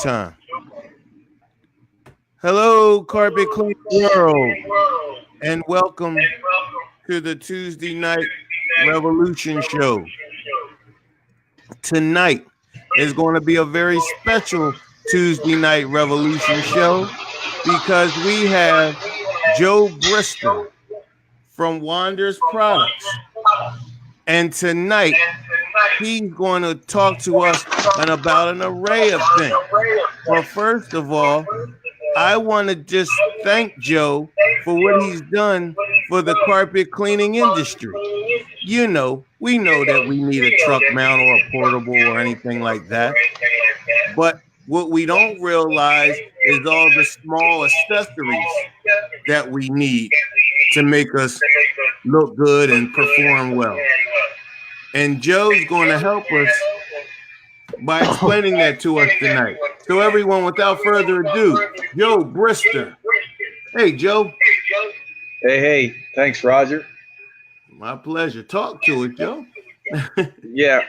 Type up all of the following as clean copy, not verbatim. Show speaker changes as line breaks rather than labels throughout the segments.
Time. Hello, Carpet Clean World, and welcome to the Tuesday Night Revolution Show. Tonight is going to be a very special Tuesday Night Revolution show because we have Joe Bristor from Wander's Products. And tonight, he's going to talk to us about an array of things. But first of all, I want to just thank Joe for what he's done for the carpet cleaning industry. You know, we know that we need a truck mount or a portable or anything like that. But what we don't realize is all the small accessories that we need to make us look good and perform well. And Joe's going to help us by explaining that to us tonight. So everyone, without further ado, Joe Bristor. Hey, Joe.
Hey. Thanks, Roger.
My pleasure. Talk to it, Joe.
Yeah,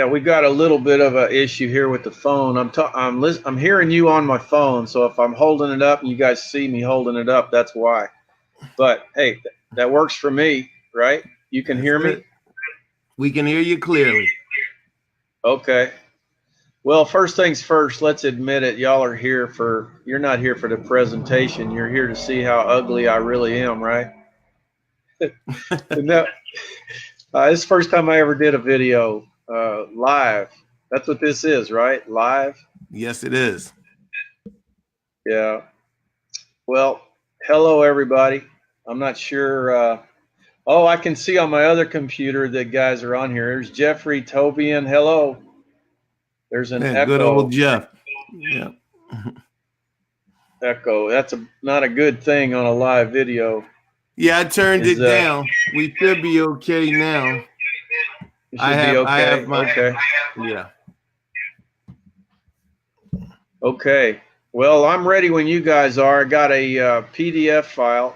we got a little bit of an issue here with the phone. I'm hearing you on my phone, so if I'm holding it up and you guys see me holding it up, that's why. But hey, that works for me, right? You can hear me?
We can hear you clearly.
Okay. Well, first things first, let's admit it. You're not here for the presentation. You're here to see how ugly I really am, right? This is the first time I ever did a video live. That's what this is, right? Live?
Yes, it is.
Yeah. Well, hello, everybody. I'm not sure. I can see on my other computer that guys are on here. There's Jeffrey Tobian. Hello. There's an echo.
Good old Jeff. Yeah.
Echo. That's not a good thing on a live video.
Yeah, I turned it down. We should be okay now. I have my.
Okay.
Yeah.
Okay. Well, I'm ready when you guys are. I got a PDF file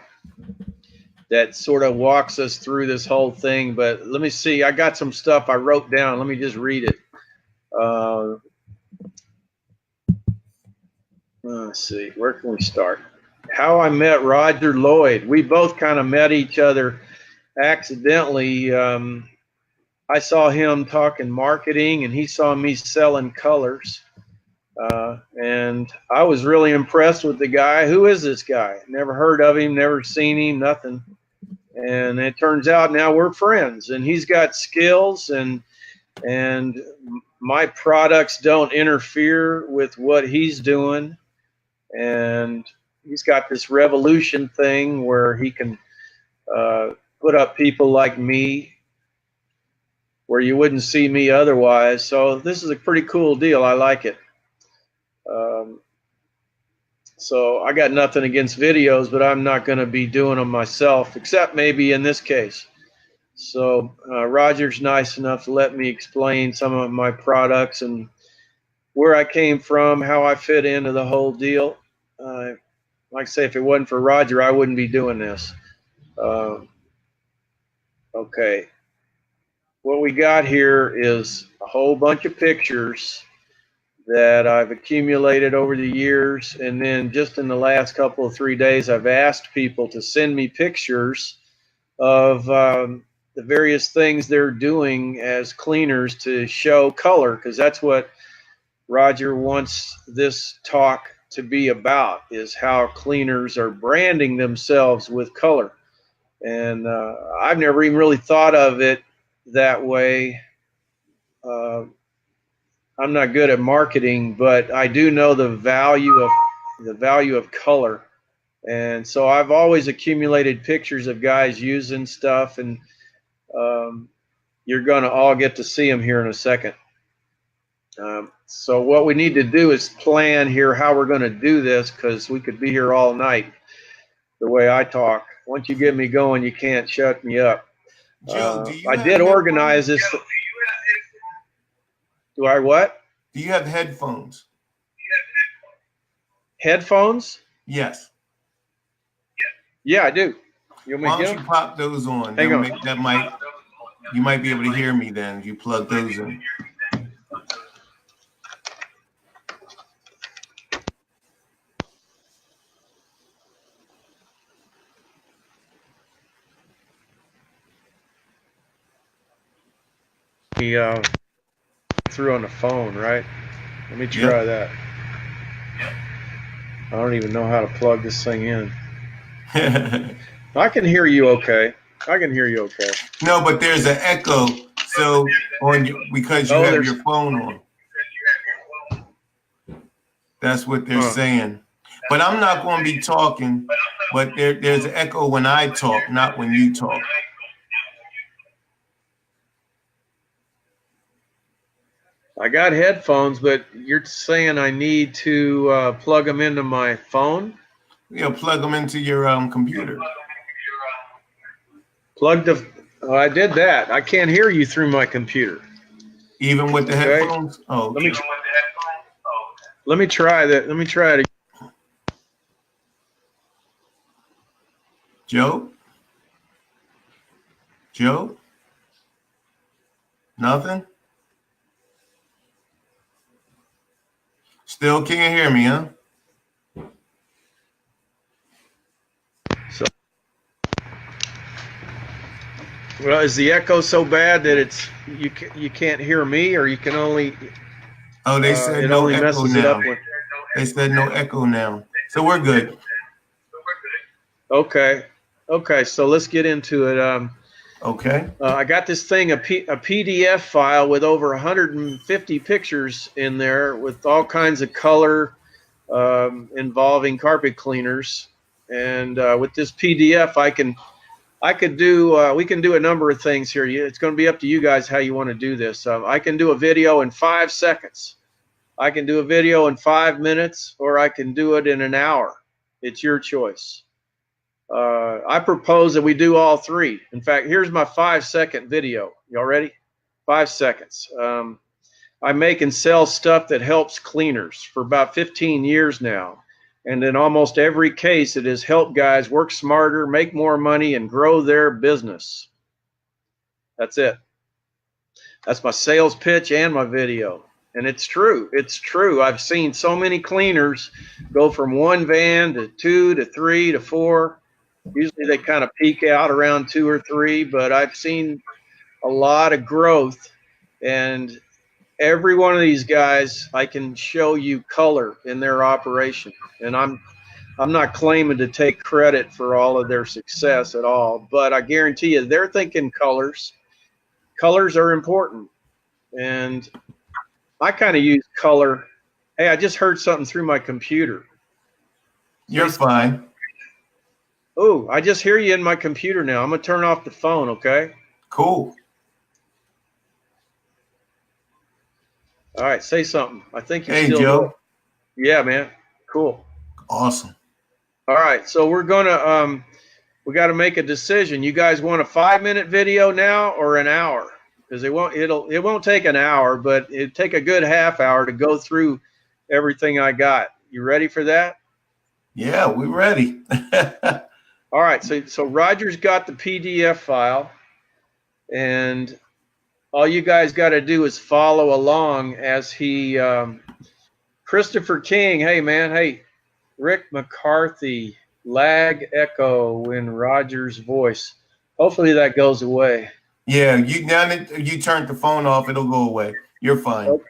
that sort of walks us through this whole thing, but let me see. I got some stuff I wrote down. Let me just read it. Let's see. Where can we start? How I met Roger Lloyd. We both kind of met each other accidentally. I saw him talking marketing, and he saw me selling colors. And I was really impressed with the guy. Who is this guy? Never heard of him, never seen him, nothing. And it turns out now we're friends, and he's got skills, and my products don't interfere with what he's doing. And he's got this revolution thing where he can put up people like me where you wouldn't see me otherwise. So this is a pretty cool deal. I like it. So I got nothing against videos, but I'm not going to be doing them myself, except maybe in this case. So Roger's nice enough to let me explain some of my products and where I came from, how I fit into the whole deal. Like I say, if it wasn't for Roger, I wouldn't be doing this. Okay. What we got here is a whole bunch of pictures that I've accumulated over the years, and then just in the last couple of 3 days, I've asked people to send me pictures of the various things they're doing as cleaners to show color, because that's what Roger wants this talk to be about, is how cleaners are branding themselves with color. And I've never even really thought of it that way. I'm not good at marketing, but I do know the value of color. And so I've always accumulated pictures of guys using stuff, and you're going to all get to see them here in a second. So what we need to do is plan here how we're going to do this, because we could be here all night the way I talk. Once you get me going, you can't shut me up.
Joe,
I did organize this. Do I what?
Do you have headphones?
Headphones?
Yes.
Yeah, I do.
Why don't you pop those on?
Hang on.
You might be able to hear me then if you plug those in.
through on the phone, right? Let me try
Yep.
that. I don't even know how to plug this thing in. I can hear you okay. I can hear you okay.
No, but there's an echo. So because you
Oh,
have
there's.
your phone on. That's what they're
Huh.
saying. But I'm not going to be talking. But there's an echo when I talk, not when you talk.
I got headphones, but you're saying I need to plug them into my phone?
Plug them into your computer.
Plug the. Oh, I did that. I can't hear you through my computer.
Even with the
Okay.
headphones? Oh,
Let me. Let me try that. Let me try it.
Joe? Joe? Nothing? Still can't hear me, huh?
So, well, is the echo so bad that it's you can't hear me, or you can only
Oh, they said
it
no
only
echo
messes it up
now.
when.
They said no echo now. So we're good.
Okay. Okay. So let's get into it.
Okay.
I got this thing, a PDF file with over 150 pictures in there with all kinds of color involving carpet cleaners. And with this PDF, we can do a number of things here. It's going to be up to you guys how you want to do this. I can do a video in 5 seconds. I can do a video in 5 minutes, or I can do it in an hour. It's your choice. I propose that we do all three. In fact, here's my 5-second video. Y'all ready? 5 seconds. I make and sell stuff that helps cleaners for about 15 years now. And in almost every case, it has helped guys work smarter, make more money, and grow their business. That's it. That's my sales pitch and my video. And it's true. It's true. I've seen so many cleaners go from 1 van to 2 to 3 to 4. Usually they kind of peak out around 2 or 3, but I've seen a lot of growth. And every one of these guys, I can show you color in their operation. And I'm not claiming to take credit for all of their success at all, but I guarantee you they're thinking colors. Colors are important. And I kind of use color. Hey, I just heard something through my computer.
You're fine.
Oh, I just hear you in my computer now. I'm going to turn off the phone, okay?
Cool.
All right, say something. I think you're
Hey,
still
Joe.
good. Yeah, man. Cool.
Awesome.
All right, so we're going to we got to make a decision. You guys want a 5-minute video now or an hour? Because it won't take an hour, but it'd take a good half hour to go through everything I got. You ready for that?
Yeah, we're ready.
All right, so Roger's got the PDF file, and all you guys got to do is follow along as he, Christopher King, hey man, hey, Rick McCarthy, lag echo in Roger's voice. Hopefully that goes away.
Yeah, now that you turned the phone off, it'll go away. You're fine.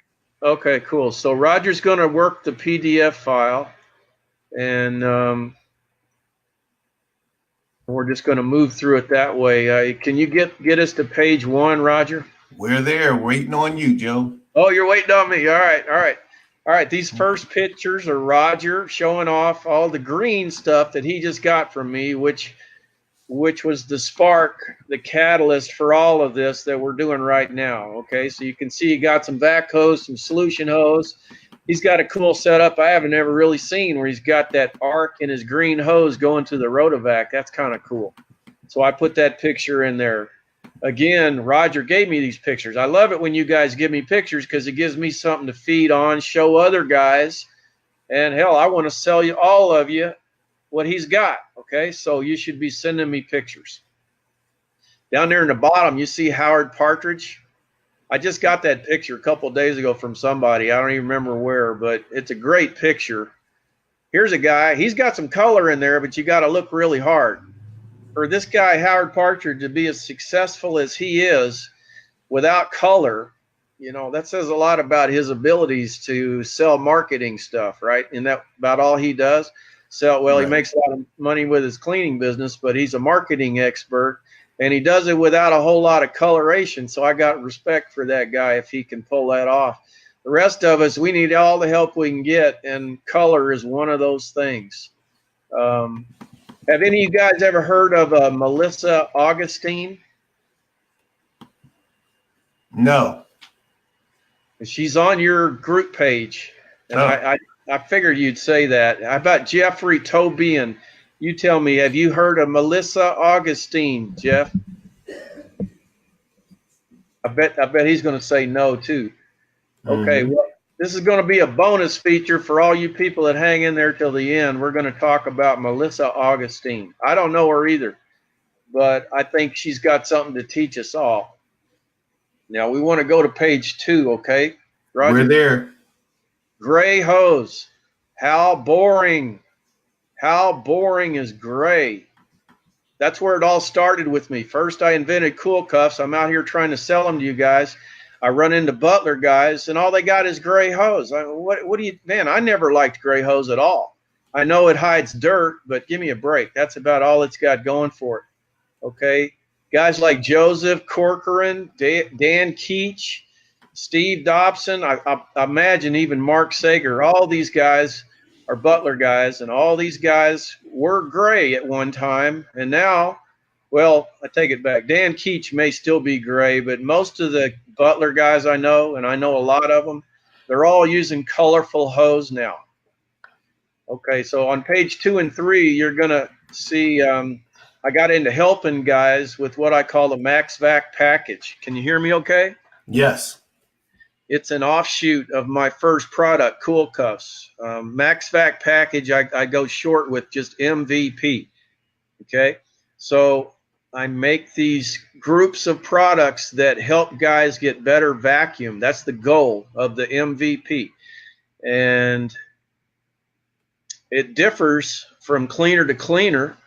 Okay, cool. So Roger's going to work the PDF file, and we're just going to move through it that way. Can you get us to page 1, Roger?
We're there, waiting on you, Joe.
Oh, you're waiting on me. All right. These first pictures are Roger showing off all the green stuff that he just got from me, which was the spark, the catalyst for all of this that we're doing right now. Okay, so you can see he got some vac hose, some solution hose. He's got a cool setup I haven't ever really seen, where he's got that arc in his green hose going to the rotovac. That's kind of cool. So I put that picture in there. Again, Roger gave me these pictures. I love it when you guys give me pictures because it gives me something to feed on, show other guys. And hell, I want to sell you, all of you, what he's got. Okay, so you should be sending me pictures. Down there in the bottom, you see Howard Partridge. I just got that picture a couple of days ago from somebody. I don't even remember where, but it's a great picture. Here's a guy. He's got some color in there, but you got to look really hard. For this guy, Howard Partridge, to be as successful as he is, without color, you know, that says a lot about his abilities to sell marketing stuff, right? And that about all he does. Sell, well, he
Right.
makes a lot of money with his cleaning business, but he's a marketing expert and he does it without a whole lot of coloration. So I got respect for that guy if he can pull that off. The rest of us, we need all the help we can get, and color is one of those things. Um, have any of you guys ever heard of Melissa Augustine?
No.
She's on your group page, and
Oh.
I figured you'd say that. How about Jeffrey Tobian? You tell me, have you heard of Melissa Augustine, Jeff? I bet he's going to say no too. Okay,
Mhm.
well, this is going to be a bonus feature for all you people that hang in there till the end. We're going to talk about Melissa Augustine. I don't know her either, but I think she's got something to teach us all. Now we want to go to page 2, okay? Roger?
We're there.
Gray hose. How boring. How boring is gray? That's where it all started with me. First, I invented Cool Cuffs. I'm out here trying to sell them to you guys. I run into Butler guys, and all they got is gray hose. What do you, man, I never liked gray hose at all. I know it hides dirt, but give me a break. That's about all it's got going for it. Okay? Guys like Joseph Corcoran, Dan Keach, Steve Dobson, I imagine even Mark Sager, all these guys are Butler guys, and all these guys were gray at one time, and now, well, I take it back. Dan Keach may still be gray, but most of the Butler guys I know, and I know a lot of them, they're all using colorful hose now. Okay, so on page 2 and 3, you're going to see I got into helping guys with what I call the MaxVac package. Can you hear me okay?
Yes.
It's an offshoot of my first product, Cool Cuffs. MaxVac package, I go short with just MVP. Okay, so I make these groups of products that help guys get better vacuum. That's the goal of the MVP. And it differs from cleaner to cleaner.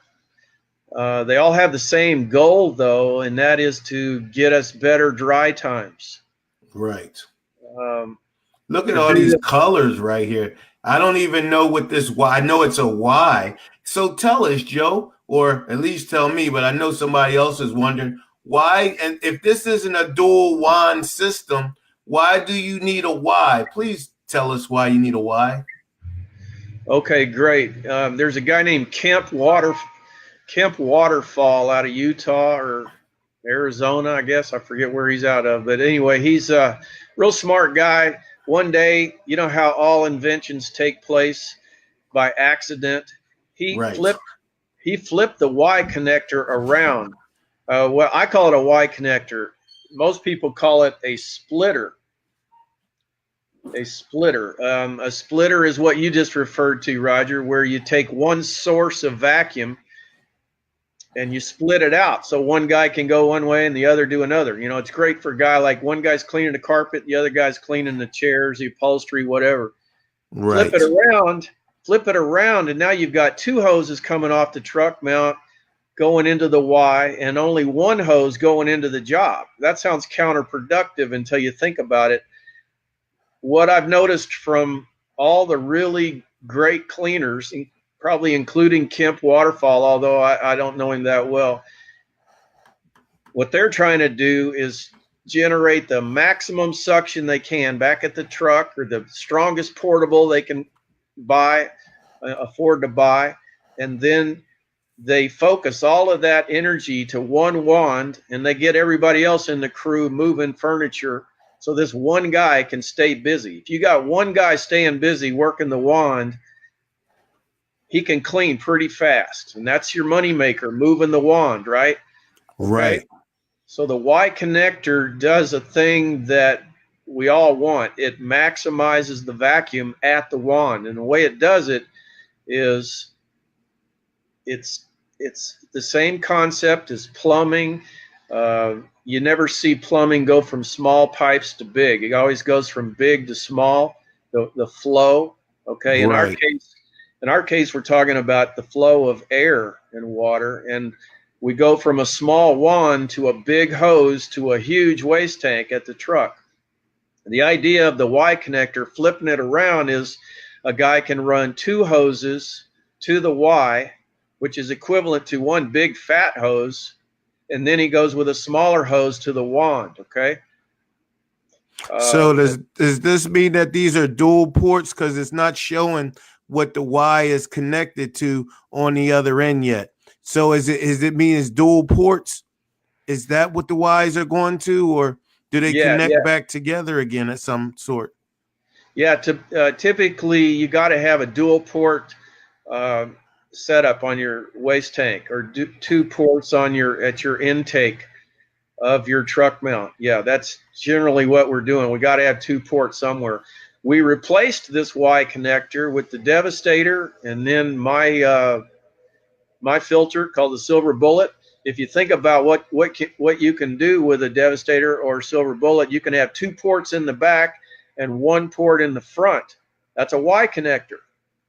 They all have the same goal, though, and that is to get us better dry times.
Right.
Um,
Look at
to
all
do
these
that,
colors right here. I don't even know what this Y. I know it's a Y. So tell us, Joe, or at least tell me, but I know somebody else is wondering why. And if this isn't a dual wand system, why do you need a Y? Please tell us why you need a Y.
okay, great. There's a guy named Kemp Waterfall out of Utah or Arizona, I guess. I forget where he's out of. But anyway, he's a real smart guy. One day, you know how all inventions take place by accident. He
Right.
flipped the Y connector around. Well, I call it a Y connector. Most people call it a splitter. A splitter. A splitter is what you just referred to, Roger, where you take one source of vacuum and you split it out so one guy can go one way and the other do another. You know, it's great for a guy like one guy's cleaning the carpet, the other guy's cleaning the chairs, the upholstery, whatever.
Right.
Flip it around, and now you've got two hoses coming off the truck mount going into the Y and only one hose going into the job. That sounds counterproductive until you think about it. What I've noticed from all the really great cleaners, probably including Kemp Waterfall, although I don't know him that well, what they're trying to do is generate the maximum suction they can back at the truck, or the strongest portable they can buy, afford to buy, and then they focus all of that energy to one wand, and they get everybody else in the crew moving furniture so this one guy can stay busy. If you got one guy staying busy working the wand, he can clean pretty fast, and that's your money maker, moving the wand, right? Okay.
Right.
So the Y connector does a thing that we all want. It maximizes the vacuum at the wand, and the way it does it is it's the same concept as plumbing. You never see plumbing go from small pipes to big. It always goes from big to small. The flow. Okay.
Right.
In our case, we're talking about the flow of air and water, and We go from a small wand to a big hose to a huge waste tank at the truck. The idea of the Y connector, flipping it around, is a guy can run 2 hoses to the Y, which is equivalent to one big fat hose, and then he goes with a smaller hose to the wand. Okay.
So does this mean that these are dual ports? Because it's not showing what the Y is connected to on the other end yet. So is it mean it's dual ports? Is that what the Ys are going to, or do they
Yeah,
connect
yeah,
back together again at some sort?
yeah. Typically, you got to have a dual port uh, setup on your waste tank, or 2 ports on your intake of your truck mount. Yeah, that's generally what we're doing. We got to have 2 ports somewhere. We replaced this Y connector with the Devastator, and then my filter called the Silver Bullet. If you think about what you can do with a Devastator or Silver Bullet, you can have 2 ports in the back and 1 port in the front. That's a Y connector.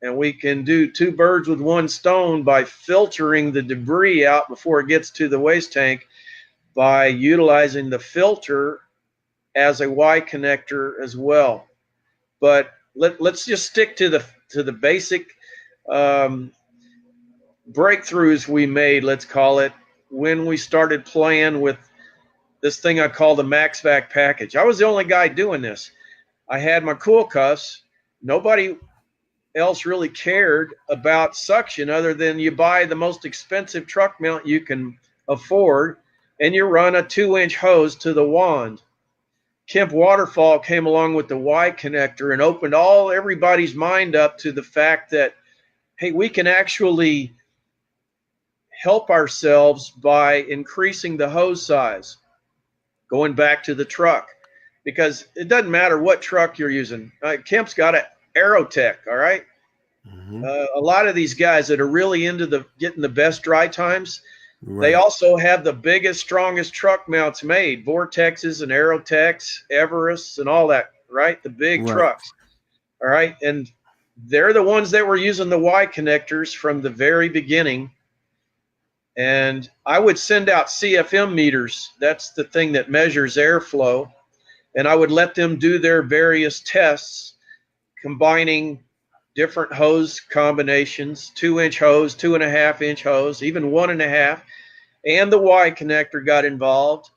And we can do 2 birds with 1 stone by filtering the debris out before it gets to the waste tank, by utilizing the filter as a Y connector as well. But let's just stick to the basic breakthroughs we made, let's call it, when we started playing with this thing I call the MaxVac package. I was the only guy doing this. I had my cool cuffs. Nobody else really cared about suction other than you buy the most expensive truck mount you can afford, and you run a 2-inch hose to the wand. Kemp Waterfall came along with the Y connector and opened everybody's mind up to the fact that, hey, we can actually help ourselves by increasing the hose size, going back to the truck, because it doesn't matter what truck you're using. Kemp's got an Aerotech, all right?
Mm-hmm.
A lot of these guys that are really into getting the best dry times,
Right.
they also have the biggest, strongest truck mounts made, Vortexes and Aerotechs, Everests, and all that, right? The big
Right.
trucks, all right? And they're the ones that were using the Y connectors from the very beginning. And I would send out CFM meters. That's the thing that measures airflow. And I would let them do their various tests, combining different hose combinations, 2-inch hose, 2.5-inch hose, even 1.5. And the Y connector got involved.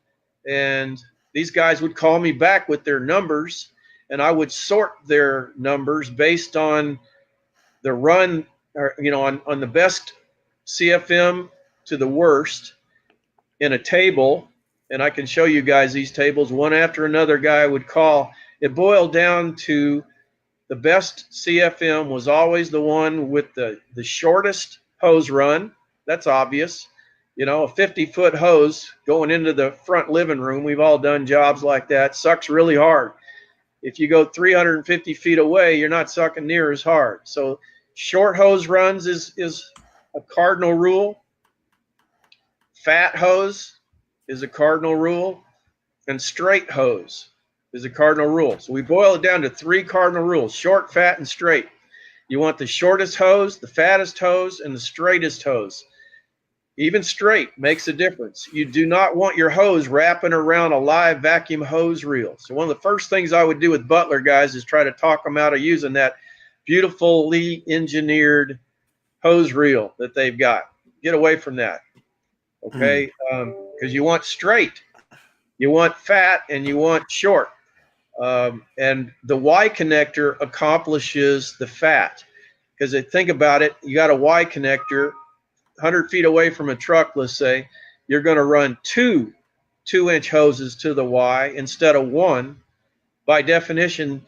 And these guys would call me back with their numbers, and I would sort their numbers based on the run, or, on the best CFM to the worst in a table. And I can show you guys these tables one after another. Guy would call. It boiled down to the best CFM was always the one with the shortest hose run. That's obvious. A 50-foot hose going into the front living room. We've all done jobs like that. Sucks really hard. If you go 350 feet away, you're not sucking near as hard. So short hose runs is a cardinal rule. Fat hose is a cardinal rule, and straight hose is a cardinal rule. So we boil it down to 3 cardinal rules: short, fat, and straight. You want the shortest hose, the fattest hose, and the straightest hose. Even straight makes a difference. You do not want your hose wrapping around a live vacuum hose reel. So one of the first things I would do with Butler guys is try to talk them out of using that beautifully engineered hose reel that they've got. Get away from that, okay? Because you want straight, you want fat, and you want short. And the Y connector accomplishes the fat. Because think about it, you got a Y connector 100 feet away from a truck, let's say, you're going to run 2 2-inch hoses to the Y instead of 1. By definition,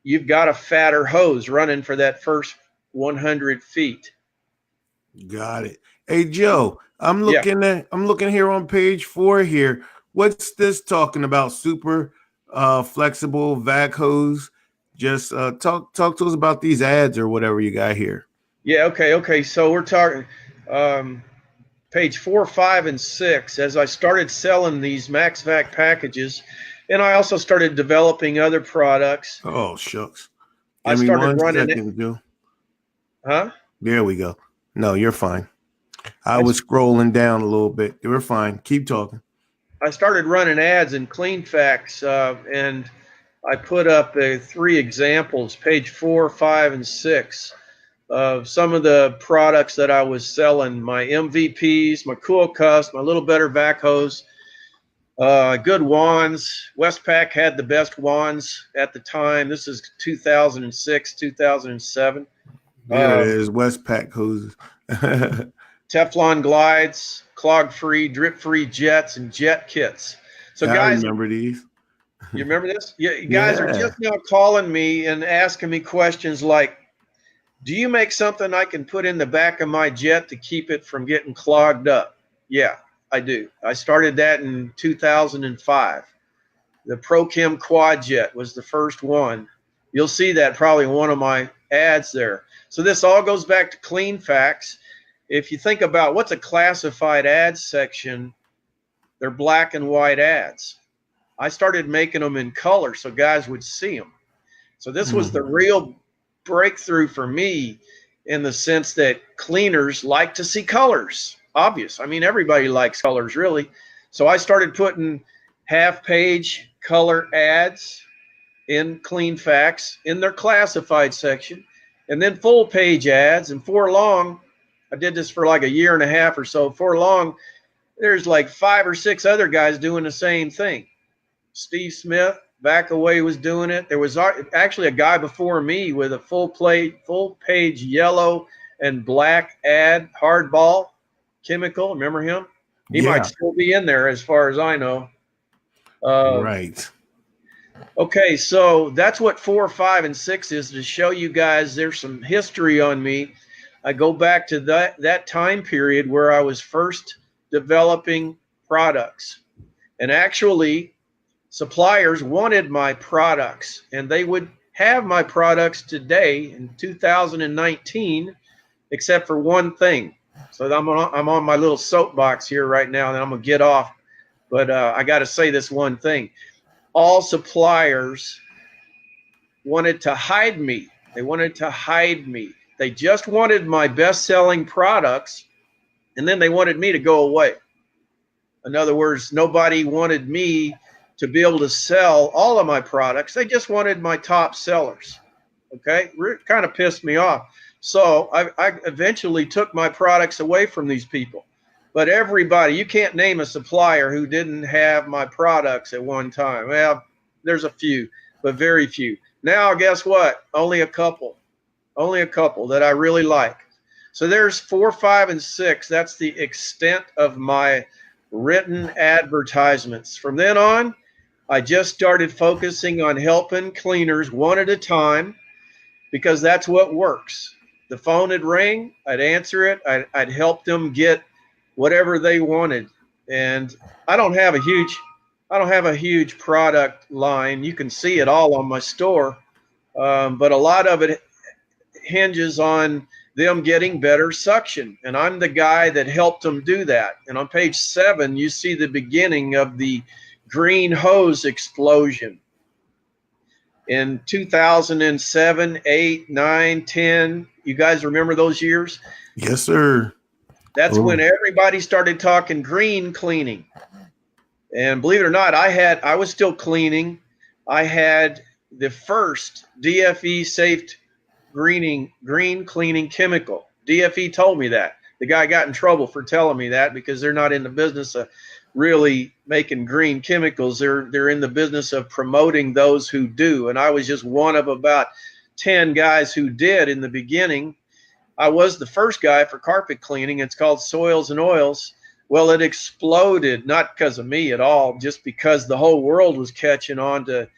you've got a fatter hose running for that first 100 feet.
Got it. Hey Joe, I'm looking here on page 4 here. What's this talking about? Super flexible vac hose. Just talk to us about these ads or whatever you got here.
Yeah, okay. So we're talking page 4, 5, and 6. As I started selling these MaxVac packages, and I also started developing other products.
Oh shucks.
I started running it.
Joe.
Huh?
There we go. No, you're fine. I was scrolling down a little bit. We're fine. Keep talking.
I started running ads in CleanFacts, and I put up 3 examples, page 4, 5, and 6, of some of the products that I was selling. My MVPs, my Cool Cuss, my Little Better Vac Hose, good wands. Westpac had the best wands at the time. This is 2006, 2007.
There it is, Westpac hoses.
Teflon glides, clog-free, drip-free jets, and jet kits. So
I
guys,
remember these.
you remember this? Yeah, guys are just now calling me and asking me questions like, do you make something I can put in the back of my jet to keep it from getting clogged up? Yeah, I do. I started that in 2005. The ProChem Quad Jet was the first one. You'll see that probably in one of my ads there. So this all goes back to CleanFacts. If you think about what's a classified ads section, they're black and white ads. I started making them in color so guys would see them. So this was the real breakthrough for me, in the sense that cleaners like to see colors. Obvious. I mean, everybody likes colors, really. So I started putting half-page color ads in CleanFacts in their classified section, and then full-page ads. And for long, I did this for like a year and a half or so. For long, there's like 5 or 6 other guys doing the same thing. Steve Smith, back away, was doing it. There was actually a guy before me with a full-page yellow and black ad, Hardball Chemical. Remember him? He might still be in there as far as I know.
Right.
Okay, so that's what 4, 5, and 6 is, to show you guys there's some history on me. I go back to that time period where I was first developing products. And actually, suppliers wanted my products, and they would have my products today in 2019, except for one thing. So I'm on my little soapbox here right now, and I'm going to get off. But I got to say this one thing. All suppliers wanted to hide me. They wanted to hide me. They just wanted my best-selling products, and then they wanted me to go away. In other words, nobody wanted me to be able to sell all of my products. They just wanted my top sellers. Okay, it kind of pissed me off. So I eventually took my products away from these people. But everybody, you can't name a supplier who didn't have my products at one time. Well, there's a few, but very few. Now, guess what? Only a couple that I really like. So there's 4, 5, and 6. That's the extent of my written advertisements. From then on, I just started focusing on helping cleaners one at a time, because that's what works. The phone would ring, I'd answer it, I'd help them get whatever they wanted. And I don't have a huge product line. You can see it all on my store, but a lot of it hinges on them getting better suction, and I'm the guy that helped them do that. And on page 7, you see the beginning of the green hose explosion. In 2007, 8, 9, 10, you guys remember those years?
Yes, sir.
That's when everybody started talking green cleaning. And believe it or not, I was still cleaning. I had the first DFE safe green cleaning chemical. DFE told me that. The guy got in trouble for telling me that, because they're not in the business of really making green chemicals. They're in the business of promoting those who do. And I was just one of about 10 guys who did in the beginning. I was the first guy for carpet cleaning. It's called Soils and Oils. Well, it exploded, not because of me at all, just because the whole world was catching on to,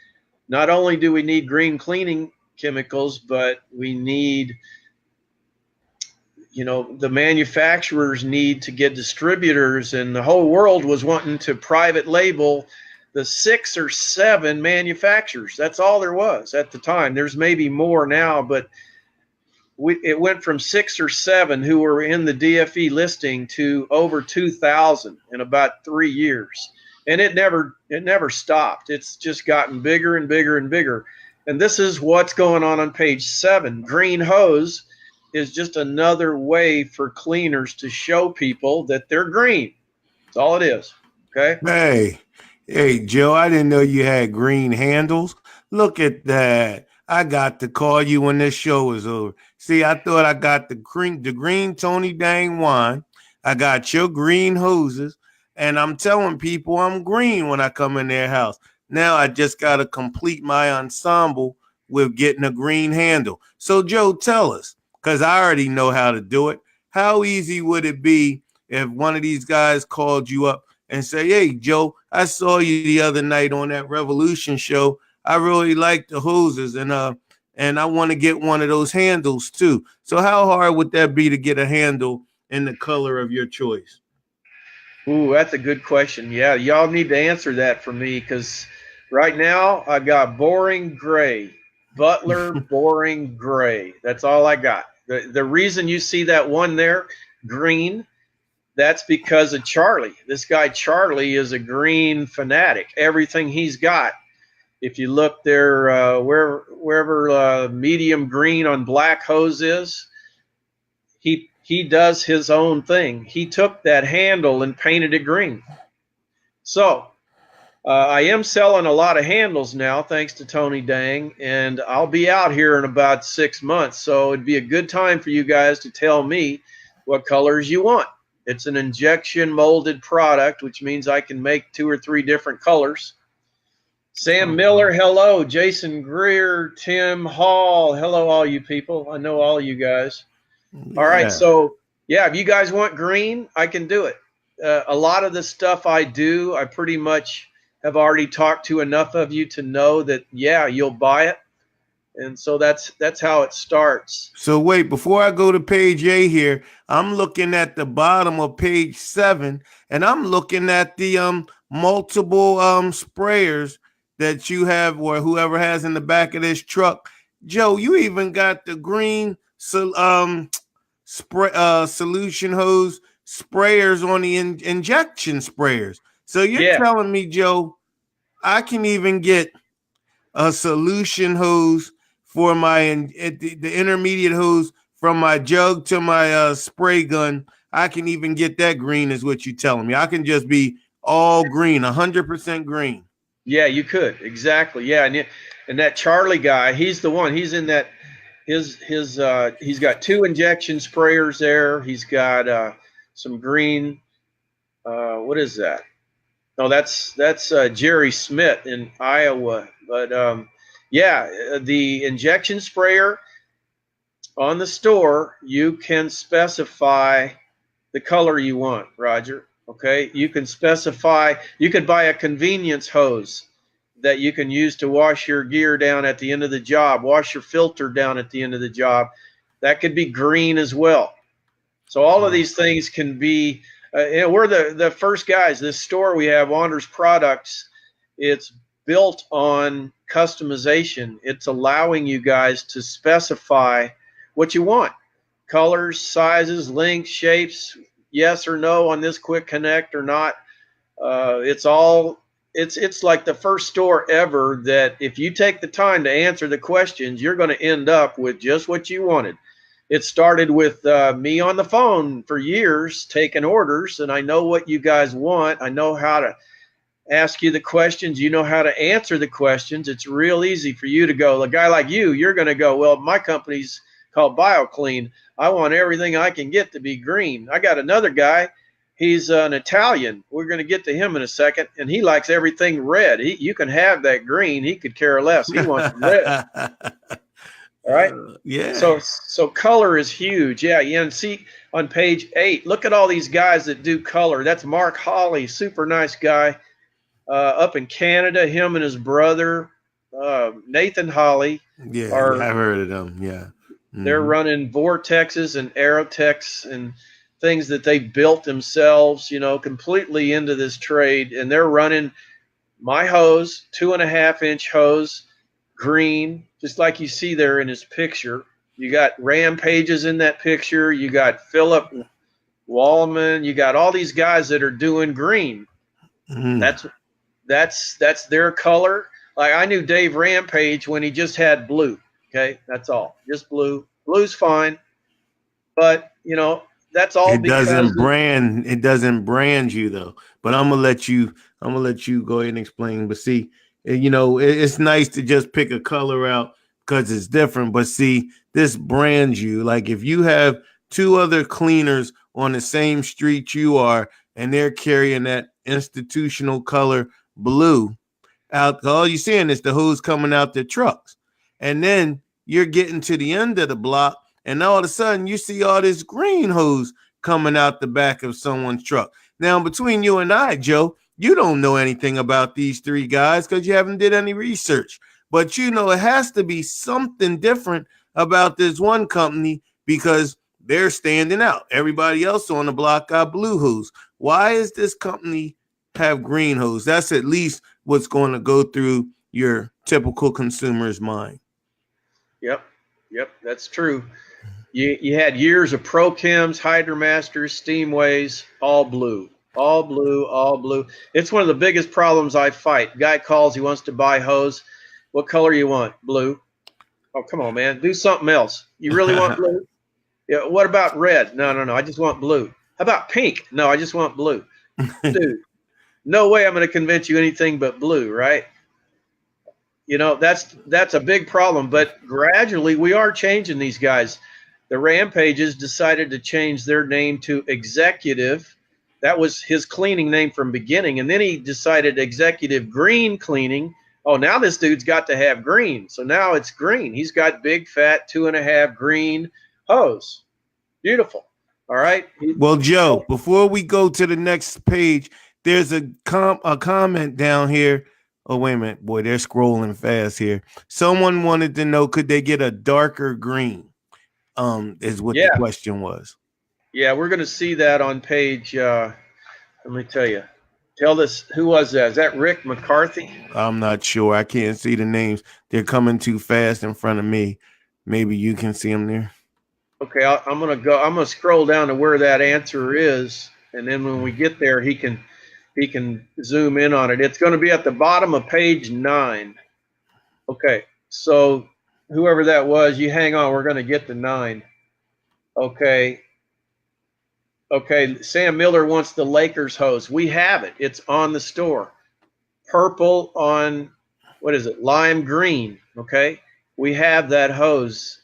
not only do we need green cleaning chemicals, but we need, the manufacturers need to get distributors, and the whole world was wanting to private label the 6 or 7 manufacturers. That's all there was at the time. There's maybe more now, but it went from 6 or 7 who were in the DFE listing to over 2,000 in about 3 years. And it never stopped. It's just gotten bigger and bigger and bigger. And this is what's going on page 7. Green hose is just another way for cleaners to show people that they're green. That's all it is. Okay.
Hey, hey, Joe, I didn't know you had green handles. Look at that. I got to call you when this show is over. See, I thought I got the green Tony Dang wine. I got your green hoses, and I'm telling people I'm green when I come in their house. Now I just got to complete my ensemble with getting a green handle. So, Joe, tell us, because I already know how to do it. How easy would it be if one of these guys called you up and say, "Hey, Joe, I saw you the other night on that Revolution show. I really like the hoses, and I want to get one of those handles too." So how hard would that be to get a handle in the color of your choice?
Ooh, that's a good question. Yeah, y'all need to answer that for me because right now I got boring gray. Butler boring gray. That's all I got. The reason you see that one there, green, that's because of Charlie. This guy Charlie is a green fanatic. Everything he's got. If you look there, wherever medium green on black hose is, he does his own thing. He took that handle and painted it green. So I am selling a lot of handles now, thanks to Tony Dang, and I'll be out here in about 6 months. So it'd be a good time for you guys to tell me what colors you want. It's an injection molded product, which means I can make 2 or 3 different colors. Sam Miller, hello. Jason Greer, Tim Hall, hello, all you people. I know all you guys. All right,
Yeah.
so yeah, if you guys want green, I can do it. A lot of the stuff I do, I pretty much have already talked to enough of you to know that yeah, you'll buy it, and so that's how it starts.
So wait, before I go to page A here, I'm looking at the bottom of page 7, and I'm looking at the multiple sprayers that you have, or whoever has in the back of this truck. Joe, you even got the green solution hose sprayers on the injection sprayers. So you're
Yeah,
telling me, Joe, I can even get a solution hose for the intermediate hose from my jug to my spray gun. I can even get that green, is what you're telling me. I can just be all green, 100% green.
yeah, you could exactly. Yeah, and that Charlie guy, he's the one. He's in that. He's got 2 injection sprayers there. He's got some green. What is that? No, that's Jerry Smith in Iowa. But yeah, the injection sprayer on the store, you can specify the color you want, Roger. Okay, you can specify. You could buy a convenience hose that you can use to wash your gear down at the end of the job, wash your filter down at the end of the job. That could be green as well. So all of these things can be. We're the first guys. This store we have, Wander's Products. It's built on customization. It's allowing you guys to specify what you want: colors, sizes, lengths, shapes. Yes or no on this quick connect or not. It's all. It's like the first store ever that if you take the time to answer the questions, you're going to end up with just what you wanted. It started with me on the phone for years taking orders, and I know what you guys want. I know how to ask you the questions. You know how to answer the questions. It's real easy for you to go. A guy like you're going to go, well, my company's called BioClean. I want everything I can get to be green. I got another guy. He's an Italian. We're going to get to him in a second, and he likes everything red. You can have that green. He could care less. He wants red. All right.
Yeah.
So color is huge. Yeah. And see on page 8, look at all these guys that do color. That's Mark Hawley, super nice guy, up in Canada. Him and his brother, Nathan Hawley,
Yeah,
are
I've heard of them. Yeah.
they're running Vortexes and Aerotex and things that they built themselves. Completely into this trade, and they're running my hose, 2.5-inch hose, green, just like you see there in his picture. You got Rampages in that picture. You got Philip Wallman. You got all these guys that are doing green. That's their color. Like I knew Dave Rampage when he just had blue. Okay, that's all. Just blue. Blue's fine. But you know, that's all because of,
It doesn't brand you though. But I'm gonna let you go ahead and explain. But see, it's nice to just pick a color out because it's different. But see, this brands you. Like if you have two other cleaners on the same street you are, and they're carrying that institutional color blue out, all you're seeing is the hose coming out their trucks. And then you're getting to the end of the block, and all of a sudden you see all this green hose coming out the back of someone's truck. Now, between you and I, Joe, you don't know anything about these three guys because you haven't did any research. But you know it has to be something different about this one company because they're standing out. Everybody else on the block got blue hose. Why is this company have green hose? That's at least what's going to go through your typical consumer's mind.
Yep, that's true. You had years of Pro Chems, Hydromasters, Steamways, all blue. All blue, all blue. It's one of the biggest problems I fight. Guy calls, he wants to buy hose. What color you want? Blue. Oh, come on, man. Do something else. You really want blue? Yeah. What about red? No. I just want blue. How about pink? No, I just want blue. Dude, no way I'm going to convince you anything but blue, right? You know, that's a big problem. But gradually we are changing these guys. The Rampages decided to change their name to Executive. That was his cleaning name from beginning. And then he decided Executive Green Cleaning. Oh, now this dude's got to have green. So now it's green. He's got big, fat, 2.5 green hose. Beautiful. All right.
Well, Joe, before we go to the next page, there's a comment down here. Oh, wait a minute. Boy, they're scrolling fast here. Someone wanted to know, could they get a darker green? Is what the question was.
Yeah, we're going to see that on page, let me tell you. Tell this, who was that? Is that Rick McCarthy?
I'm not sure. I can't see the names. They're coming too fast in front of me. Maybe you can see them there.
Okay, I'm going to scroll down to where that answer is. And then when we get there, he can zoom in on it. It's going to be at the bottom of page 9. Okay, so whoever that was, you hang on. We're going to get to 9. Okay, Sam Miller wants the Lakers hose. We have it. It's on the store. Purple on, what is it, lime green, okay? We have that hose.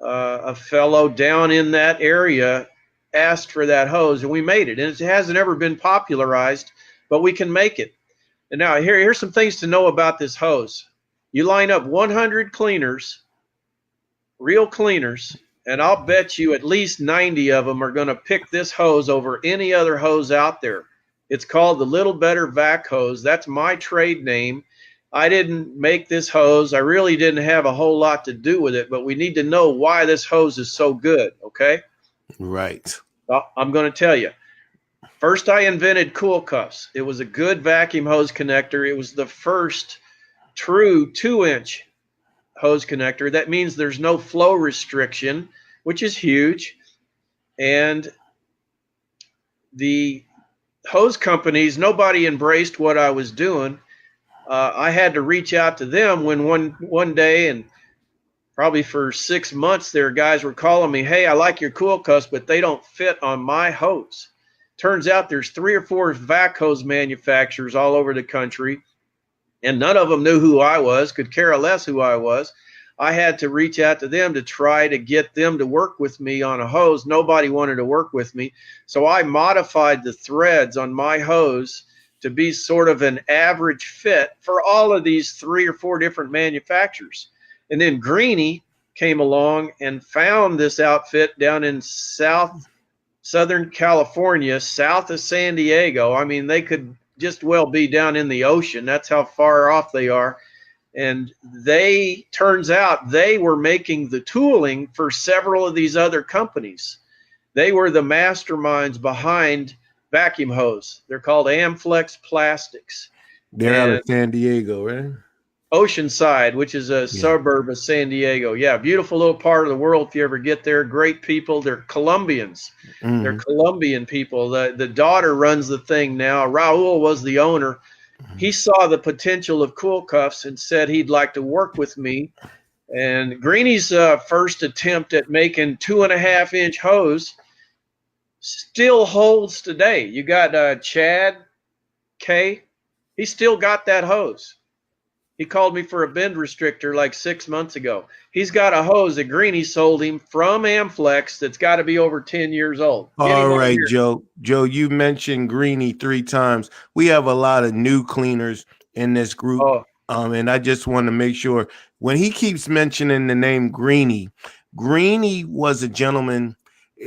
A fellow down in that area asked for that hose, and we made it. And it hasn't ever been popularized, but we can make it. And now here's some things to know about this hose. You line up 100 cleaners, real cleaners, and I'll bet you at least 90 of them are going to pick this hose over any other hose out there. It's called the Little Better Vac hose. That's my trade name. I didn't make this hose. I really didn't have a whole lot to do with it, but we need to know why this hose is so good, okay?
Right.
I'm going to tell you. First, I invented Cool Cuffs. It was a good vacuum hose connector. It was the first true 2-inch hose connector. That means there's no flow restriction, which is huge. And the hose companies, nobody embraced what I was doing. I had to reach out to them when one day, and probably for 6 months there, guys were calling me, hey, I like your Cool Cuffs, but they don't fit on my hose. Turns out there's 3 or 4 vac hose manufacturers all over the country, and none of them knew who I was, could care less who I was. I had to reach out to them to try to get them to work with me on a hose. Nobody wanted to work with me. So I modified the threads on my hose to be sort of an average fit for all of these 3 or 4 different manufacturers. And then Greenie came along and found this outfit down in Southern California, south of San Diego. I mean, they could just well be down in the ocean. That's how far off they are. And turns out they were making the tooling for several of these other companies. They were the masterminds behind vacuum hose. They're called Amflex Plastics.
They're out of San Diego, right?
Oceanside, which is a suburb of San Diego. Yeah, beautiful little part of the world if you ever get there. Great people. They're Colombians. Mm. They're Colombian people. The daughter runs the thing now. Raul was the owner. He saw the potential of Cool Cuffs and said he'd like to work with me. And Greeny's first attempt at making 2.5 inch hose still holds today. You got Chad K. He still got that hose. He called me for a bend restrictor like 6 months ago. He's got a hose that Greeny sold him from Amflex that's got to be over 10 years old. Get him
All
on
right,
here.
Joe. Joe, you mentioned Greeny 3 times. We have a lot of new cleaners in this group.
Oh,
And I just want to make sure when he keeps mentioning the name Greeny, Greeny was a gentleman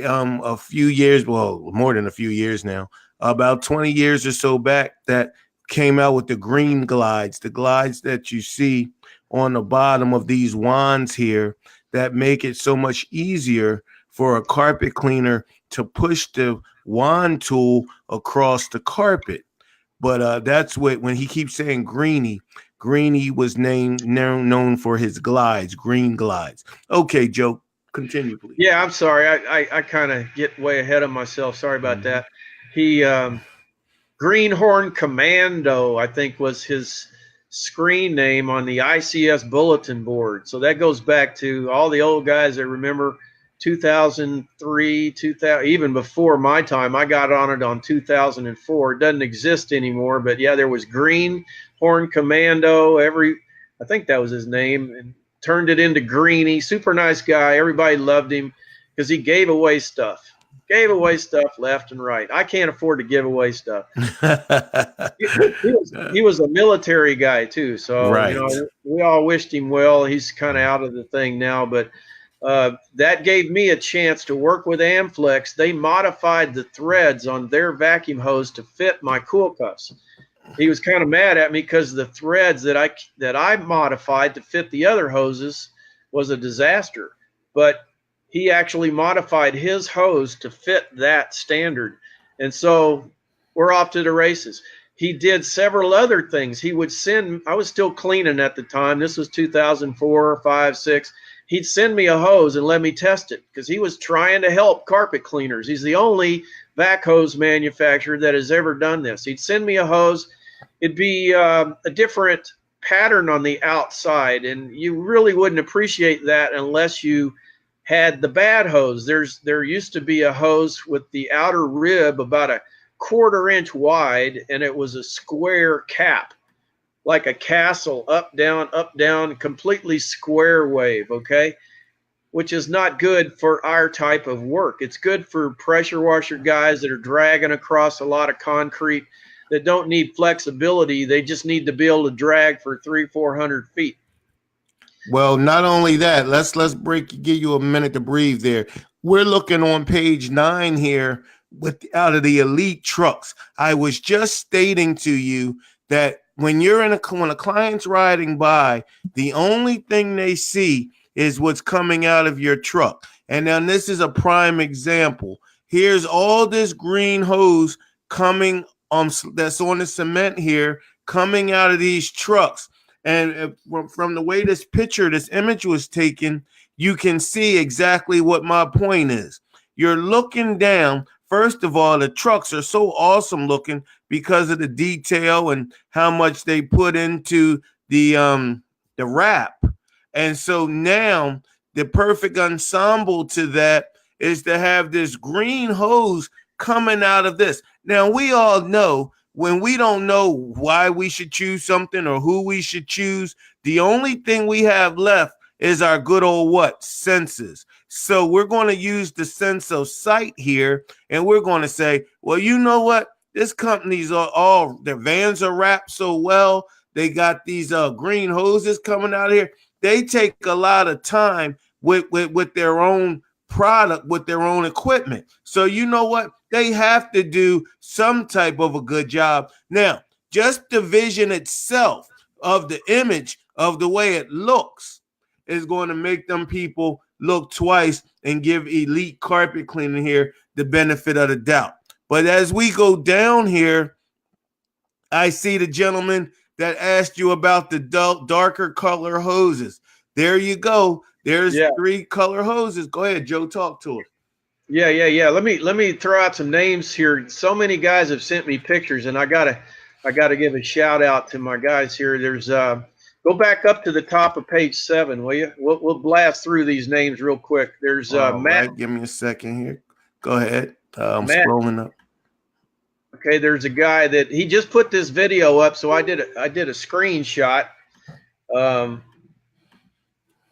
a few years, well, more than a few years now, about 20 years or so back, that came out with the green glides, the glides that you see on the bottom of these wands here that make it so much easier for a carpet cleaner to push the wand tool across the carpet. But that's what, when he keeps saying Greeny, Greeny was known for his glides, green glides. Okay, Joe, continue, please.
yeah, I'm sorry. I kind of get way ahead of myself. Sorry about
Mhm.
that. He Greenhorn Commando, I think, was his screen name on the ICS bulletin board. So that goes back to all the old guys that remember 2003, 2000, even before my time. I got on it on 2004. It doesn't exist anymore, but yeah, there was Greenhorn Commando. I think that was his name, and turned it into Greeny. Super nice guy. Everybody loved him because he gave away stuff. Gave away stuff left and right. I can't afford to give away stuff. He was a military guy too, so
Right.
we all wished him well. He's kind of out of the thing now, but that gave me a chance to work with Amflex. They modified the threads on their vacuum hose to fit my cool cuffs. He was kind of mad at me because the threads that I modified to fit the other hoses was a disaster, but he actually modified his hose to fit that standard, and so we're off to the races. He did several other things. He would send, I was still cleaning at the time. This was 2004, 5, 6. He'd send me a hose and let me test it because he was trying to help carpet cleaners. He's the only vac hose manufacturer that has ever done this. He'd send me a hose. It'd be a different pattern on the outside, and you really wouldn't appreciate that unless you had the bad hose. There used to be a hose with the outer rib about a 1/4 inch wide, and it was a square cap, like a castle, up, down, completely square wave, okay? Which is not good for our type of work. It's good for pressure washer guys that are dragging across a lot of concrete that don't need flexibility. They just need to be able to drag for 300-400 feet.
Well, not only that, give you a minute to breathe there. We're looking on page 9 here with out of the elite trucks. I was just stating to you that when when a client's riding by, the only thing they see is what's coming out of your truck. And now this is a prime example. Here's all this green hose coming that's on the cement here, coming out of these trucks. And from the way this image was taken, you can see exactly what my point is. You're looking down. First of all, the trucks are so awesome looking because of the detail and how much they put into the wrap. And so now the perfect ensemble to that is to have this green hose coming out of this. Now we all know when we don't know why we should choose something or who we should choose, the only thing we have left is our good old senses. So we're going to use the sense of sight here, and we're going to say, well, you know what? This company's all their vans are wrapped so well. They got these green hoses coming out of here. They take a lot of time with their own product, with their own equipment. So you know what? They have to do some type of a good job. Now, just the vision itself of the image of the way it looks is going to make them people look twice and give elite carpet cleaning here the benefit of the doubt. But as we go down here, I see the gentleman that asked you about the darker color hoses. There you go. There's 3 color hoses. Go ahead, Joe, talk to us.
Yeah. Let me throw out some names here. So many guys have sent me pictures, and I gotta give a shout out to my guys here. There's Go back up to the top of page 7, will you? We'll blast through these names real quick. There's
All
Matt.
right, give me a second here. Go ahead. I'm
Matt.
scrolling up.
Okay, there's a guy that he just put this video up, so I did a screenshot.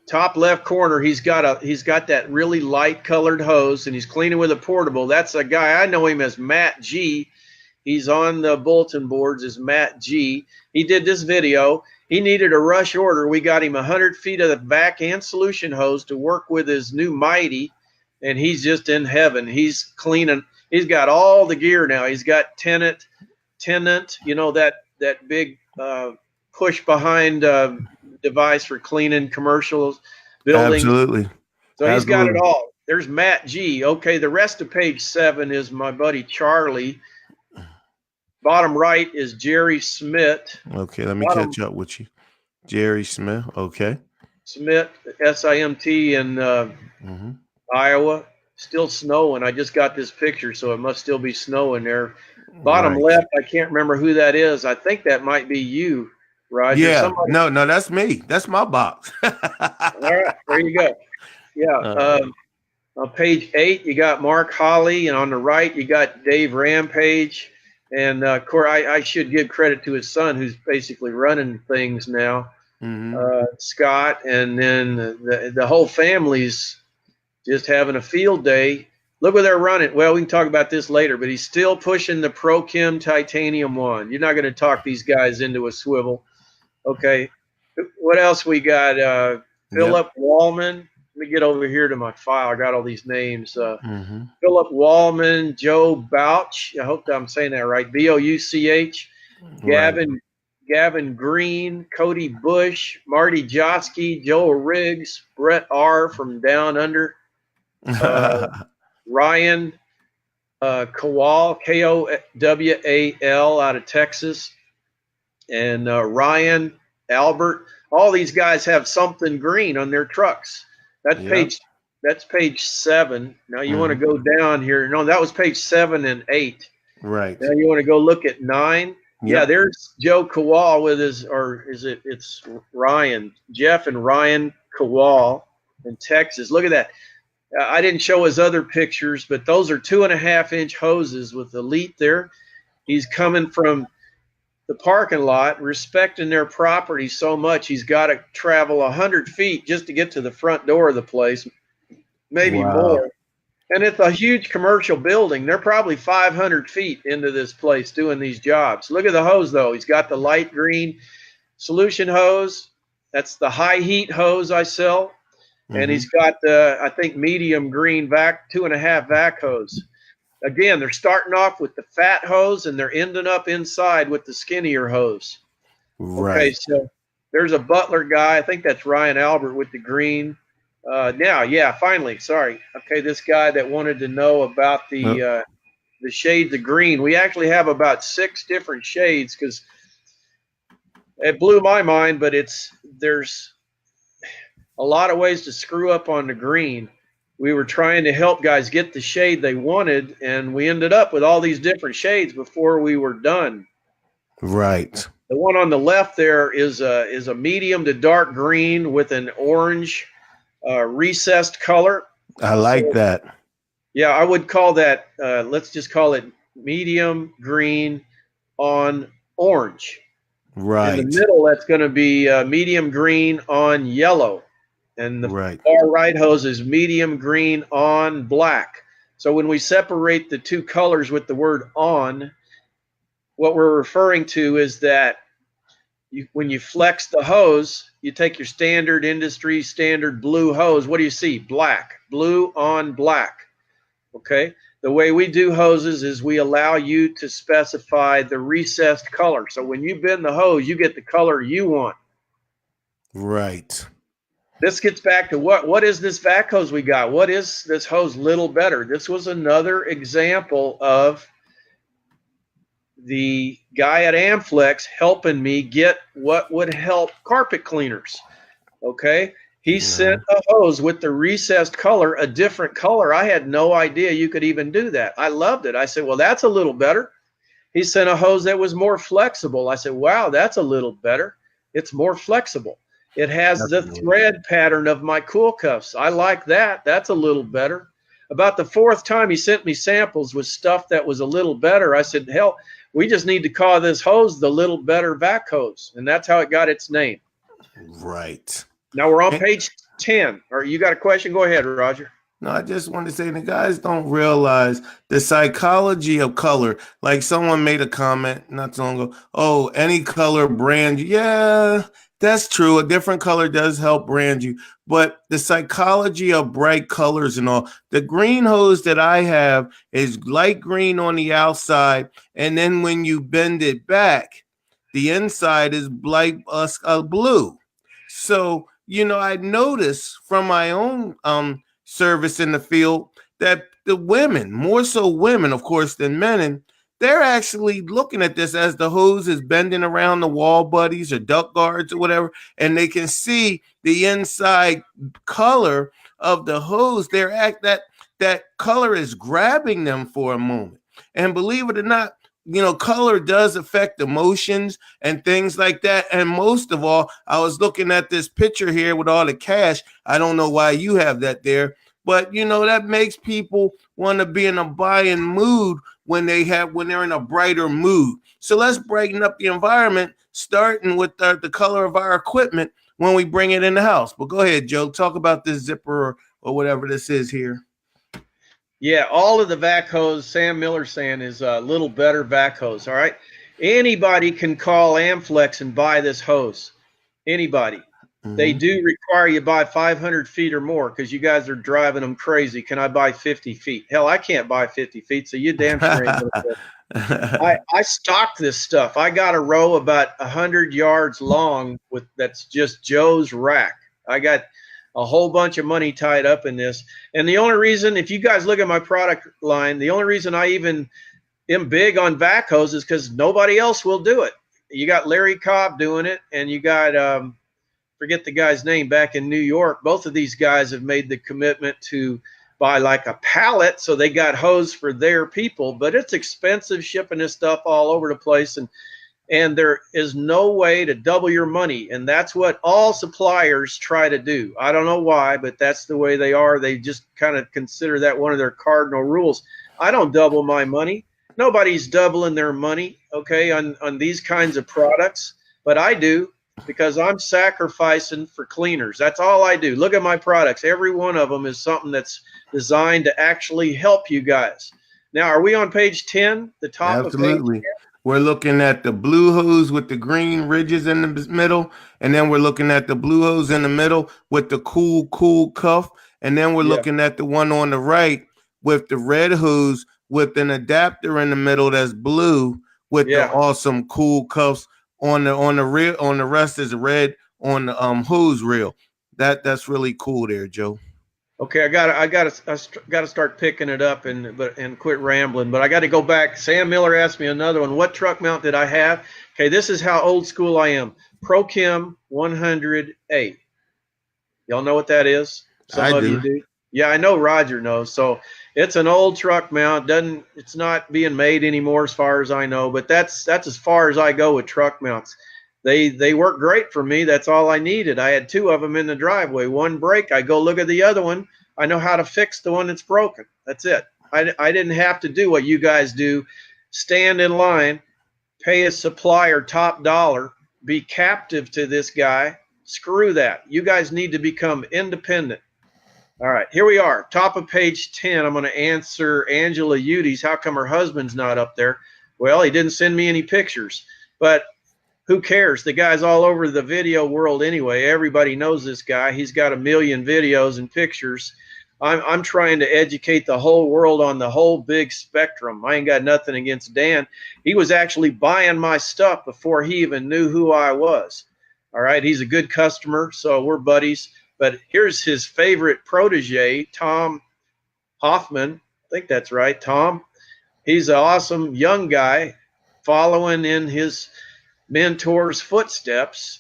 Top left corner, he's got that really light colored hose, and he's cleaning with a portable. That's a guy, I know him as Matt G. He's on the bulletin boards as Matt G. He did this video. He needed a rush order. We got him 100 feet of the vac and solution hose to work with his new Mighty, and he's just in heaven. He's cleaning. He's got all the gear now. He's got Tenant, you know, that big push behind device for cleaning commercials, buildings.
Absolutely.
So he's got it
Absolutely.
all. There's Matt G. Okay, the rest of page 7 is my buddy Charlie. Bottom right is Jerry Smith.
Okay, let me catch up with you. Jerry Smith. Okay.
Smith, S-I-M-T in Iowa. Still snowing. I just got this picture, so it must still be snowing there. Bottom left, I can't remember who that is. I think that might be you, Roger.
Yeah.
Somebody.
No, that's me. That's my box.
All right, there you go. Yeah. On page 8, you got Mark Holly, and on the right, you got Dave Rampage. And of course, I should give credit to his son, who's basically running things now, Scott. And then the whole family's just having a field day. Look where they're running. Well, we can talk about this later, but he's still pushing the ProChem Titanium 1. You're not going to talk these guys into a swivel. Okay. What else we got? Philip Wallman. Let me get over here to my file. I got all these names. Philip Wallman, Joe Bouch. I hope I'm saying that right. B-O-U-C-H. Gavin Green, Cody Bush, Marty Jotsky, Joel Riggs, Brett R. from Down Under, Ryan Kowal, K-O-W-A-L, out of Texas, and Ryan Albert. All these guys have something green on their trucks. That's page 7. Now you want to go down here. No, that was page 7 and 8. Right. Now you want to go look at 9. Yep. Yeah, there's Joe Kowal with his, or it's Ryan, Jeff and Ryan Kowal in Texas. Look at that. I didn't show his other pictures, but those are 2.5-inch hoses with Elite there. He's coming from the parking lot, respecting their property so much, he's got to travel 100 feet just to get to the front door of the place, maybe more. And it's a huge commercial building. They're probably 500 feet into this place doing these jobs. Look at the hose, though. He's got the light green solution hose. That's the high heat hose I sell. And he's got the, I think, medium green vac, 2.5 vac hose. Again, they're starting off with the fat hose, and they're ending up inside with the skinnier hose. Right. Okay, so there's a Butler guy. I think that's Ryan Albert with the green. Finally, sorry. Okay, this guy that wanted to know about the shades of green. We actually have about 6 different shades because it blew my mind, but there's a lot of ways to screw up on the green. We were trying to help guys get the shade they wanted, and we ended up with all these different shades before we were done. Right. The one on the left there is a medium to dark green with an orange recessed color.
I like that.
Yeah, I would call that, let's just call it medium green on orange. Right. In the middle, that's going to be medium green on yellow. And the far right hose is medium green on black. So when we separate the two colors with the word on, what we're referring to is that when you flex the hose, you take your standard industry standard blue hose. What do you see? Black. Blue on black. Okay? The way we do hoses is we allow you to specify the recessed color. So when you bend the hose, you get the color you want. Right. This gets back to what is this vac hose we got? What is this hose little better? This was another example of the guy at Amflex helping me get what would help carpet cleaners. Okay? He sent a hose with the recessed color, a different color. I had no idea you could even do that. I loved it. I said, well, that's a little better. He sent a hose that was more flexible. I said, wow, that's a little better. It's more flexible. It has the
Definitely.
thread pattern of my cool cuffs. I like that. That's a little better. About the fourth time he sent me samples with stuff that was a little better. I said, hell, we just need to call this hose the Little Better Vac hose. And that's how it got its name.
Right.
Now we're on
And,
page 10. Or you got a question? Go ahead, Roger.
no, I just want to say the guys don't realize the psychology of color. Like someone made a comment not too long ago. Oh, any color brand. Yeah, that's true. A different color does help brand you. But the psychology of bright colors and all. The green hose that I have is light green on the outside. And then when you bend it back, the inside is light blue. So, I noticed from my own service in the field that the women, more so women, of course, than men, and they're actually looking at this as the hose is bending around the wall buddies or duck guards or whatever, and they can see the inside color of the hose. They're act that color is grabbing them for a moment. And believe it or not, color does affect emotions and things like that. And most of all, I was looking at this picture here with all the cash. I don't know why you have that there, but that makes people want to be in a buying mood when they're in a brighter mood. So let's brighten up the environment, starting with the color of our equipment when we bring it in the house. But go ahead, Joe. Talk about this zipper or whatever this is here.
Yeah, all of the vac hose Sam Miller's saying is a little better vac hose. All right. Anybody can call Amflex and buy this hose. Anybody. They
Mm-hmm.
do require you buy 500 feet or more because you guys are driving them crazy. Can I buy 50 feet? Hell, I can't buy 50 feet, so you damn sure ain't going to do it. I stock this stuff. I got a row about 100 yards long that's just Joe's rack. I got a whole bunch of money tied up in this. And the only reason, if you guys look at my product line, the only reason I even am big on vac hose is because nobody else will do it. You got Larry Cobb doing it, and you got forget the guy's name back in New York. Both of these guys have made the commitment to buy like a pallet, so they got hose for their people, but it's expensive shipping this stuff all over the place, and there is no way to double your money, and that's what all suppliers try to do. I don't know why, but that's the way they are. They just kind of consider that one of their cardinal rules. I don't double my money. Nobody's doubling their money, okay, on these kinds of products, but I do, because I'm sacrificing for cleaners. That's all I do. Look at my products. Every one of them is something that's designed to actually help you guys. Now, are we on page 10, the top of page 10?
Absolutely. We're looking at the blue hose with the green ridges in the middle, and then we're looking at the blue hose in the middle with the cool cuff, and then we're
Yeah,
looking at the one on the right with the red hose with an adapter in the middle that's blue with the
yeah.
awesome cool cuffs on the reel. On the rest is red on the hose reel. That's really cool there, Joe.
Okay, I gotta start picking it up and quit rambling. But I got to go back. Sam Miller asked me another one. What truck mount did I have? Okay, this is how old school I am. ProChem 108. Y'all know what that is? Some
I
of you
do.
do. Yeah, I know Roger knows. So it's an old truck mount. It's not being made anymore as far as I know, but that's as far as I go with truck mounts. They work great for me. That's all I needed. I had two of them in the driveway. One break, I go look at the other one. I know how to fix the one that's broken. That's it. I didn't have to do what you guys do. Stand in line, pay a supplier top dollar, be captive to this guy. Screw that. You guys need to become independent. All right, here we are, top of page 10. I'm going to answer Angela Udy's. How come her husband's not up there? Well, he didn't send me any pictures, but who cares? The guy's all over the video world anyway. Everybody knows this guy. He's got a million videos and pictures. I'm trying to educate the whole world on the whole big spectrum. I ain't got nothing against Dan. He was actually buying my stuff before he even knew who I was. All right, he's a good customer, so we're buddies. But here's his favorite protege, Tom Hoffman. I think that's right, Tom. He's an awesome young guy following in his mentor's footsteps,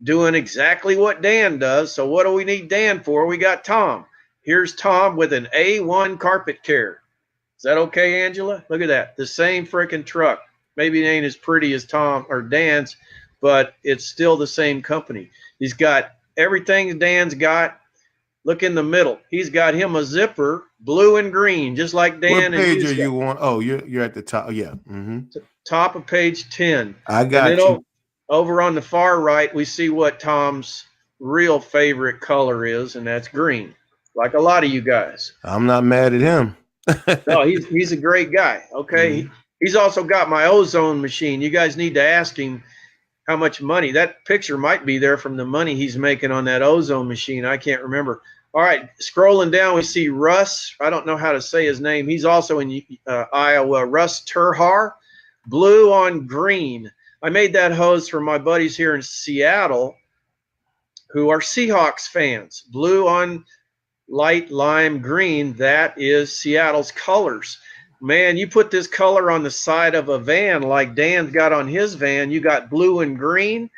doing exactly what Dan does. So what do we need Dan for? We got Tom. Here's Tom with an A1 carpet care. Is that okay, Angela? Look at that. The same freaking truck. Maybe it ain't as pretty as Tom or Dan's, but it's still the same company. He's got everything Dan's got. Look in the middle. He's got him a zipper, blue and green, just like
What
Dan and
page are
you's got.
you on? Oh, you're at the top. Yeah.
Top of page 10.
I
And then
got you.
over on the far right, we see what Tom's real favorite color is, and that's green, like a lot of you guys.
I'm not mad at him.
No, he's a great guy. Okay. He's also got my ozone machine. You guys need to ask him how much money. That picture might be there from the money he's making on that ozone machine. I can't remember. All right, scrolling down, we see Russ. I don't know how to say his name. He's also in Iowa. Russ Terhar, blue on green. I made that hose for my buddies here in Seattle who are Seahawks fans. Blue on light lime green. That is Seattle's colors. Man, you put this color on the side of a van like Dan's got on his van, you got blue and green.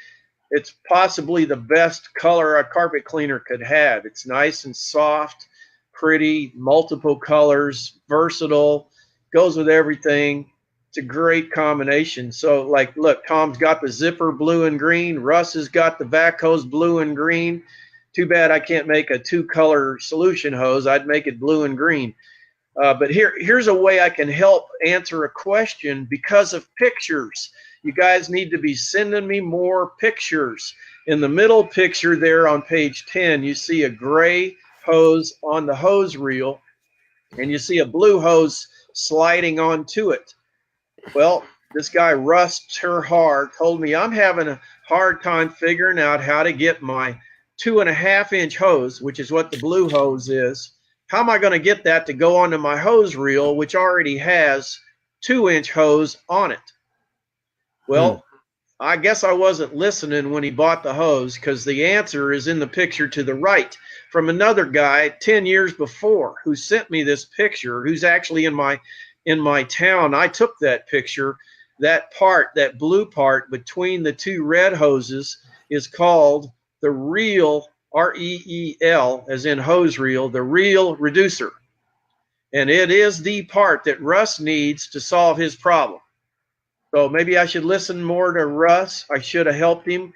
It's possibly the best color a carpet cleaner could have. It's nice and soft, pretty, multiple colors, versatile, goes with everything. It's a great combination. So, like, look, Tom's got the zipper blue and green. Russ has got the vac hose blue and green. Too bad I can't make a two-color solution hose. I'd make it blue and green. But here's a way I can help answer a question because of pictures. You guys need to be sending me more pictures. In the middle picture there on page 10, you see a gray hose on the hose reel, and you see a blue hose sliding onto it. Well, this guy, Russ Terhar, told me I'm having a hard time figuring out how to get my 2.5-inch hose, which is what the blue hose is. How am I going to get that to go onto my hose reel, which already has 2-inch hose on it? Well, I guess I wasn't listening when he bought the hose, because the answer is in the picture to the right from another guy 10 years before who sent me this picture, who's actually in my town. I took that picture. That part, that blue part between the two red hoses, is called the reel, R-E-E-L, as in hose reel, the reel reducer. And it is the part that Russ needs to solve his problem. So maybe I should listen more to Russ. I should have helped him,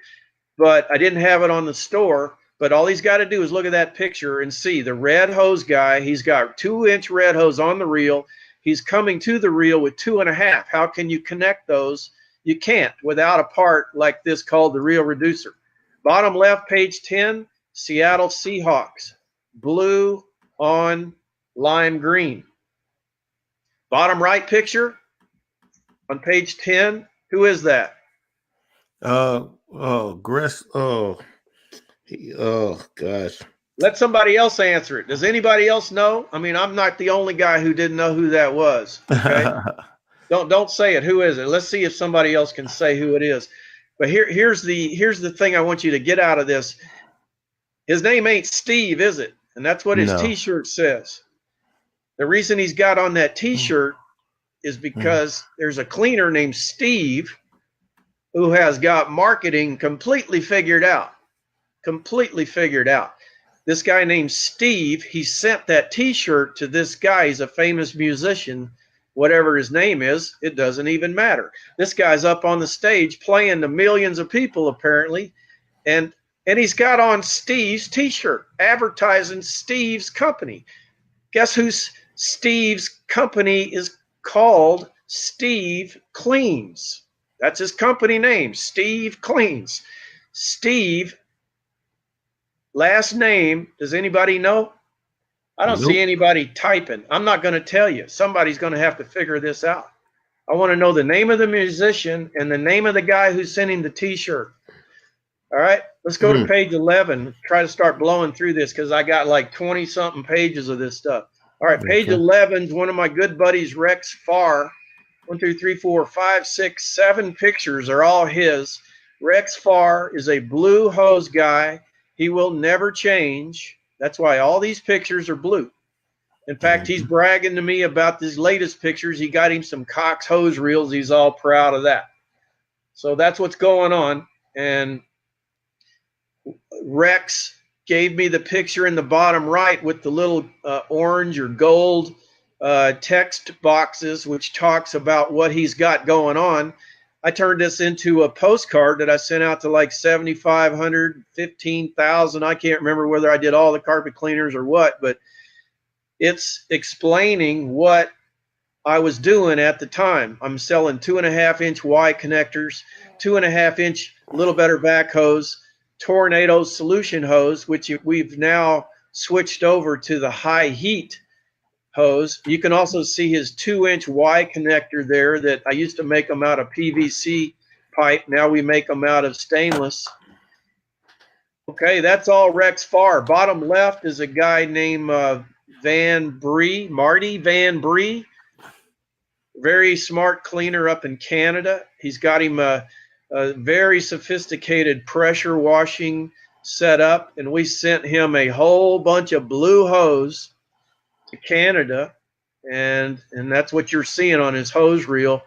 but I didn't have it on the store. But all he's got to do is look at that picture and see the red hose guy. He's got 2-inch red hose on the reel. He's coming to the reel with 2.5. How can you connect those? You can't without a part like this called the reel reducer. Bottom left, page 10, Seattle Seahawks, blue on lime green. Bottom right picture on page 10, who is that?
Gress. Oh, gosh.
Let somebody else answer it. Does anybody else know? I mean, I'm not the only guy who didn't know who that was. Okay? Don't say it. Who is it? Let's see if somebody else can say who it is. But here's the thing I want you to get out of this. His name ain't Steve, is it? And that's what his T-shirt says. The reason he's got on that T-shirt is because there's a cleaner named Steve who has got marketing completely figured out. Completely figured out. This guy named Steve, he sent that T-shirt to this guy. He's a famous musician. Whatever his name is, it doesn't even matter. This guy's up on the stage playing to millions of people apparently, and he's got on Steve's T-shirt advertising Steve's company. Guess who's Steve's company is called? Steve Cleans. That's his company name, Steve Cleans. Steve, last name, does anybody know? I don't see anybody typing. I'm not going to tell you. Somebody's going to have to figure this out. I want to know the name of the musician and the name of the guy who's sending the T-shirt. All right, let's go to page 11. Try to start blowing through this because I got like 20-something pages of this stuff. All right, page 11 is one of my good buddies, Rex Farr. 1, 2, 3, 4, 5, 6, 7 pictures are all his. Rex Farr is a blue hose guy. He will never change. That's why all these pictures are blue. In fact, he's bragging to me about these latest pictures. He got him some Cox hose reels. He's all proud of that. So that's what's going on. And Rex gave me the picture in the bottom right with the little orange or gold text boxes, which talks about what he's got going on. I turned this into a postcard that I sent out to like 7,500, 15,000. I can't remember whether I did all the carpet cleaners or what, but it's explaining what I was doing at the time. I'm selling 2.5-inch Y connectors, 2.5-inch little better back hose, Tornado solution hose, which we've now switched over to the high heat hose. You can also see his 2-inch Y connector there that I used to make them out of PVC pipe. Now we make them out of stainless. Okay, that's all Rex Farr. Bottom left is a guy named Marty Van Bree. Very smart cleaner up in Canada. He's got him a very sophisticated pressure washing setup, and we sent him a whole bunch of blue hose to Canada, and that's what you're seeing on his hose reel.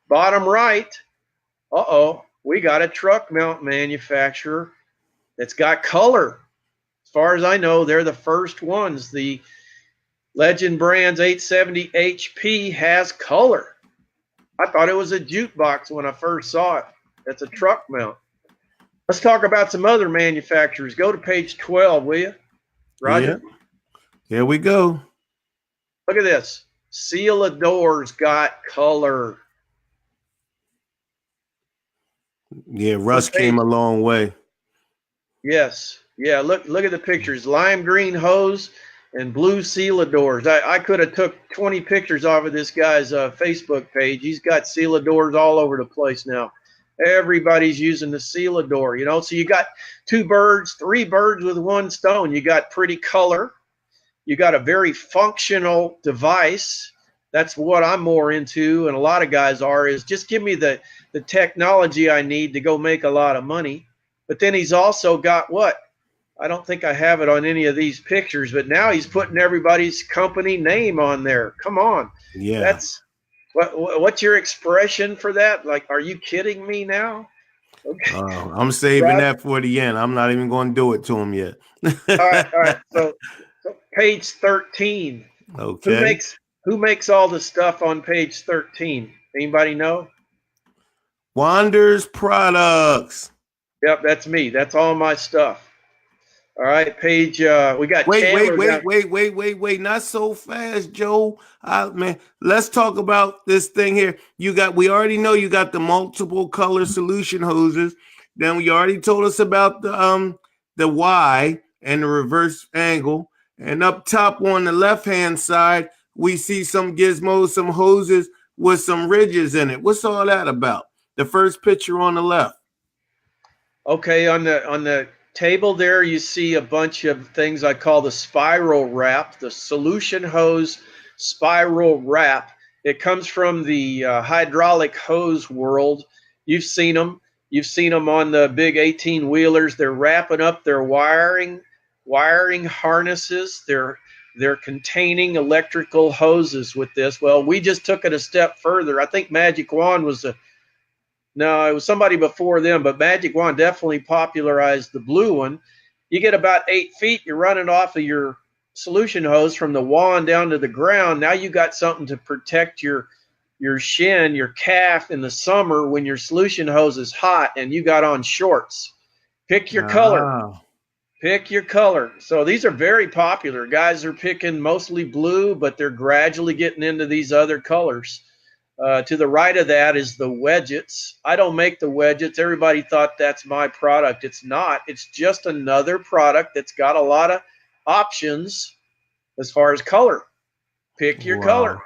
Bottom right, we got a truck mount manufacturer that's got color. As far as I know, they're the first ones. The Legend Brands 870 HP has color. I thought it was a jukebox when I first saw it. That's a truck mount. Let's talk about some other manufacturers. Go to page 12, will you, Roger?
Yeah. Here we go.
Look at this. Seal of Doors got color.
Yeah, Russ came a long way.
Yes. Yeah, look at the pictures. Lime green hose and blue seal of doors. I could have took 20 pictures off of this guy's Facebook page. He's got seal of doors all over the place now. Everybody's using the seal of door, So you got 3 birds with one stone. You got pretty color. You got a very functional device. That's what I'm more into, and a lot of guys are, is just give me the technology I need to go make a lot of money. But then he's also got what? I don't think I have it on any of these pictures, but now he's putting everybody's company name on there. Come on.
Yeah.
That's what's your expression for that? Like, are you kidding me now?
Okay. I'm saving that for the end. I'm not even going to do it to him yet.
All right. So page 13.
Okay.
Who makes all the stuff on page 13? Anybody know?
Wanders Products.
Yep, that's me. That's all my stuff. All right, page. We got.
Wait! Not so fast, Joe. Man, let's talk about this thing here. We already know you got the multiple color solution hoses. Then you already told us about the Y and the reverse angle. And up top on the left hand side, we see some gizmos, some hoses with some ridges in it. What's all that about? The first picture on the left.
Okay, on the table there, you see a bunch of things I call the spiral wrap, the solution hose spiral wrap. It comes from the hydraulic hose world. You've seen them. You've seen them on the big 18-wheelers. They're wrapping up their wiring harnesses. They're containing electrical hoses with this. Well, we just took it a step further. I think Magic Wand was it was somebody before them, but Magic Wand definitely popularized the blue one. You get about 8 feet, you're running off of your solution hose from the wand down to the ground. Now you got something to protect your shin, your calf in the summer when your solution hose is hot and you got on shorts. Pick your color. Pick your color. So these are very popular. Guys are picking mostly blue, but they're gradually getting into these other colors. To the right of that is the Wedgets. I don't make the Wedgets. Everybody thought that's my product. It's not. It's just another product that's got a lot of options as far as color. Pick your color.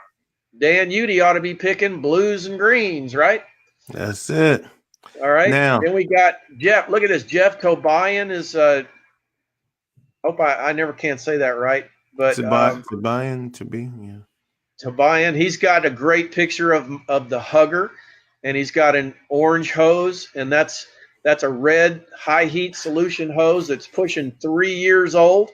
Dan Udy ought to be picking blues and greens, right?
That's it.
All right. Now, then we got Jeff. Look at this. Jeff Tobian is hope I never can say that right. But Tobian, he's got a great picture of the hugger, and he's got an orange hose, and that's a red high heat solution hose that's pushing 3 years old.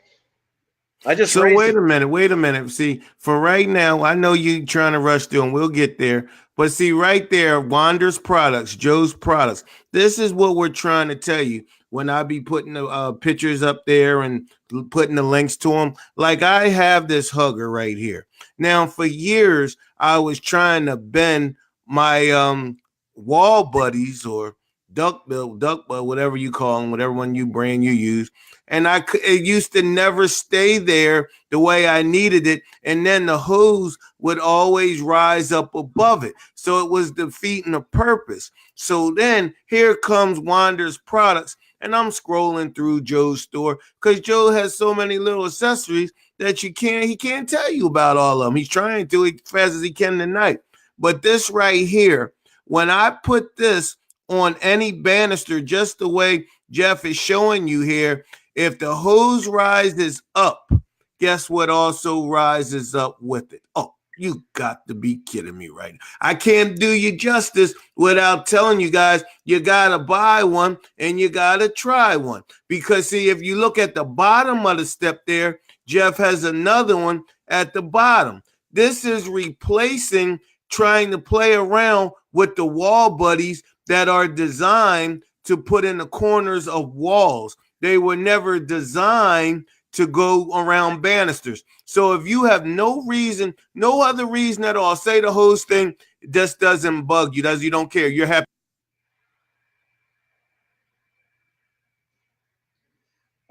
Wait a minute. See, for right now, I know you trying to rush through, and we'll get there. But see, right there, Wander's Products, Joe's Products. This is what we're trying to tell you when I be putting the pictures up there and putting the links to them. Like I have this hugger right here. Now, for years, I was trying to bend my wall buddies or duck bill, whatever you call them, whatever one you brand you use. And it used to never stay there the way I needed it. And then the hose would always rise up above it. So it was defeating the purpose. So then here comes Wander's Products. And I'm scrolling through Joe's store because Joe has so many little accessories that he can't tell you about all of them. He's trying to as fast as he can tonight. But this right here, when I put this on any banister, just the way Jeff is showing you here, if the hose rises up, guess what also rises up with it? Oh, you got to be kidding me right now. I can't do you justice without telling you guys you got to buy one and you got to try one. Because, see, if you look at the bottom of the step there, Jeff has another one at the bottom. This is replacing trying to play around with the wall buddies that are designed to put in the corners of walls. They were never designed to go around banisters. So if you have no reason, no other reason at all, say the hose thing just doesn't bug you, you don't care, you're happy.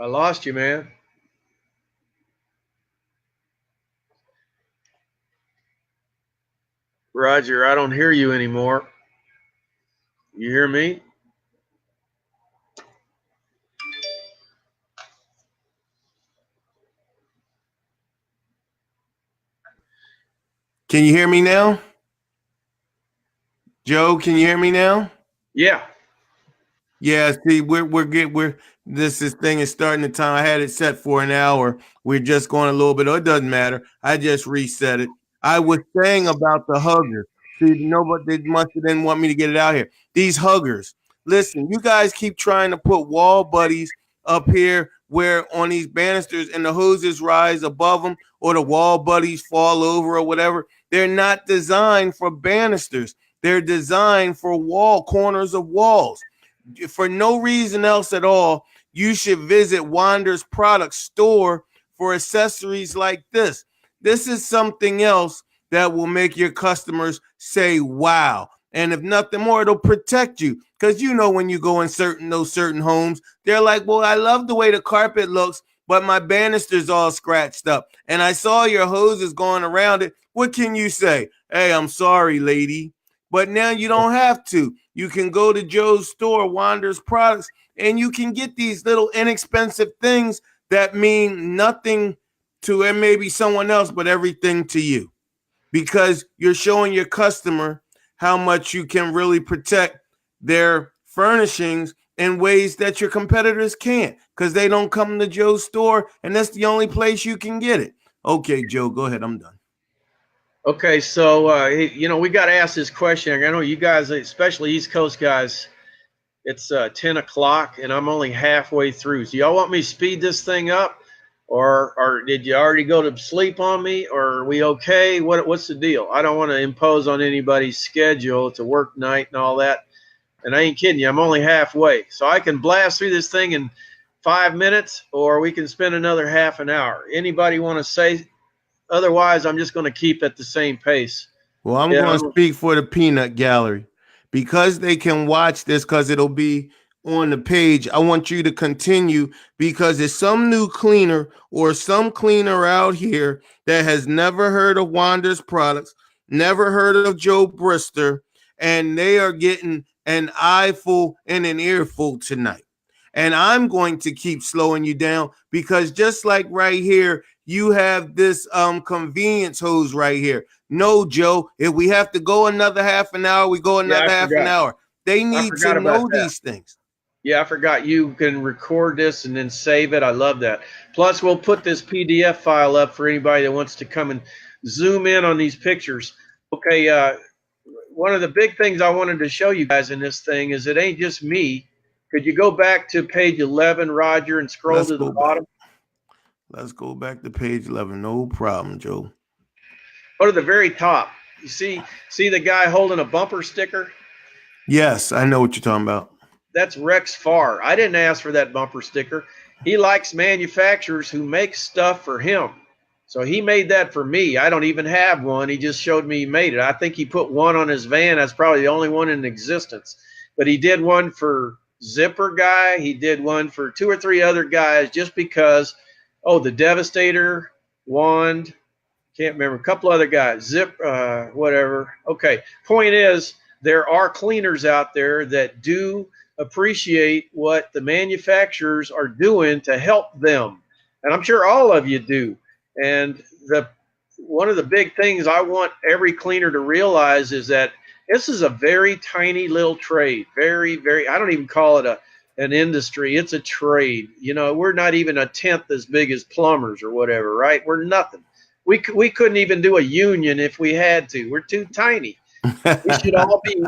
I lost you, man. Roger, I don't hear you anymore. You hear me?
Can you hear me now? Joe, can you hear me now?
Yeah.
Yeah, see, this thing is starting the time. I had it set for an hour. We're just going a little bit. Oh, it doesn't matter. I just reset it. I was saying about the huggers. See, nobody they must have didn't want me to get it out here. These huggers. Listen, you guys keep trying to put wall buddies up here where on these banisters and the hoses rise above them or the wall buddies fall over or whatever. They're not designed for banisters. They're designed for wall corners of walls. For no reason else at all, you should visit Wander's Product store for accessories like this. This is something else that will make your customers say, wow. And if nothing more, it'll protect you. Because you know when you go in those certain homes, they're like, well, I love the way the carpet looks, but my banister's all scratched up. And I saw your hoses going around it. What can you say? Hey, I'm sorry, lady. But now you don't have to. You can go to Joe's store, Wander's Products, and you can get these little inexpensive things that mean nothing to and maybe someone else, but everything to you. Because you're showing your customer how much you can really protect their furnishings in ways that your competitors can't, because they don't come to Joe's store, and that's the only place you can get it. Okay, Joe, go ahead. I'm done.
Okay, so we got to ask this question. I know you guys, especially East Coast guys, it's 10 o'clock and I'm only halfway through. So y'all want me to speed this thing up, or did you already go to sleep on me, or are we okay? What's the deal? I don't want to impose on anybody's schedule. It's a work night and all that. And I ain't kidding you. I'm only halfway. So I can blast through this thing in 5 minutes, or we can spend another half an hour. Anybody want to say? Otherwise, I'm just going to keep at the same pace.
Well, I'm going to speak for the Peanut Gallery because they can watch this because it'll be on the page. I want you to continue because there's some new cleaner or some cleaner out here that has never heard of Wander's Products, never heard of Joe Bristor, and they are getting an eyeful and an earful tonight. And I'm going to keep slowing you down because just like right here, you have this convenience hose right here. No, Joe, if we have to go another half an hour, we go another half an hour. They need to know these things.
Yeah, I forgot you can record this and then save it. I love that. Plus, we'll put this PDF file up for anybody that wants to come and zoom in on these pictures. Okay, one of the big things I wanted to show you guys in this thing is it ain't just me. Could you go back to page 11, Roger, and scroll to the bottom?
Let's go back to page 11. No problem, Joe.
Go to the very top. You see the guy holding a bumper sticker?
Yes, I know what you're talking about.
That's Rex Farr. I didn't ask for that bumper sticker. He likes manufacturers who make stuff for him. So he made that for me. I don't even have one. He just showed me he made it. I think he put one on his van. That's probably the only one in existence. But he did one for Zipper Guy. He did one for 2 or 3 other guys just because, oh, the Devastator, Wand, can't remember, a couple other guys, whatever. Okay, point is, there are cleaners out there that do appreciate what the manufacturers are doing to help them. And I'm sure all of you do. And one of the big things I want every cleaner to realize is that this is a very tiny little trade. Very, very, I don't even call it an industry. It's a trade. You know, we're not even a tenth as big as plumbers or whatever, right? We're nothing. We couldn't even do a union if we had to. We're too tiny. We should all be,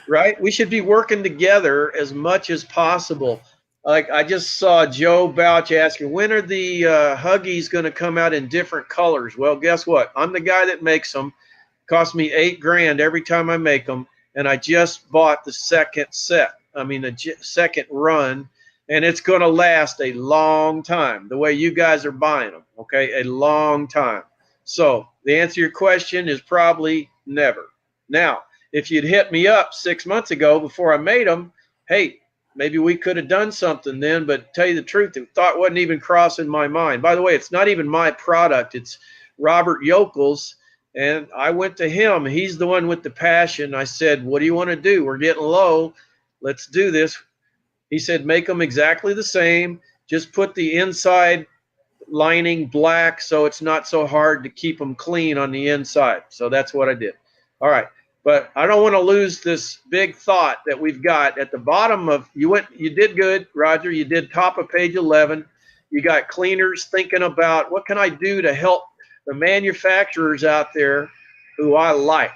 right? We should be working together as much as possible. Like I just saw Joe Bouch asking, when are the Huggies going to come out in different colors? Well, guess what? I'm the guy that makes them. Cost me $8,000 every time I make them, and I just bought the second set. I mean, the second run, and it's going to last a long time. The way you guys are buying them, okay, a long time. So the answer to your question is probably never. Now, if you'd hit me up 6 months ago before I made them, hey, maybe we could have done something then. But tell you the truth, the thought wasn't even crossing my mind. By the way, it's not even my product. It's Robert Yokel's. And I went to him. He's the one with the passion. I said, what do you want to do? We're getting low. Let's do this. He said, make them exactly the same. Just put the inside lining black so it's not so hard to keep them clean on the inside. So that's what I did. All right. But I don't want to lose this big thought that we've got at the bottom of, you did good, Roger. You did top of page 11. You got cleaners thinking about what can I do to help the manufacturers out there who I like.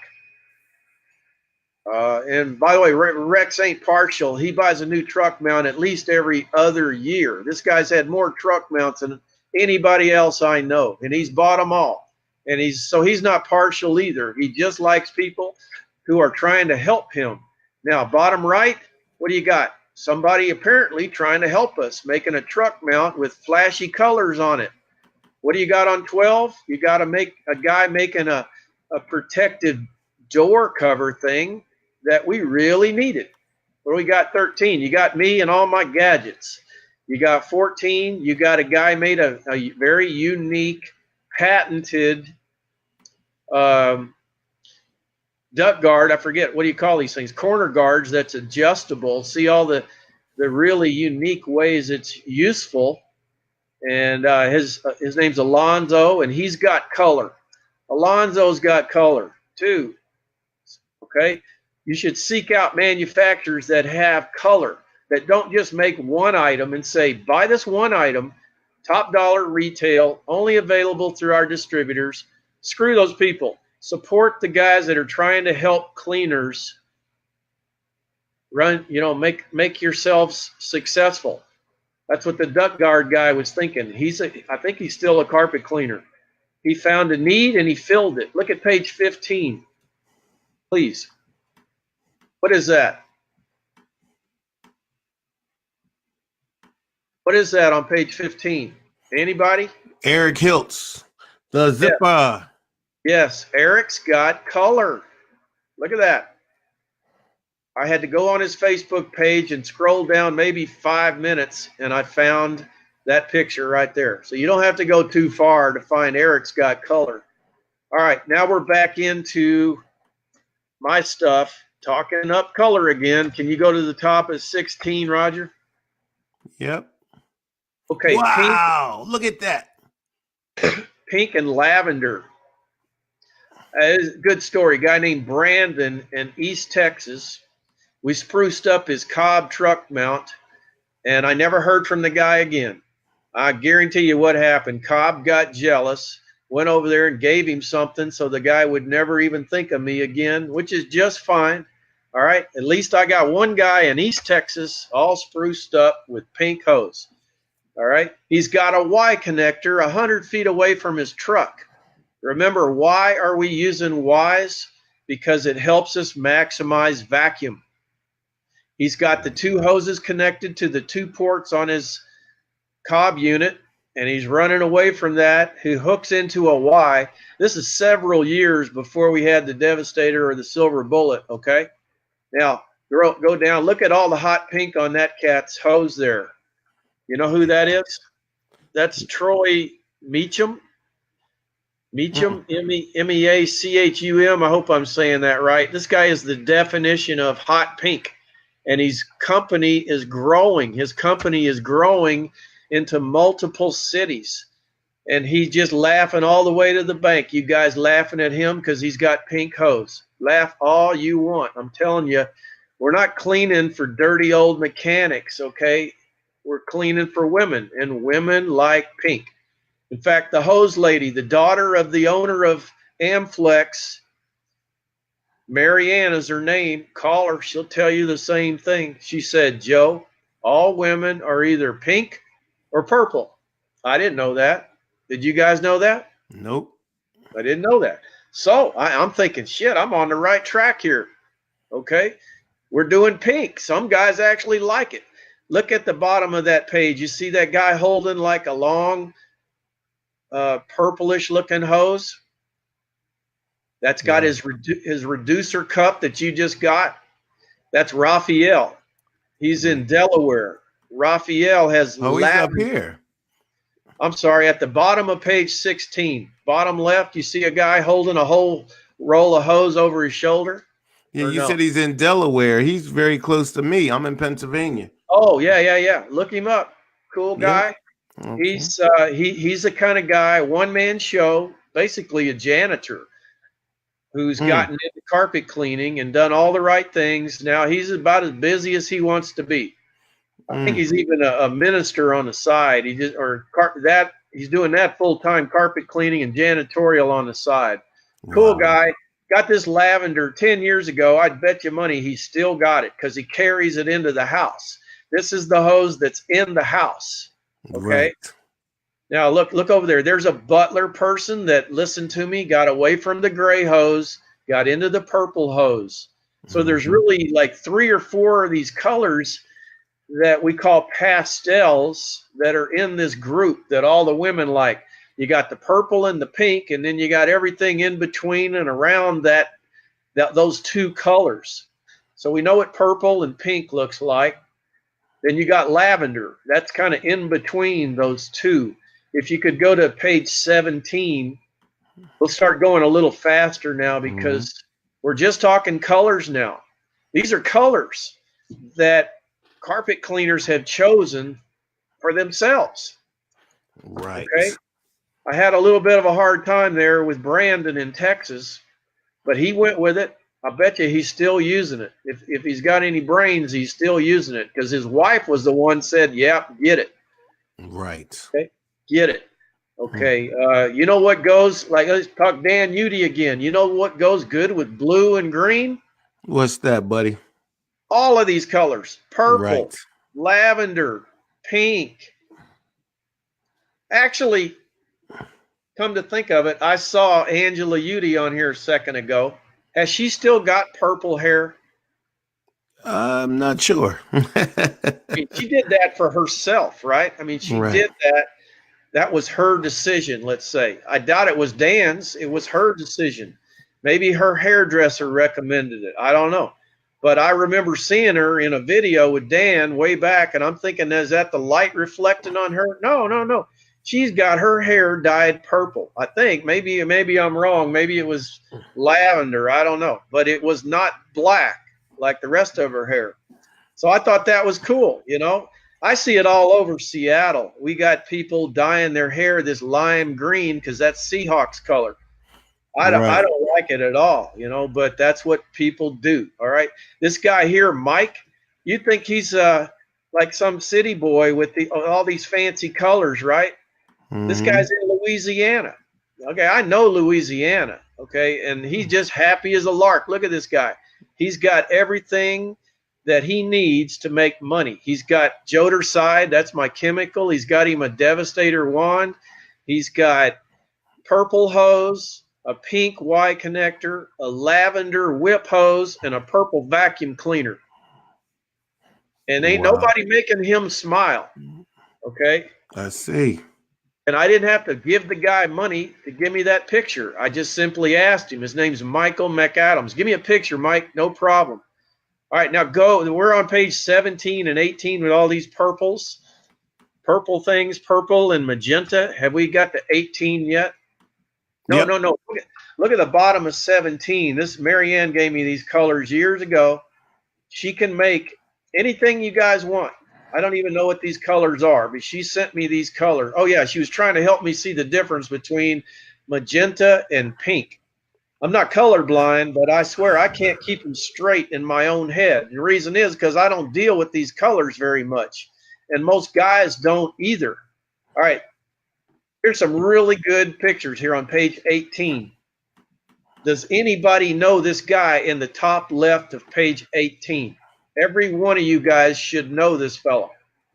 And by the way, Rex ain't partial. He buys a new truck mount at least every other year. This guy's had more truck mounts than anybody else I know, and he's bought them all. And he's not partial either. He just likes people who are trying to help him. Now, bottom right, what do you got? Somebody apparently trying to help us, making a truck mount with flashy colors on it. What do you got on 12? You got a guy making a protective door cover thing that we really needed. What do we got? 13. You got me and all my gadgets. You got 14. You got a guy made a very unique, patented duck guard. I forget, what do you call these things? Corner guards that's adjustable. See all the really unique ways it's useful. And his name's Alonzo, and he's got color. Alonzo's got color too. Okay, you should seek out manufacturers that have color, that don't just make one item and say, buy this one item, top dollar retail, only available through our distributors. Screw those people. Support the guys that are trying to help cleaners run, make yourselves successful. That's what the duck guard guy was thinking. I think he's still a carpet cleaner. He found a need and he filled it. Look at page 15, please. What is that? What is that on page 15? Anybody?
Eric Hiltz, the zipper.
Yes, Eric's got color. Look at that. I had to go on his Facebook page and scroll down maybe 5 minutes, and I found that picture right there. So you don't have to go too far to find Eric's got color. All right, now we're back into my stuff, talking up color again. Can you go to the top of 16, Roger?
Yep.
Okay.
Wow, look at that.
Pink and lavender. Good story. Guy named Brandon in East Texas. We spruced up his Cobb truck mount, and I never heard from the guy again. I guarantee you what happened. Cobb got jealous, went over there and gave him something so the guy would never even think of me again, which is just fine. All right, at least I got one guy in East Texas all spruced up with pink hose. All right, he's got a Y connector 100 feet away from his truck. Remember, why are we using Ys? Because it helps us maximize vacuum. He's got the 2 hoses connected to the 2 ports on his Cobb unit. and he's running away from that. He hooks into a Y. This is several years before we had the Devastator or the Silver Bullet, okay? Now, go down. Look at all the hot pink on that cat's hose there. You know who that is? That's Troy Meacham. Meacham, Meachum. I hope I'm saying that right. This guy is the definition of hot pink, and his company is growing. His company is growing into multiple cities, and he's just laughing all the way to the bank. You guys laughing at him because he's got pink hose. Laugh all you want. I'm telling you, we're not cleaning for dirty old mechanics, okay? We're cleaning for women, and women like pink. In fact, the hose lady, the daughter of the owner of Amflex, Marianne is her name. Call her. She'll tell you the same thing. She said, Joe, all women are either pink or purple. I didn't know that. Did you guys know that?
Nope.
I didn't know that. So I'm thinking, shit, I'm on the right track here. Okay. We're doing pink. Some guys actually like it. Look at the bottom of that page. You see that guy holding like a long, purplish looking hose? That's got his reducer cup that you just got. That's Raphael. He's in Delaware. Raphael has
he's up here.
I'm sorry, at the bottom of page 16, bottom left, you see a guy holding a whole roll of hose over his shoulder?
Yeah, you said he's in Delaware. He's very close to me. I'm in Pennsylvania.
Oh, yeah. Look him up. Cool guy.
Yeah. Okay.
He's the kind of guy, one-man show, basically a janitor who's gotten into carpet cleaning and done all the right things. Now he's about as busy as he wants to be. I think he's even a minister on the side. He's doing that full-time, carpet cleaning and janitorial on the side. Cool guy. Got this lavender 10 years ago. I'd bet you money he still got it because he carries it into the house. This is the hose that's in the house. Okay. Right. Now look over there. There's a butler person that listened to me, got away from the gray hose, got into the purple hose. So there's really like 3 or 4 of these colors that we call pastels that are in this group that all the women like. You got the purple and the pink, and then you got everything in between and around those 2 colors. So we know what purple and pink looks like. Then you got lavender. That's kind of in between those 2. If you could go to page 17, we'll start going a little faster now because we're just talking colors now. These are colors that carpet cleaners have chosen for themselves.
Right.
Okay. I had a little bit of a hard time there with Brandon in Texas, but he went with it. I bet you he's still using it. If he's got any brains, he's still using it because his wife was the one said, yeah, get it.
Right.
Okay. Get it. Okay. You know what goes, like, let's talk Dan Udy again. You know what goes good with blue and green?
What's that, buddy?
All of these colors. Purple, lavender, pink. Actually, come to think of it, I saw Angela Udy on here a second ago. Has she still got purple hair?
I'm not sure.
I mean, she did that for herself, right? I mean, she did that. That was her decision, let's say. I doubt it was Dan's. It was her decision. Maybe her hairdresser recommended it. I don't know. But I remember seeing her in a video with Dan way back, and I'm thinking, is that the light reflecting on her? No. She's got her hair dyed purple. I think maybe I'm wrong. Maybe it was lavender. I don't know. But it was not black like the rest of her hair. So I thought that was cool. You know, I see it all over Seattle. We got people dyeing their hair this lime green because that's Seahawks color. I don't like it at all, you know, but that's what people do. All right. This guy here, Mike, you think he's like some city boy with all these fancy colors, right? This guy's in Louisiana. Okay, I know Louisiana. Okay, and he's just happy as a lark. Look at this guy. He's got everything that he needs to make money. He's got Joderside. That's my chemical. He's got him a Devastator wand. He's got purple hose, a pink Y connector, a lavender whip hose, and a purple vacuum cleaner. And ain't nobody making him smile. Okay.
I see.
And I didn't have to give the guy money to give me that picture. I just simply asked him. His name's Michael McAdams. Give me a picture, Mike. No problem. All right, now go. We're on page 17 and 18 with all these purples. Purple things, purple and magenta. Have we got to 18 yet? No,
Yep.
no. Look at the bottom of 17. This Marianne gave me these colors years ago. She can make anything you guys want. I don't even know what these colors are, but she sent me these colors. Oh, yeah, she was trying to help me see the difference between magenta and pink. I'm not colorblind, but I swear I can't keep them straight in my own head. The reason is because I don't deal with these colors very much, and most guys don't either. All right, here's some really good pictures here on page 18. Does anybody know this guy in the top left of page 18? Every one of you guys should know this fellow.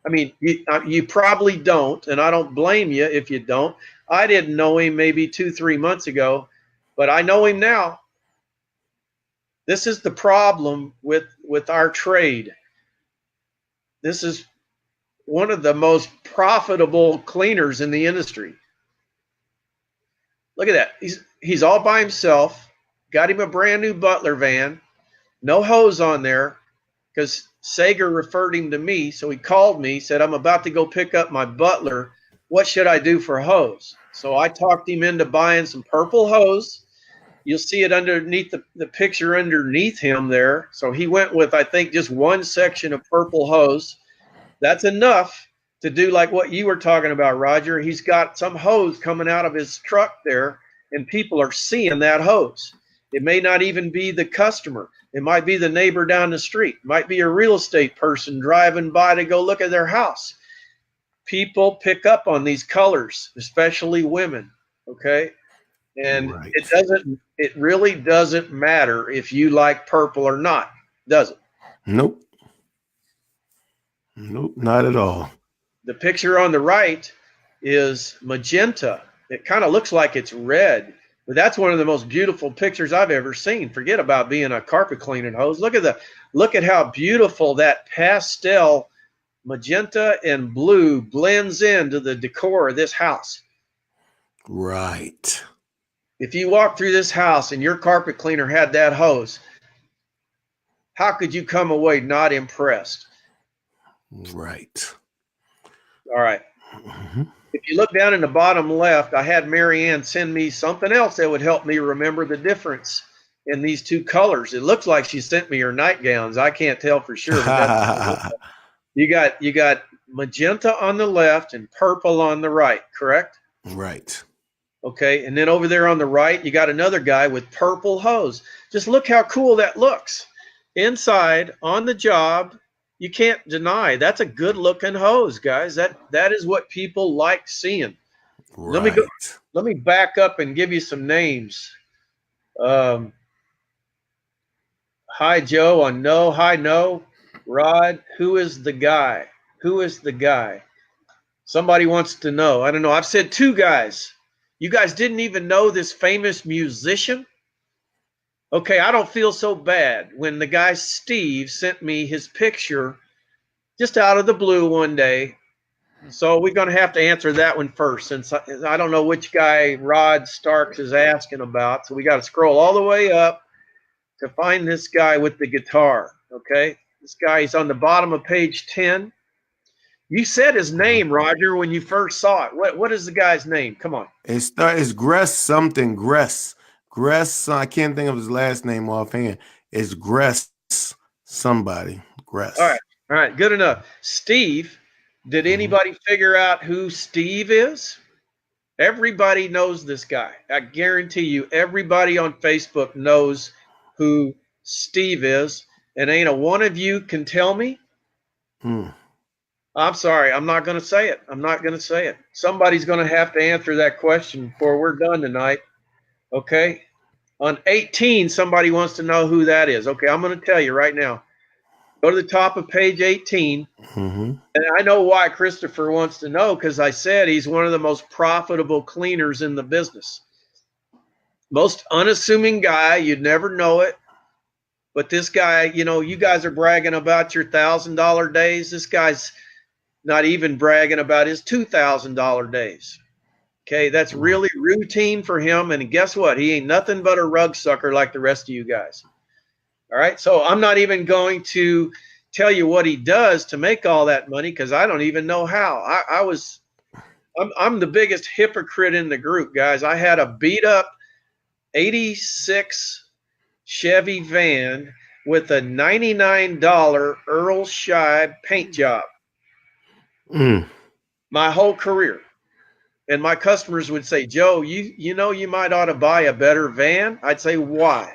I mean, you probably don't, and I don't blame you if you don't. I didn't know him maybe 2-3 months ago, but I know him now. This is the problem with our trade. This is one of the most profitable cleaners in the industry. Look at that. He's all by himself. Got him a brand new Butler van. No hose on there because Sager referred him to me. So he called me, said, I'm about to go pick up my Butler. What should I do for hose? So I talked him into buying some purple hose. You'll see it underneath the picture underneath him there. So he went with, I think, just one section of purple hose. That's enough to do like what you were talking about, Roger. He's got some hose coming out of his truck there, and people are seeing that hose. It may not even be the customer. It might be the neighbor down the street. It might be a real estate person driving by to go look at their house. People pick up on these colors, especially women, okay? And
Right.
it really doesn't matter if you like purple or not, does it?
Nope. Nope, not at all.
The picture on the right is magenta. It kind of looks like it's red, but that's one of the most beautiful pictures I've ever seen. Forget about being a carpet cleaning hose. Look at how beautiful that pastel magenta and blue blends into the decor of this house.
Right.
If you walk through this house and your carpet cleaner had that hose, how could you come away not impressed?
Right.
All right.
Mm-hmm.
If you look down in the bottom left, I had Marianne send me something else that would help me remember the difference in these two colors. It looks like she sent me her nightgowns. I can't tell for sure. But you got magenta on the left and purple on the right, correct?
Right.
Okay, and then over there on the right, you got another guy with purple hose. Just look how cool that looks. Inside, on the job, you can't deny that's a good-looking hose, guys. That is what people like seeing.
Right.
Let me back up and give you some names. Hi, Joe on no. Hi, no. Rod, who is the guy? Who is the guy? Somebody wants to know. I don't know. I've said two guys. You guys didn't even know this famous musician? Okay, I don't feel so bad when the guy Steve sent me his picture just out of the blue one day. So we're going to have to answer that one first, since I don't know which guy Rod Starks is asking about. So we got to scroll all the way up to find this guy with the guitar. Okay, this guy is on the bottom of page 10. You said his name, Roger, when you first saw it. What is the guy's name? Come on.
It's Gress something. Gress. I can't think of his last name offhand. It's Gress somebody. Gress.
All right, good enough. Steve, did anybody figure out who Steve is? Everybody knows this guy. I guarantee you everybody on Facebook knows who Steve is, and ain't a one of you can tell me? I'm sorry. I'm not going to say it. Somebody's going to have to answer that question before we're done tonight. Okay? On 18, somebody wants to know who that is. Okay, I'm going to tell you right now. Go to the top of page 18.
Mm-hmm.
And I know why Christopher wants to know, because I said he's one of the most profitable cleaners in the business. Most unassuming guy. You'd never know it. But this guy, you guys are bragging about your $1,000 days. This guy's not even bragging about his $2,000 days. Okay, that's really routine for him. And guess what? He ain't nothing but a rug sucker like the rest of you guys. All right, so I'm not even going to tell you what he does to make all that money because I don't even know how. I'm the biggest hypocrite in the group, guys. I had a beat up 86 Chevy van with a $99 Earl Scheib paint job my whole career. And my customers would say, Joe, you know you might ought to buy a better van. I'd say, why?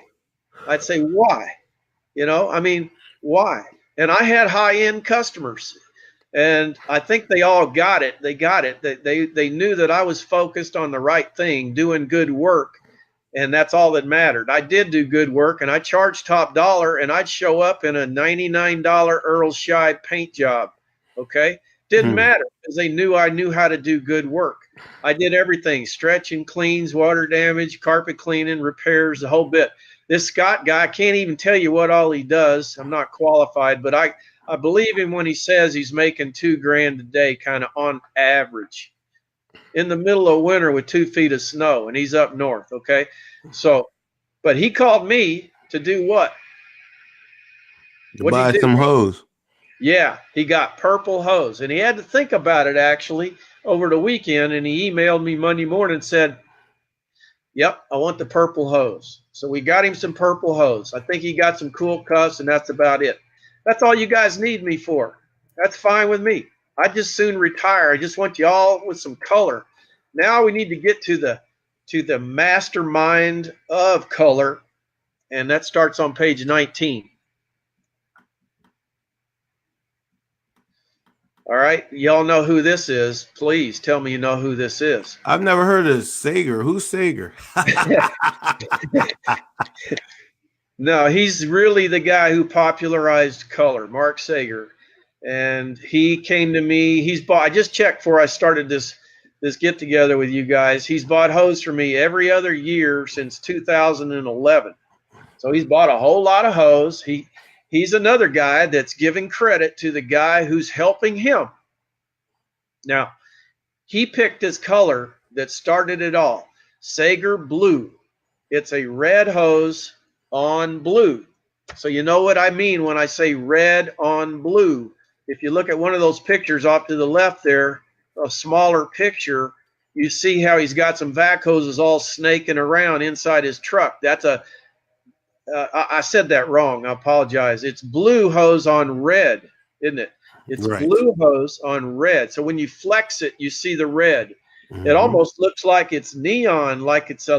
I'd say, why? You know, I mean, why? And I had high-end customers. And I think they all got it. They got it. They knew that I was focused on the right thing, doing good work. And that's all that mattered. I did do good work, and I charged top dollar, and I'd show up in a $99 Earl Scheib paint job. Okay? Didn't matter because they knew I knew how to do good work. I did everything, stretch and cleans, water damage, carpet cleaning, repairs, the whole bit. This Scott guy, I can't even tell you what all he does. I'm not qualified, but I believe him when he says he's making $2,000 a day, kind of on average, in the middle of winter with 2 feet of snow, and he's up north. Okay, so, but he called me to do what?
To buy some hose.
Yeah, he got purple hose, and he had to think about it actually over the weekend, and he emailed me Monday morning and said, yep, I want the purple hose. So we got him some purple hose. I think he got some cool cuffs, and that's about it. That's all you guys need me for. That's fine with me. I'd just soon retire. I just want you all with some color. Now we need to get to the mastermind of color, and that starts on page 19. All right, y'all know who this is. Please tell me you know who this is.
I've never heard of Sager. Who's Sager?
No, he's really the guy who popularized color, Mark Sager. And he came to me. I just checked before I started this get together with you guys. He's bought hose for me every other year since 2011. So he's bought a whole lot of hose. He's another guy that's giving credit to the guy who's helping him. Now, he picked his color that started it all, Sager Blue. It's a red hose on blue. So you know what I mean when I say red on blue. If you look at one of those pictures off to the left there, a smaller picture, you see how he's got some vac hoses all snaking around inside his truck. That's I said that wrong. I apologize. It's blue hose on red, isn't it? It's right. Blue hose on red. So when you flex it, you see the red. Mm-hmm. It almost looks like it's neon, like it's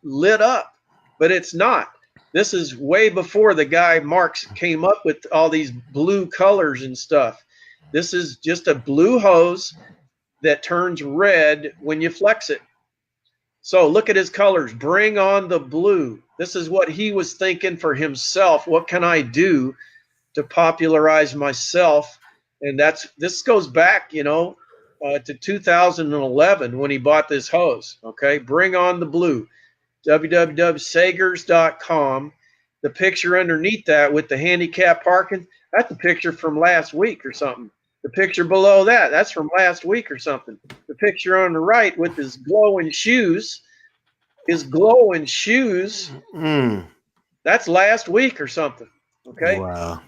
lit up, but it's not. This is way before the guy Marx came up with all these blue colors and stuff. This is just a blue hose that turns red when you flex it. So look at his colors. Bring on the blue. This is what he was thinking for himself. What can I do to popularize myself? And this goes back, to 2011 when he bought this hose. Okay, bring on the blue. www.sagers.com. The picture underneath that with the handicap parking, that's a picture from last week or something. The picture below that, that's from last week or something. The picture on the right with his glowing shoes, that's last week or something. Okay.
Wow.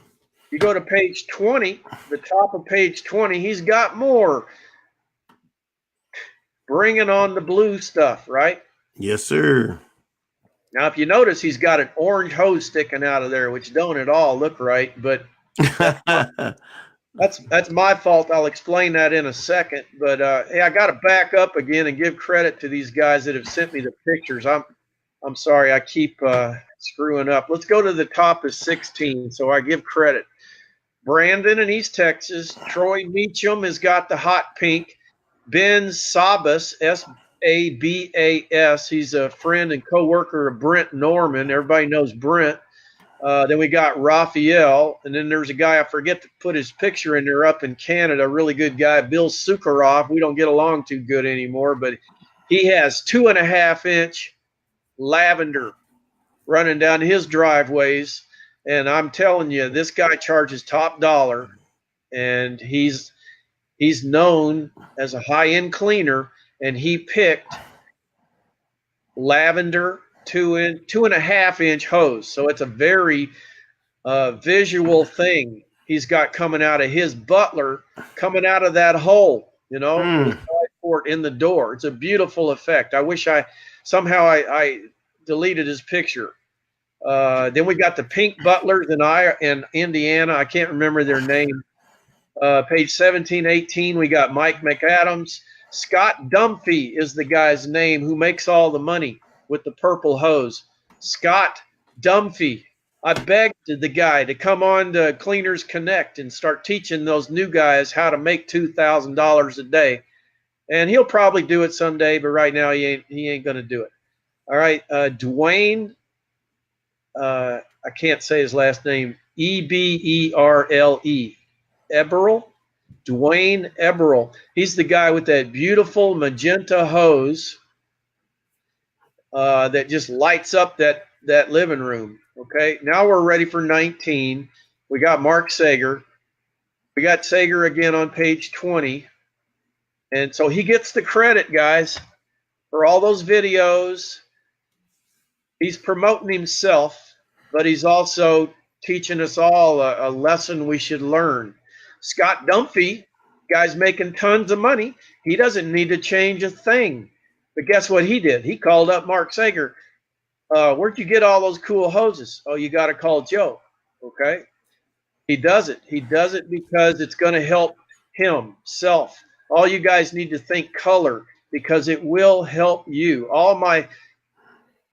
You go to page 20, the top of page 20, he's got more. Bringing on the blue stuff, right?
Yes, sir.
Now, if you notice, he's got an orange hose sticking out of there, which don't at all look right, but that's my fault. I'll explain that in a second. But hey, I got to back up again and give credit to these guys that have sent me the pictures. I'm sorry, I keep screwing up. Let's go to the top of 16, so I give credit. Brandon in East Texas. Troy Meacham has got the hot pink. Ben Sabas, S-A-B-A-S. He's a friend and co-worker of Brent Norman. Everybody knows Brent. Then we got Raphael, and then there's a guy, I forget to put his picture in there, up in Canada, a really good guy, Bill Sukharov. We don't get along too good anymore, but he has 2.5-inch lavender running down his driveways, and I'm telling you, this guy charges top dollar, and he's known as a high-end cleaner, and he picked lavender 2.5 inch hose. So it's a very visual thing he's got coming out of his butler, coming out of that hole, his side port in the door. It's a beautiful effect. I wish I deleted his picture. Then we got the pink butlers in Indiana. I can't remember their name. Page 17, 18, we got Mike McAdams. Scott Dumphy is the guy's name who makes all the money with the purple hose. Scott Dumphy. I begged the guy to come on to Cleaners Connect and start teaching those new guys how to make $2,000 a day. And he'll probably do it someday, but right now he ain't going to do it. All right, Dwayne, I can't say his last name, Eberle. Dwayne Eberle. He's the guy with that beautiful magenta hose that just lights up that living room. Okay, now we're ready for 19. We got Mark Sager. We got Sager again on page 20. And so he gets the credit, guys, for all those videos. He's promoting himself, but he's also teaching us all a lesson we should learn. Scott Dumphy, guy's making tons of money. He doesn't need to change a thing. But guess what he did? He called up Mark Sager. Where'd you get all those cool hoses? Oh, you got to call Joe. Okay. He does it. He does it because it's going to help himself. All you guys need to think color because it will help you. All my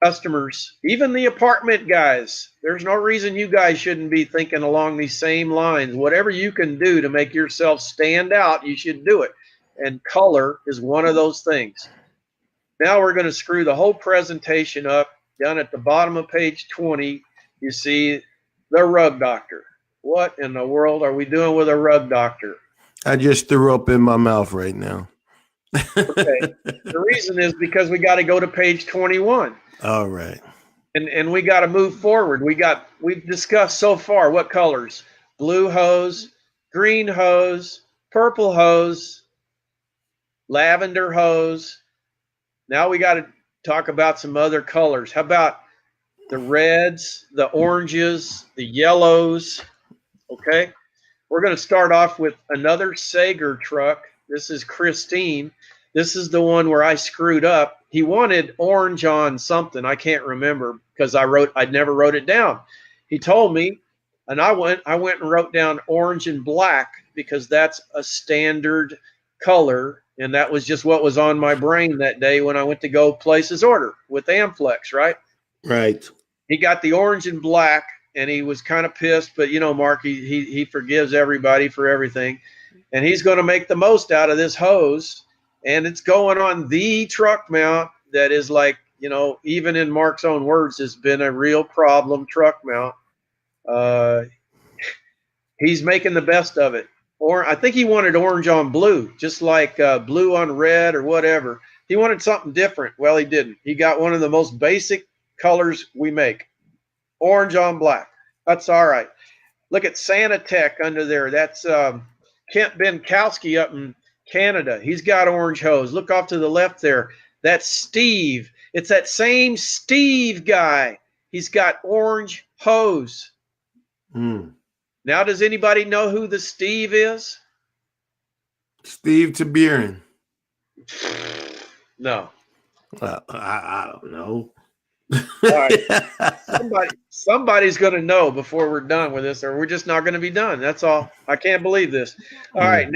customers, even the apartment guys, there's no reason you guys shouldn't be thinking along these same lines. Whatever you can do to make yourself stand out, you should do it. And color is one of those things. Now we're going to screw the whole presentation up. Down at the bottom of page 20, you see the rug doctor. What in the world are we doing with a rug doctor?
I just threw up in my mouth right now.
Okay. The reason is because we got to go to page 21.
All right.
And we got to move forward. We've discussed so far what colors: blue hose, green hose, purple hose, lavender hose. Now we got to talk about some other colors. How about the reds, the oranges, the yellows? Okay. We're going to start off with another Sager truck. This is Christine. This is the one where I screwed up. He wanted orange on something. I can't remember because I never wrote it down. He told me, and I went and wrote down orange and black because that's a standard color. And that was just what was on my brain that day when I went to go place his order with Amflex, right?
Right.
He got the orange and black, and he was kind of pissed. But, Mark, he forgives everybody for everything. And he's going to make the most out of this hose. And it's going on the truck mount that is like, even in Mark's own words, has been a real problem truck mount. He's making the best of it. Or I think he wanted orange on blue, just like blue on red or whatever. He wanted something different. Well, he didn't. He got one of the most basic colors we make, orange on black. That's all right. Look at Santa Tech under there. That's Kent Benkowski up in Canada. He's got orange hose. Look off to the left there. That's Steve. It's that same Steve guy. He's got orange hose. Now, does anybody know who the Steve is?
Steve Tabirin.
No.
I don't know.
All right. Somebody's going to know before we're done with this, or we're just not going to be done. That's all. I can't believe this. All right,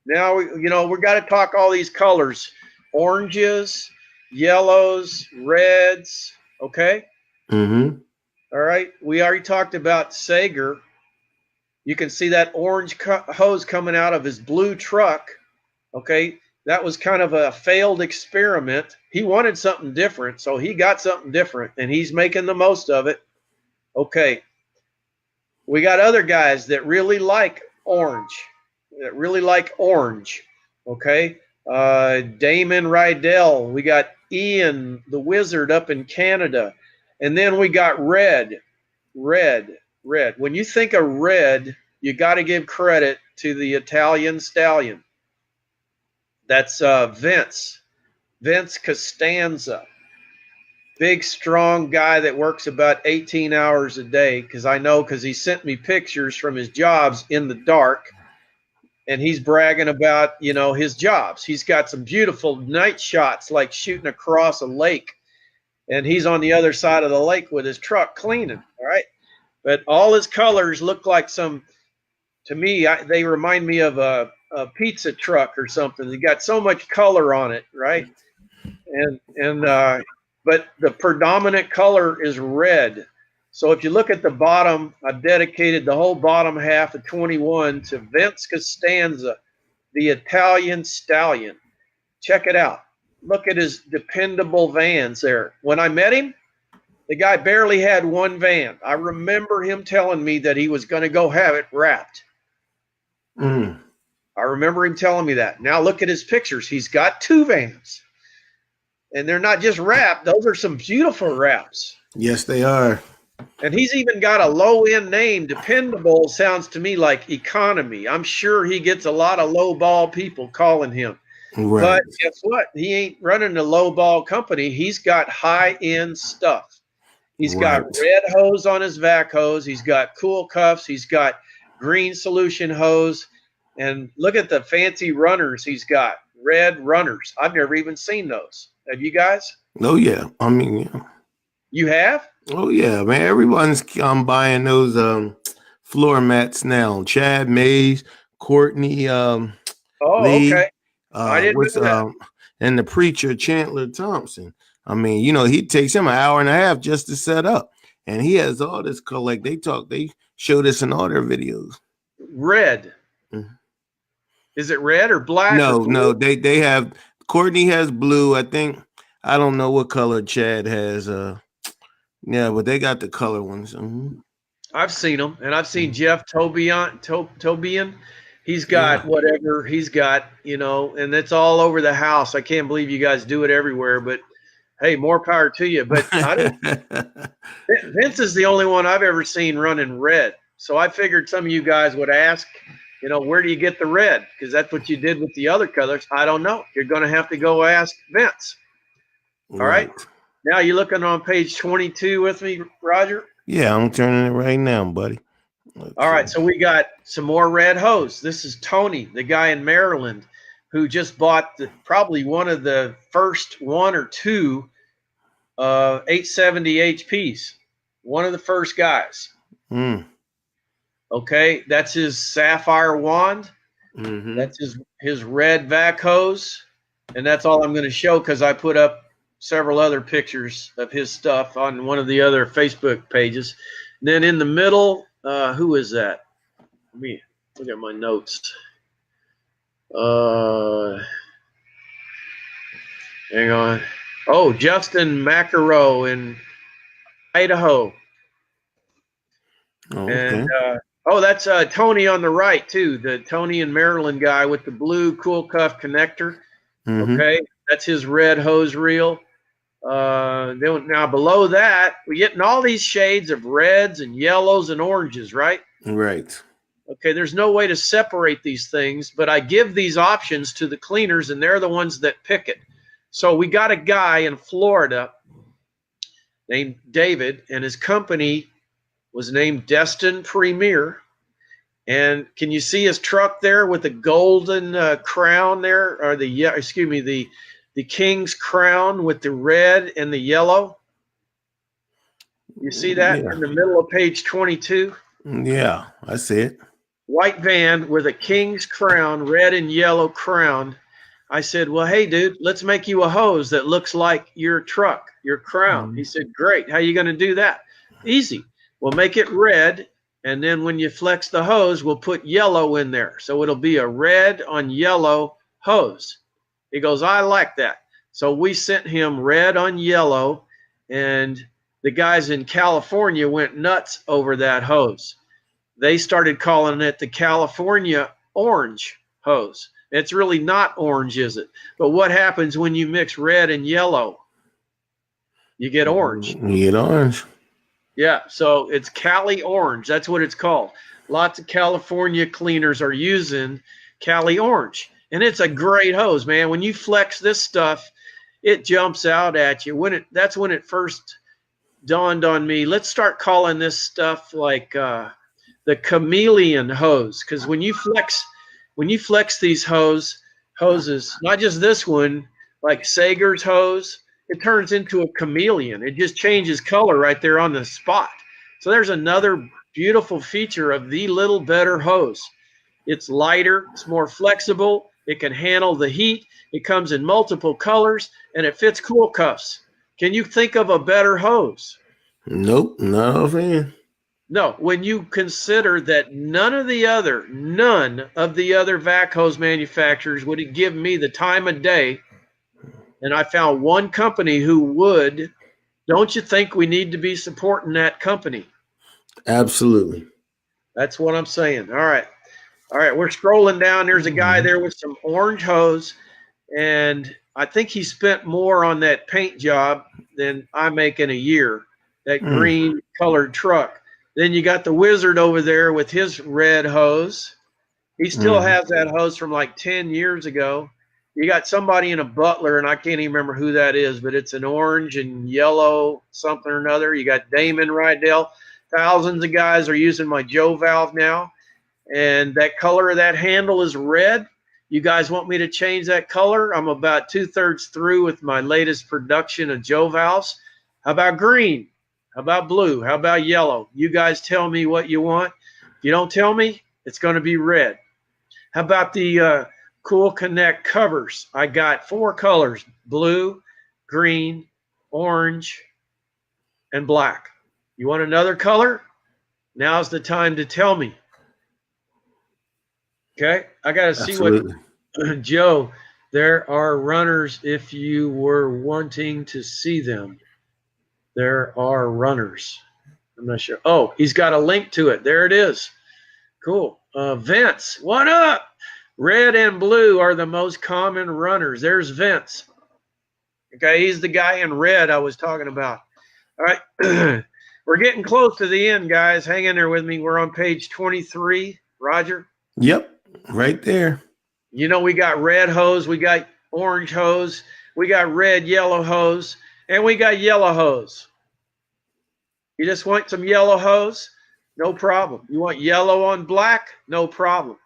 now we got to talk all these colors: oranges, yellows, reds. Okay.
Mm-hmm.
All right. We already talked about Sager. You can see that orange hose coming out of his blue truck. Okay. That was kind of a failed experiment. He wanted something different, so he got something different, and he's making the most of it. Okay. We got other guys that really like orange. Okay. Damon Rydell. We got Ian, the Wizard, up in Canada. And then we got red. When you think of red, you got to give credit to the Italian Stallion. That's Vince Costanza. Big, strong guy that works about 18 hours a day, because I know, because he sent me pictures from his jobs in the dark, and he's bragging about, his jobs. He's got some beautiful night shots, like shooting across a lake, and he's on the other side of the lake with his truck cleaning, all right? But all his colors look like to me, they remind me of a pizza truck or something. They got so much color on it, right? But the predominant color is red. So if you look at the bottom, I've dedicated the whole bottom half of 21 to Vince Costanza, the Italian stallion. Check it out. Look at his dependable vans there. When I met him, the guy barely had one van. I remember him telling me that he was going to go have it wrapped.
Mm.
I remember him telling me that. Now look at his pictures. He's got two vans. And they're not just wrapped. Those are some beautiful wraps.
Yes, they are.
And he's even got a low-end name. Dependable sounds to me like economy. I'm sure he gets a lot of low-ball people calling him.
Right.
But guess what? He ain't running a low-ball company. He's got high-end stuff. He's got red hose on his vac hose. He's got cool cuffs. He's got green solution hose. And look at the fancy runners he's got. Red runners. I've never even seen those. Have you guys?
Oh, yeah. I mean, yeah.
You have?
Oh, yeah, man. Everyone's buying those floor mats now. Chad Mays, Courtney Lee.
Okay. I didn't know that.
And the preacher, Chandler Thompson. I mean, he takes him an hour and a half just to set up. And he has all this color. Like they show this in all their videos.
Red. Mm-hmm. Is it red or black?
No. They have, Courtney has blue. I think, I don't know what color Chad has. Yeah, but they got the color ones. Mm-hmm.
I've seen them, and I've seen Jeff Tobian. He's got whatever he's got, and it's all over the house. I can't believe you guys do it everywhere, but hey, more power to you. But Vince is the only one I've ever seen running red. So I figured some of you guys would ask, where do you get the red? Because that's what you did with the other colors. I don't know. You're going to have to go ask Vince. All right. Now you're looking on page 22 with me, Roger?
Yeah, I'm turning it right now, buddy.
All right. So we got some more red hose. This is Tony, the guy in Maryland, who just bought probably one of the first one or two 870 HPs. One of the first guys.
Mm.
Okay, that's his sapphire wand.
Mm-hmm.
That's his red vac hose, and that's all I'm going to show because I put up several other pictures of his stuff on one of the other Facebook pages. And then in the middle, who is that? Let me look at my notes. Hang on. Oh, Justin Macaro in Idaho.
Oh, okay.
And that's Tony on the right too. The Tony in Maryland guy with the blue cool cuff connector. Mm-hmm. Okay, that's his red hose reel. Then now below that, we're getting all these shades of reds and yellows and oranges, right?
Right.
Okay, there's no way to separate these things, but I give these options to the cleaners, and they're the ones that pick it. So we got a guy in Florida named David, and his company was named Destin Premier. And can you see his truck there with the golden crown there, or the king's crown with the red and the yellow? You see that in the middle of page 22?
Yeah, I see it.
White van with a king's crown, red and yellow crown. I said, well, hey, dude, let's make you a hose that looks like your truck, your crown. He said, great. How are you going to do that? Easy. We'll make it red, and then when you flex the hose, we'll put yellow in there. So it'll be a red on yellow hose. He goes, I like that. So we sent him red on yellow, and the guys in California went nuts over that hose. They started calling it the California orange hose. It's really not orange, is it? But what happens when you mix red and yellow? You get orange.
You get orange.
Yeah, so it's Cali Orange. That's what it's called. Lots of California cleaners are using Cali Orange. And it's a great hose, man. When you flex this stuff, it jumps out at you. That's when it first dawned on me. Let's start calling this stuff like the chameleon hose, because when you flex these hoses, not just this one, like Sager's hose, it turns into a chameleon. It just changes color right there on the spot. So there's another beautiful feature of the Little Better hose. It's lighter, it's more flexible, it can handle the heat, it comes in multiple colors, and it fits cool cuffs. Can you think of a better hose?
Nope, not offhand.
No, when you consider that none of the other vac hose manufacturers would give me the time of day, and I found one company who would, don't you think we need to be supporting that company?
Absolutely.
That's what I'm saying. All right, we're scrolling down. There's a guy there with some orange hose, and I think he spent more on that paint job than I make in a year, that green colored truck. Then you got the wizard over there with his red hose. He still has that hose from like 10 years ago. You got somebody in a Butler, and I can't even remember who that is, but it's an orange and yellow something or another. You got Damon Rydell. Thousands of guys are using my Joe valve now, and that color of that handle is red. You guys want me to change that color? I'm about 2/3 through with my latest production of Joe valves. How about green? How about blue? How about yellow? You guys tell me what you want. If you don't tell me, it's going to be red. How about the Cool Connect covers? I got 4 colors: blue, green, orange, and black. You want another color? Now's the time to tell me. Okay, I got to see
Absolutely.
what Joe. There are runners if you were wanting to see them. There are runners. I'm not sure. Oh, he's got a link to it. There it is. Cool. Vince, what up? Red and blue are the most common runners. There's Vince. Okay, he's the guy in red I was talking about. All right. We're getting close to the end, guys. Hang in there with me. We're on page 23. Roger?
Yep, right there.
You know, we got red hose, we got orange hose, we got red, yellow hose, and we got yellow hose. You just want some yellow hose? No problem. You want yellow on black? No problem.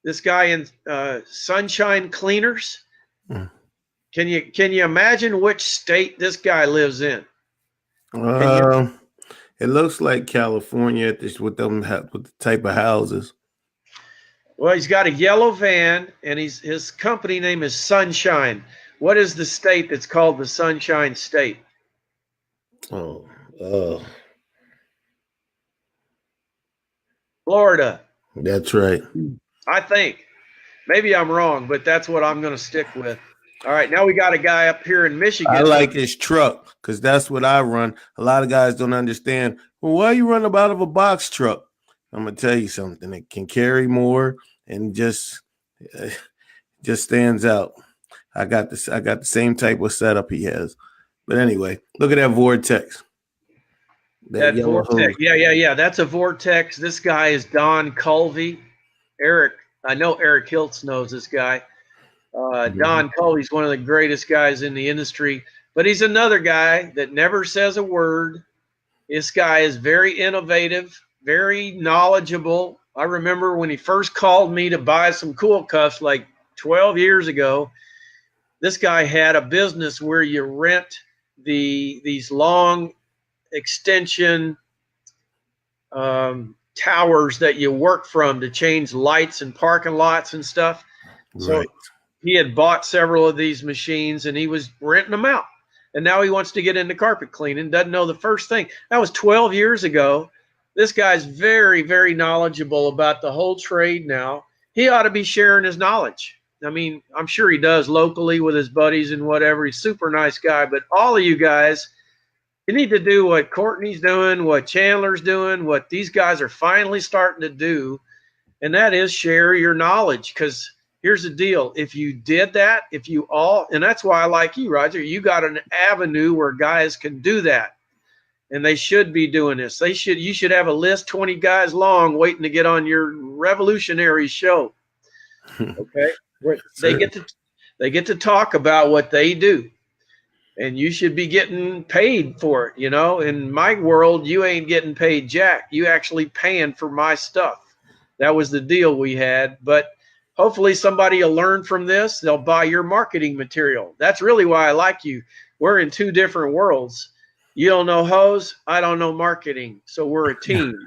This guy in Sunshine Cleaners. Can you imagine which state this guy lives in?
It looks like California with the type of houses.
Well, he's got a yellow van, and his company name is Sunshine. What is the state that's called the Sunshine State? Florida.
That's right.
I think. Maybe I'm wrong, but that's what I'm going to stick with. All right, now we got a guy up here in Michigan.
I like his truck because that's what I run. A lot of guys don't understand. Well, why you run out of a box truck? I'm going to tell you something. It can carry more and just stands out. I got the same type of setup he has. But anyway, look at that Vortex.
That Vortex. Yeah. That's a Vortex. This guy is Don Culvey. Eric, I know Eric Hiltz knows this guy. Don Culvey's one of the greatest guys in the industry, but he's another guy that never says a word. This guy is very innovative, very knowledgeable. I remember when he first called me to buy some cool cuffs like 12 years ago, this guy had a business where you rent these long extension towers that you work from to change lights and parking lots and stuff. So he had bought several of these machines and he was renting them out. And now he wants to get into carpet cleaning, doesn't know the first thing. That was 12 years ago. This guy's very, very knowledgeable about the whole trade now. He ought to be sharing his knowledge. I mean, I'm sure he does locally with his buddies and whatever. He's a super nice guy. But all of you guys, you need to do what Courtney's doing, what Chandler's doing, what these guys are finally starting to do, and that is share your knowledge. Because here's the deal. If you did that, and that's why I like you, Roger, you got an avenue where guys can do that. And they should be doing this. You should have a list 20 guys long waiting to get on your revolutionary show. Okay. where
Sir.
they get to talk about what they do, and you should be getting paid for it. In my world, you ain't getting paid jack. You actually paying for my stuff. That was the deal we had. But hopefully somebody will learn from this. They'll buy your marketing material. That's really why I like you. We're in two different worlds. You don't know hose, I don't know marketing, so we're a team.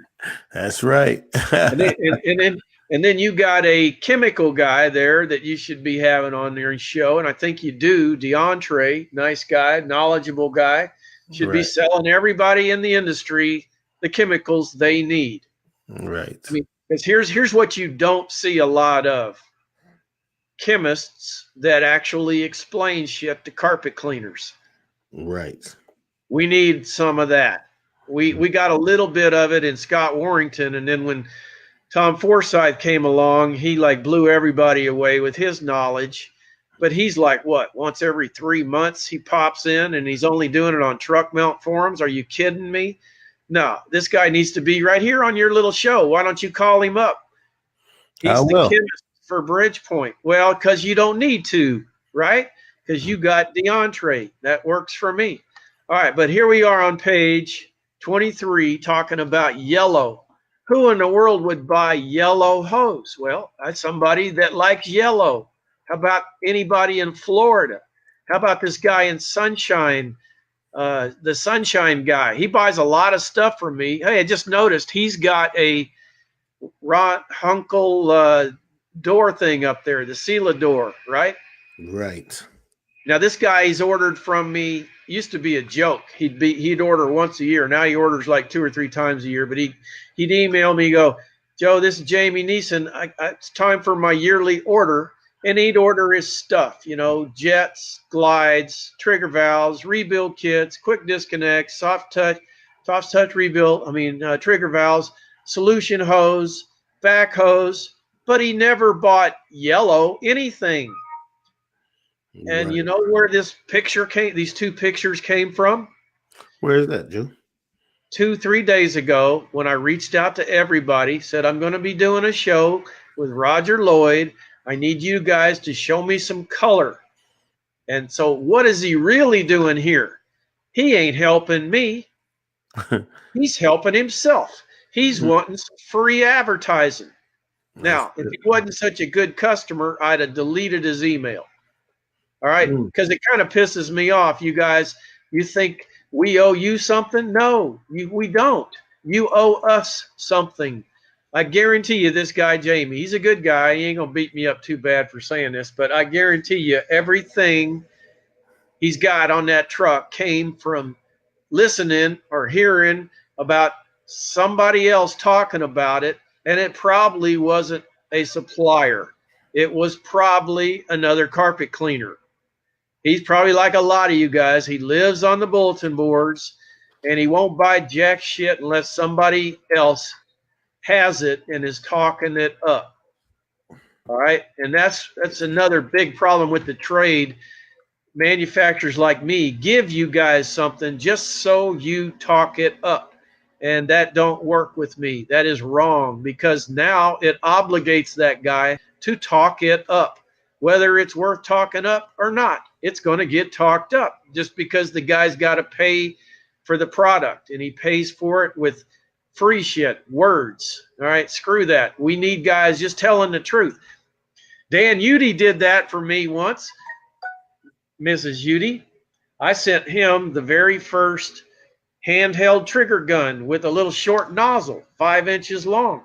That's right.
and, then, and then you got a chemical guy there that you should be having on your show, and I think you do. DeAndre, nice guy, knowledgeable guy, should be selling everybody in the industry the chemicals they need.
Right.
I mean, because here's what you don't see a lot of: chemists that actually explain shit to carpet cleaners.
Right.
We need some of that. We got a little bit of it in Scott Warrington, and then when Tom Forsythe came along, he like blew everybody away with his knowledge. But he's like, what, once every 3 months he pops in, and he's only doing it on truck mount forums? Are you kidding me? No, this guy needs to be right here on your little show. Why don't you call him up? He's the chemist for Bridgepoint. Well, because you don't need to, right? Because you got DeAndre. That works for me. All right, but here we are on page 23 talking about yellow. Who in the world would buy yellow hose? Well, that's somebody that likes yellow. How about anybody in Florida? How about this guy in Sunshine, the Sunshine guy? He buys a lot of stuff from me. Hey, I just noticed he's got a Hunkel door thing up there, the Sela door, right?
Right.
Now this guy he's ordered from me used to be a joke. He'd order once a year. Now he orders like 2 or 3 times a year. But he'd email me, go, Joe, this is Jamie Neeson. It's time for my yearly order, and he'd order his stuff. Jets, glides, trigger valves, rebuild kits, quick disconnects, soft touch rebuild. Trigger valves, solution hose, back hose. But he never bought yellow anything. And you know where these 2 pictures came from?
Where is that, Joe?
2-3 days ago, when I reached out to everybody, said I'm going to be doing a show with Roger Lloyd. I need you guys to show me some color. And so what is he really doing here? He ain't helping me. He's helping himself. He's wanting some free advertising. Now, if he wasn't such a good customer, I'd have deleted his email. All right, because it kind of pisses me off. You guys, you think we owe you something? No, we don't. You owe us something. I guarantee you this guy, Jamie, he's a good guy. He ain't going to beat me up too bad for saying this, but I guarantee you everything he's got on that truck came from listening or hearing about somebody else talking about it, and it probably wasn't a supplier. It was probably another carpet cleaner. He's probably like a lot of you guys. He lives on the bulletin boards, and he won't buy jack shit unless somebody else has it and is talking it up. All right, and that's another big problem with the trade. Manufacturers like me give you guys something just so you talk it up, and that don't work with me. That is wrong, because now it obligates that guy to talk it up. Whether it's worth talking up or not, it's going to get talked up just because the guy's got to pay for the product, and he pays for it with free shit, words. All right, screw that. We need guys just telling the truth. Dan Udy did that for me once. Mrs. Udy, I sent him the very first handheld trigger gun with a little short nozzle, 5 inches long.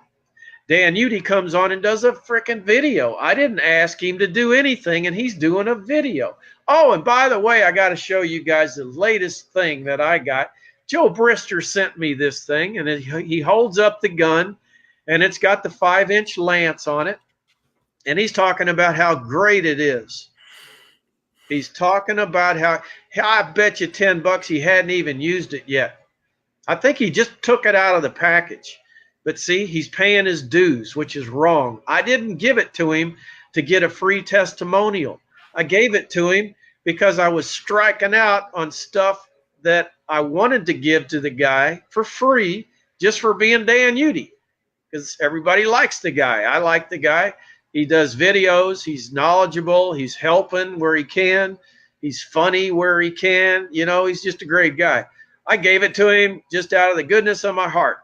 Dan Udy comes on and does a freaking video. I didn't ask him to do anything, and he's doing a video. Oh, and by the way, I got to show you guys the latest thing that I got. Joe Bristor sent me this thing, and he holds up the gun, and it's got the 5-inch lance on it, and he's talking about how great it is. He's talking about how I bet you $10 he hadn't even used it yet. I think he just took it out of the package. But see, he's paying his dues, which is wrong. I didn't give it to him to get a free testimonial. I gave it to him because I was striking out on stuff that I wanted to give to the guy for free just for being Dan Udy, because everybody likes the guy. I like the guy. He does videos. He's knowledgeable. He's helping where he can. He's funny where he can. You know, he's just a great guy. I gave it to him just out of the goodness of my heart.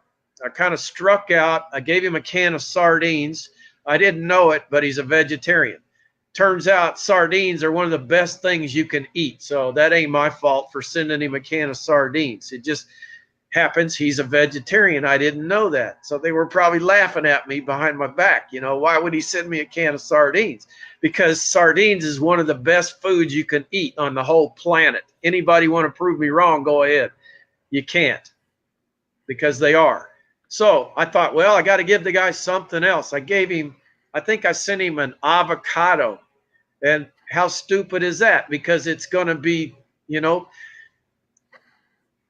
I kind of struck out. I gave him a can of sardines. I didn't know it, but he's a vegetarian. Turns out sardines are one of the best things you can eat. So that ain't my fault for sending him a can of sardines. It just happens he's a vegetarian. I didn't know that. So they were probably laughing at me behind my back. You know, why would he send me a can of sardines? Because sardines is one of the best foods you can eat on the whole planet. Anybody want to prove me wrong, go ahead. You can't, because they are. So I thought, well, I got to give the guy something else. I gave him, I think I sent him an avocado. And how stupid is that? Because it's going to be, you know,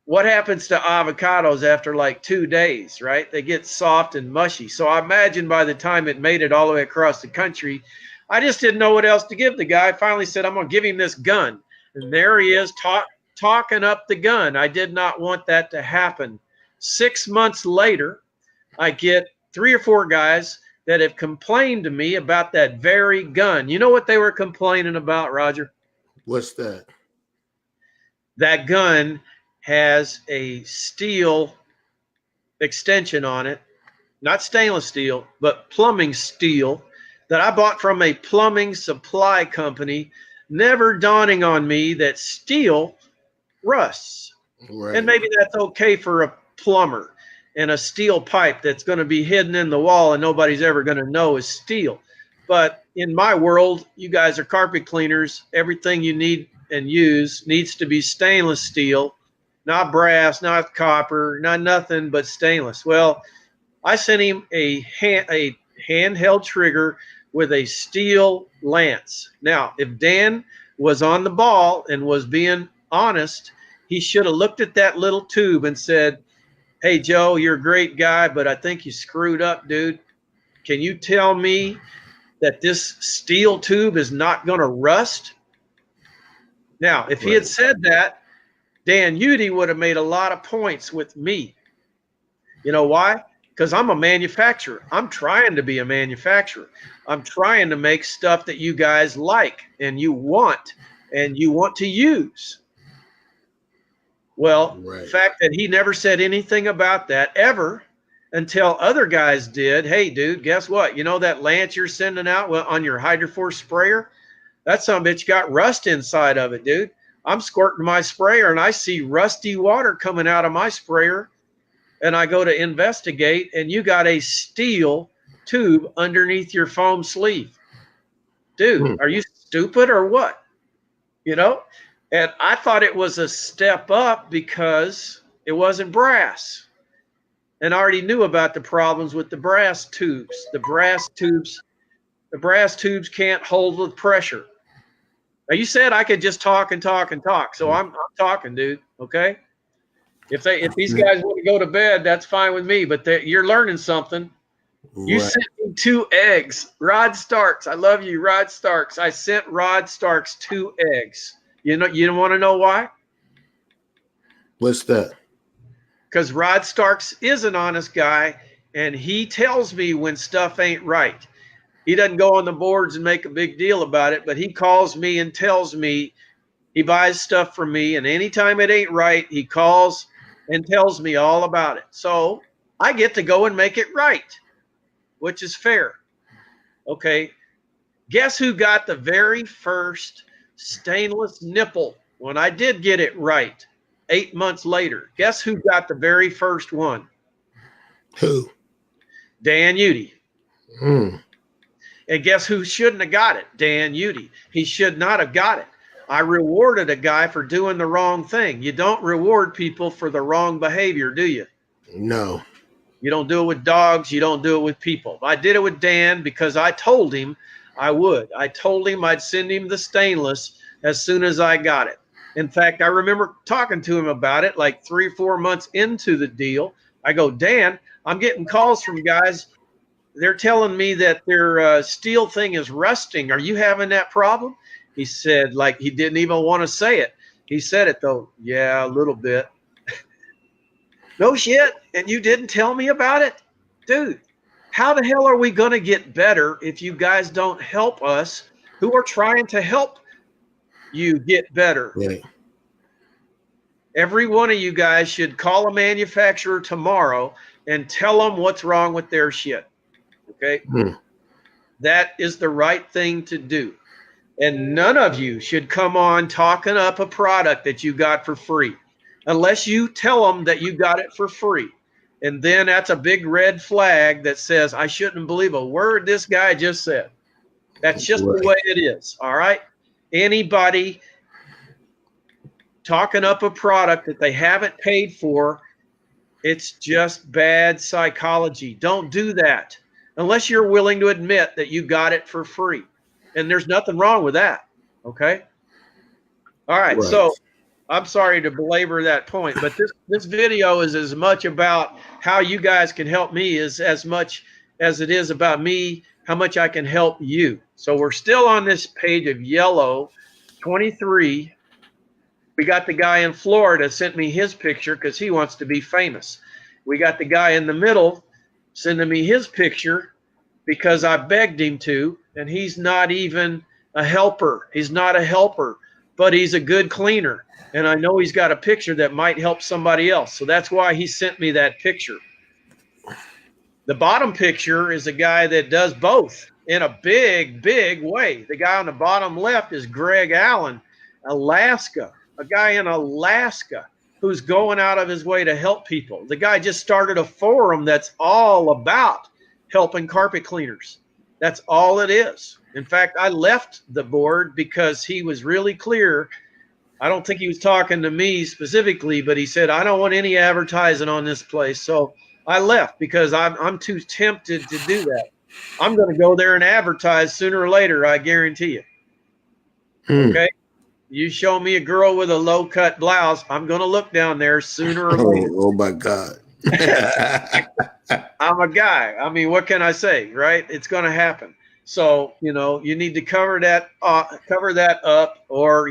what happens to avocados after like 2 days, right? They get soft and mushy. So I imagine by the time it made it all the way across the country, I just didn't know what else to give the guy. I finally said, I'm going to give him this gun. And there he is talking up the gun. I did not want that to happen. 6 months later, I get 3 or 4 guys that have complained to me about that very gun. You know what they were complaining about, Roger?
What's that?
That gun has a steel extension on it, not stainless steel, but plumbing steel that I bought from a plumbing supply company, never dawning on me that steel rusts.
Right.
And maybe that's okay for a plumber and a steel pipe that's going to be hidden in the wall and nobody's ever going to know is steel. But in my world, you guys are carpet cleaners. Everything you need and use needs to be stainless steel, not brass, not copper, not nothing but stainless. Well, I sent him a handheld trigger with a steel lance. Now, if Dan was on the ball and was being honest, he should have looked at that little tube and said, hey, Joe, you're a great guy, but I think you screwed up, dude. Can you tell me that this steel tube is not going to rust? Now, if he had said that, Dan Udy would have made a lot of points with me. You know why? Because I'm a manufacturer. I'm trying to be a manufacturer. I'm trying to make stuff that you guys like and you want to use. Well, the fact that he never said anything about that ever until other guys did. Hey, dude, guess what? You know that lance you're sending out on your Hydroforce sprayer? That son of a bitch got rust inside of it, dude. I'm squirting my sprayer and I see rusty water coming out of my sprayer. And I go to investigate and you got a steel tube underneath your foam sleeve. Dude, are you stupid or what? You know? And I thought it was a step up because it wasn't brass. And I already knew about the problems with the brass tubes. The brass tubes can't hold the pressure. Now you said I could just talk and talk and talk. So I'm talking, dude. Okay. If these guys want to go to bed, that's fine with me. But you're learning something. You sent me 2 eggs. Rod Starks. I love you, Rod Starks. I sent Rod Starks 2 eggs. You know, you don't want to know why?
What's that?
Because Rod Starks is an honest guy, and he tells me when stuff ain't right. He doesn't go on the boards and make a big deal about it, but he calls me and tells me he buys stuff from me, and anytime it ain't right, he calls and tells me all about it. So I get to go and make it right, which is fair. Okay, guess who got the very first stainless nipple when I did get it right 8 months later? Guess who got the very first one?
Who?
Dan Udy. And guess who shouldn't have got it? Dan Udy. He should not have got it. I rewarded a guy for doing the wrong thing. You don't reward people for the wrong behavior, do you?
No.
You don't do it with dogs. You don't do it with people. I did it with Dan because I told him I would. I told him I'd send him the stainless as soon as I got it. In fact, I remember talking to him about it like 3 or 4 months into the deal. I go, Dan, I'm getting calls from guys. They're telling me that their steel thing is rusting. Are you having that problem? He said, like he didn't even want to say it. He said it, though. Yeah, a little bit. No shit. And you didn't tell me about it? Dude, How the hell are we going to get better if you guys don't help us who are trying to help you get better?
Right.
Every one of you guys should call a manufacturer tomorrow and tell them what's wrong with their shit. Okay?
Hmm.
That is the right thing to do. And none of you should come on talking up a product that you got for free unless you tell them that you got it for free. And then that's a big red flag that says, I shouldn't believe a word this guy just said. That's just the way it is. All right? Anybody talking up a product that they haven't paid for, it's just bad psychology. Don't do that unless you're willing to admit that you got it for free. And there's nothing wrong with that. Okay? All right. So I'm sorry to belabor that point, but this video is as much about how you guys can help me as much as it is about me, how much I can help you. So we're still on this page of yellow 23. We got the guy in Florida sent me his picture because he wants to be famous. We got the guy in the middle sending me his picture because I begged him to, and he's not even a helper. He's not a helper, but he's a good cleaner. And I know he's got a picture that might help somebody else. So that's why he sent me that picture. The bottom picture is a guy that does both in a big, big way. The guy on the bottom left is Greg Allen, Alaska. A guy in Alaska who's going out of his way to help people. The guy just started a forum that's all about helping carpet cleaners. That's all it is. In fact, I left the board because he was really clear. I don't think he was talking to me specifically, but he said, I don't want any advertising on this place. So I left because I'm too tempted to do that. I'm going to go there and advertise sooner or later, I guarantee you. Okay? You show me a girl with a low-cut blouse, I'm going to look down there sooner or later.
Oh, my God.
I'm a guy. I mean, what can I say, right? It's going to happen. So, you know, you need to cover that up or,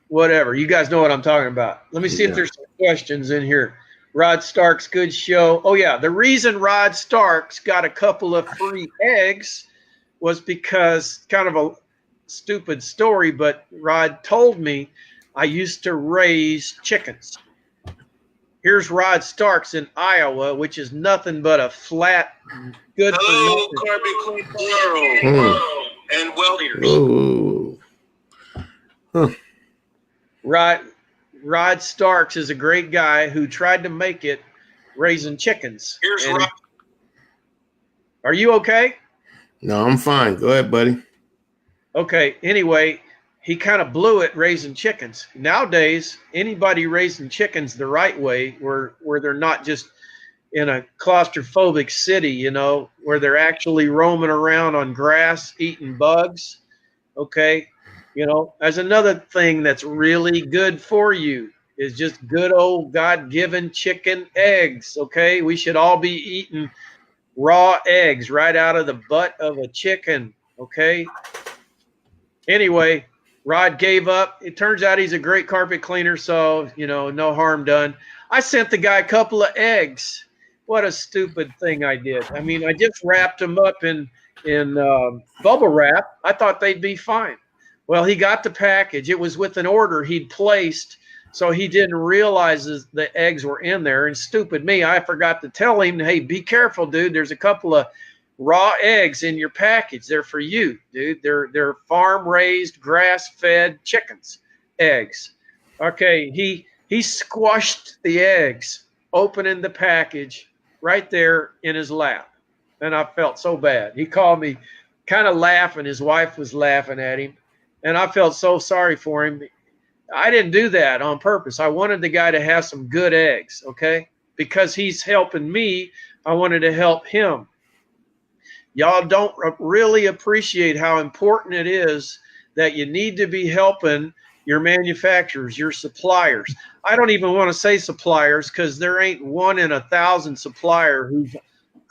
whatever. You guys know what I'm talking about. Let me see if there's some questions in here. Rod Stark's good show. Oh, yeah. The reason Rod Stark's got a couple of free eggs was because kind of a stupid story, but Rod told me I used to raise chickens. Here's Rod Stark's in Iowa, which is nothing but a flat, good
Hello,
for nothing.
Carpet Clean World and welders.
Rod Starks is a great guy who tried to make it raising chickens.
Here's Rod.
Are you okay?
No, I'm fine. Go ahead, buddy.
Okay. Anyway, he kind of blew it raising chickens. Nowadays, anybody raising chickens the right way, where they're not just in a claustrophobic city, where they're actually roaming around on grass, eating bugs. Okay. As another thing that's really good for you is just good old God-given chicken eggs. Okay. We should all be eating raw eggs right out of the butt of a chicken. Okay. Anyway, Rod gave up. It turns out he's a great carpet cleaner, so, no harm done. I sent the guy a couple of eggs. What a stupid thing I did. I mean, I just wrapped them up in bubble wrap. I thought they'd be fine. Well, he got the package. It was with an order he'd placed, so he didn't realize the eggs were in there. And stupid me, I forgot to tell him, hey, be careful, dude. There's a couple of raw eggs in your package. They're for you, dude. They're farm-raised, grass-fed chickens, eggs. Okay, he squashed the eggs, opening the package right there in his lap. And I felt so bad. He called me kind of laughing. His wife was laughing at him. And I felt so sorry for him. I didn't do that on purpose. I wanted the guy to have some good eggs, okay? Because he's helping me, I wanted to help him. Y'all don't really appreciate how important it is that you need to be helping your manufacturers, your suppliers. I don't even want to say suppliers because there ain't 1 in 1,000 supplier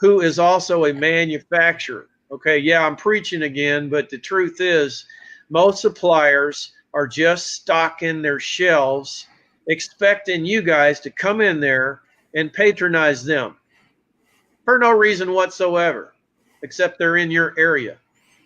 who is also a manufacturer. Okay, yeah, I'm preaching again, but the truth is most suppliers are just stocking their shelves, expecting you guys to come in there and patronize them. for no reason whatsoever, except they're in your area.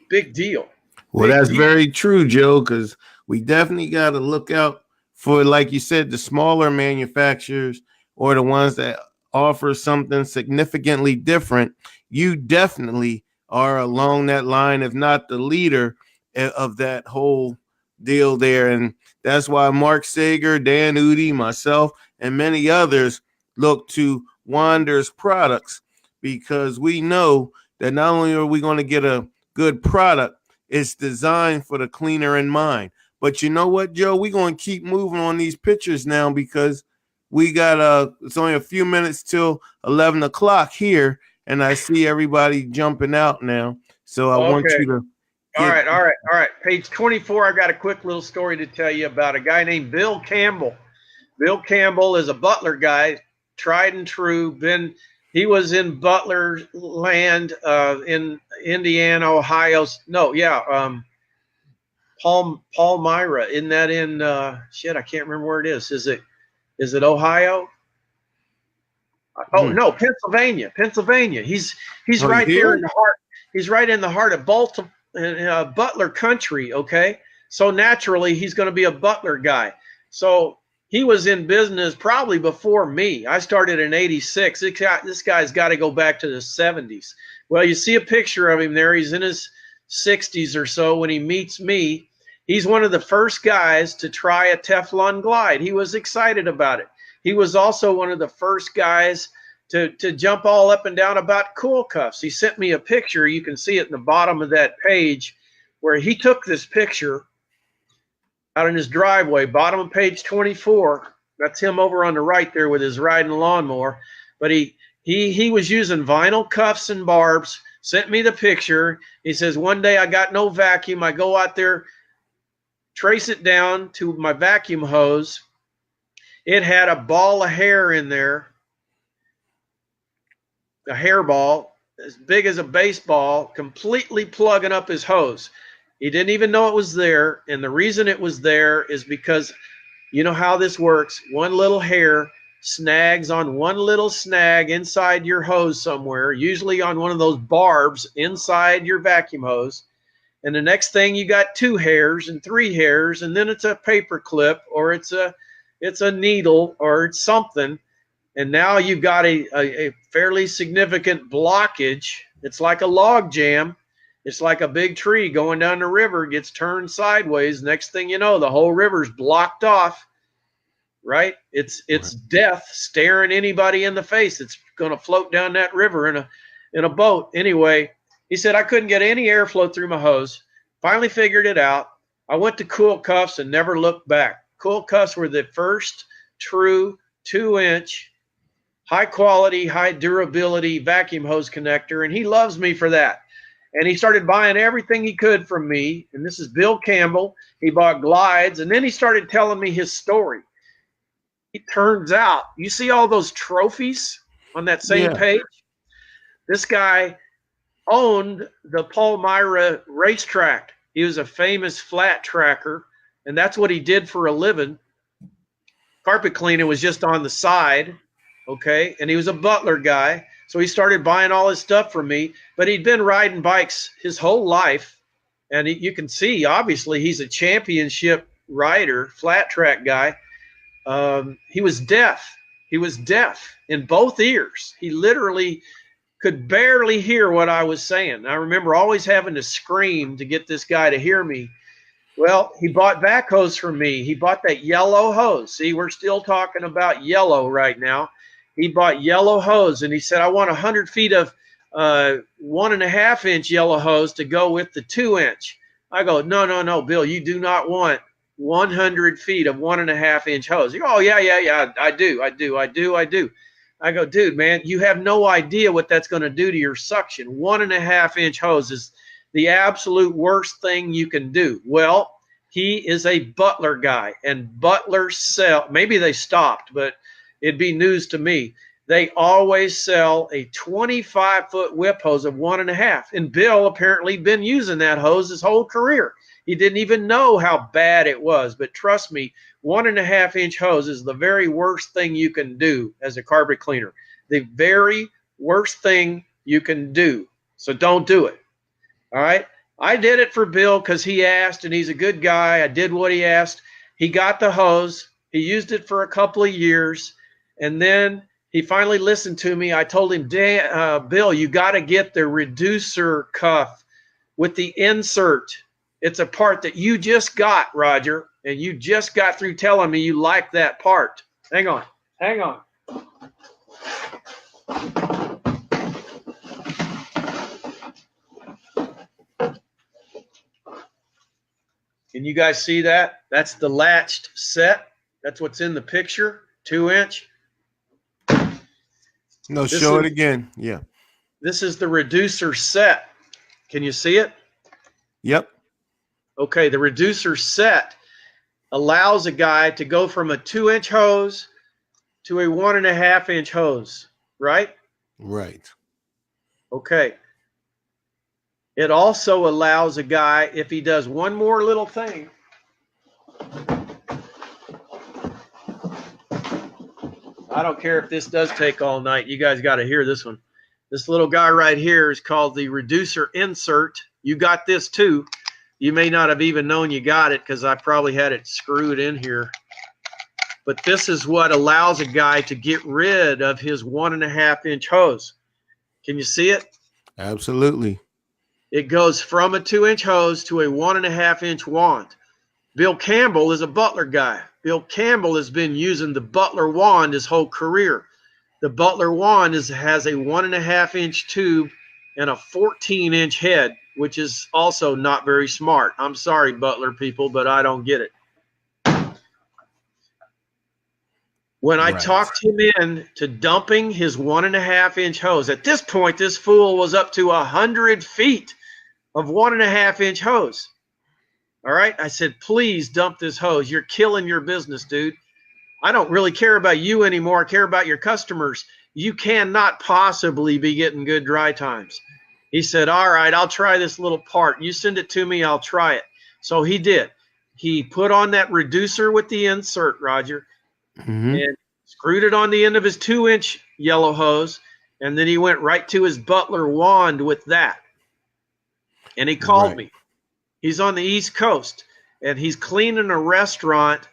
Big deal.
Well,
Big
that's
deal.
very true, Joe, because we definitely got to look out for, like you said, the smaller manufacturers or the ones that offer something significantly different. You definitely are along that line, if not the leader of that whole deal there. And that's why Mark Sager, Dan Udi, myself, and many others look to Wander's products, because we know that not only are we going to get a good product, it's designed for the cleaner in mind. But you know what, Joe? We're going to keep moving on these pictures now, because we got it's only a few minutes till 11 o'clock here, and I see everybody jumping out now. So I want you to
All right. Page 24, I got a quick little story to tell you about a guy named Bill Campbell. Bill Campbell is a Butler guy, tried and true. He was in Butler land in Indiana, Ohio. Palmyra. Isn't that in I can't remember where it is. Is it Ohio? Oh no, Pennsylvania. He's right there in the heart. He's right in the heart of Baltimore, Butler country. Okay, so naturally he's going to be a Butler guy. So he was in business probably before me. I started in '86. This guy's got to go back to the '70s. Well, you see a picture of him there. He's in his 60s or so when he meets me. He's one of the first guys to try a Teflon glide. He was excited about it. He was also one of the first guys to jump all up and down about cool cuffs. He sent me a picture. You can see it in the bottom of that page, where he took this picture out in his driveway, bottom of page 24. That's him over on the right there with his riding lawnmower. But he was using vinyl cuffs and barbs, sent me the picture. He says, one day I got no vacuum. I go out there, trace it down to my vacuum hose. It had a ball of hair in there, a hairball as big as a baseball, completely plugging up his hose. He didn't even know it was there. And the reason it was there is because you know how this works. One little hair snags on one little snag inside your hose somewhere, usually on one of those barbs inside your vacuum hose. And the next thing, you got 2 hairs and 3 hairs, and then it's a paper clip, or it's a needle, or it's something. And now you've got a fairly significant blockage. It's like a log jam. It's like a big tree going down the river, gets turned sideways. Next thing you know, the whole river's blocked off, right? It's death staring anybody in the face. It's going to float down that river in a boat. Anyway, he said, I couldn't get any airflow through my hose. Finally figured it out. I went to Cool Cuffs and never looked back. Cool Cuffs were the first true 2-inch, high quality, high durability vacuum hose connector. And he loves me for that. And he started buying everything he could from me. And this is Bill Campbell. He bought glides. And then he started telling me his story. It turns out, you see all those trophies on that same page? This guy owned the Palmyra racetrack. He was a famous flat tracker, and that's what he did for a living. Carpet cleaning was just on the side, okay? And he was a Butler guy, so he started buying all his stuff from me. But he'd been riding bikes his whole life, and you can see, obviously, he's a championship rider, flat track guy. He was deaf. He was deaf in both ears. He literally could barely hear what I was saying. I remember always having to scream to get this guy to hear me. Well, he bought vac hose from me. He bought that yellow hose. See, we're still talking about yellow right now. He bought yellow hose, and he said, I want 100 feet of 1.5-inch yellow hose to go with the 2-inch. I go, no, Bill, you do not want 100 feet of 1.5-inch hose. You go, oh, yeah, I do. I go, dude, man, you have no idea what that's going to do to your suction. 1.5-inch hose is the absolute worst thing you can do. Well, he is a Butler guy, and Butler maybe they stopped, but it'd be news to me. They always sell a 25-foot whip hose of 1.5. And Bill apparently been using that hose his whole career. He didn't even know how bad it was. But trust me, 1.5-inch hose is the very worst thing you can do as a carpet cleaner. The very worst thing you can do. So don't do it. All right. I did it for Bill because he asked, and he's a good guy. I did what he asked. He got the hose. He used it for a couple of years, and then he finally listened to me. I told him, Bill, you got to get the reducer cuff with the insert. It's a part that you just got, Roger, and you just got through telling me you like that part. Hang on. Hang on. Can you guys see that? That's the latched set. That's what's in the picture, 2-inch.
No, show it again. Yeah.
This is the reducer set. Can you see it?
Yep.
Okay, the reducer set allows a guy to go from a 2-inch hose to a 1.5-inch hose, right?
Right.
Okay. It also allows a guy, if he does one more little thing, I don't care if this does take all night. You guys got to hear this one. This little guy right here is called the reducer insert. You got this too. You may not have even known you got it because I probably had it screwed in here. But this is what allows a guy to get rid of his 1.5-inch hose. Can you see it?
Absolutely.
It goes from a 2-inch hose to a 1.5-inch wand. Bill Campbell is a Butler guy. Bill Campbell has been using the Butler wand his whole career. The Butler wand has a 1.5-inch tube and a 14-inch head, which is also not very smart. I'm sorry, Butler people, but I don't get it. When I talked him in to dumping his 1.5-inch hose, at this point, this fool was up to 100 feet of 1.5-inch hose. All right. I said, please dump this hose. You're killing your business, dude. I don't really care about you anymore. I care about your customers. You cannot possibly be getting good dry times. He said, all right, I'll try this little part. You send it to me, I'll try it. So he did. He put on that reducer with the insert, Roger, and screwed it on the end of his 2-inch yellow hose, and then he went right to his Butler wand with that. And he called me. He's on the East Coast, and he's cleaning a restaurant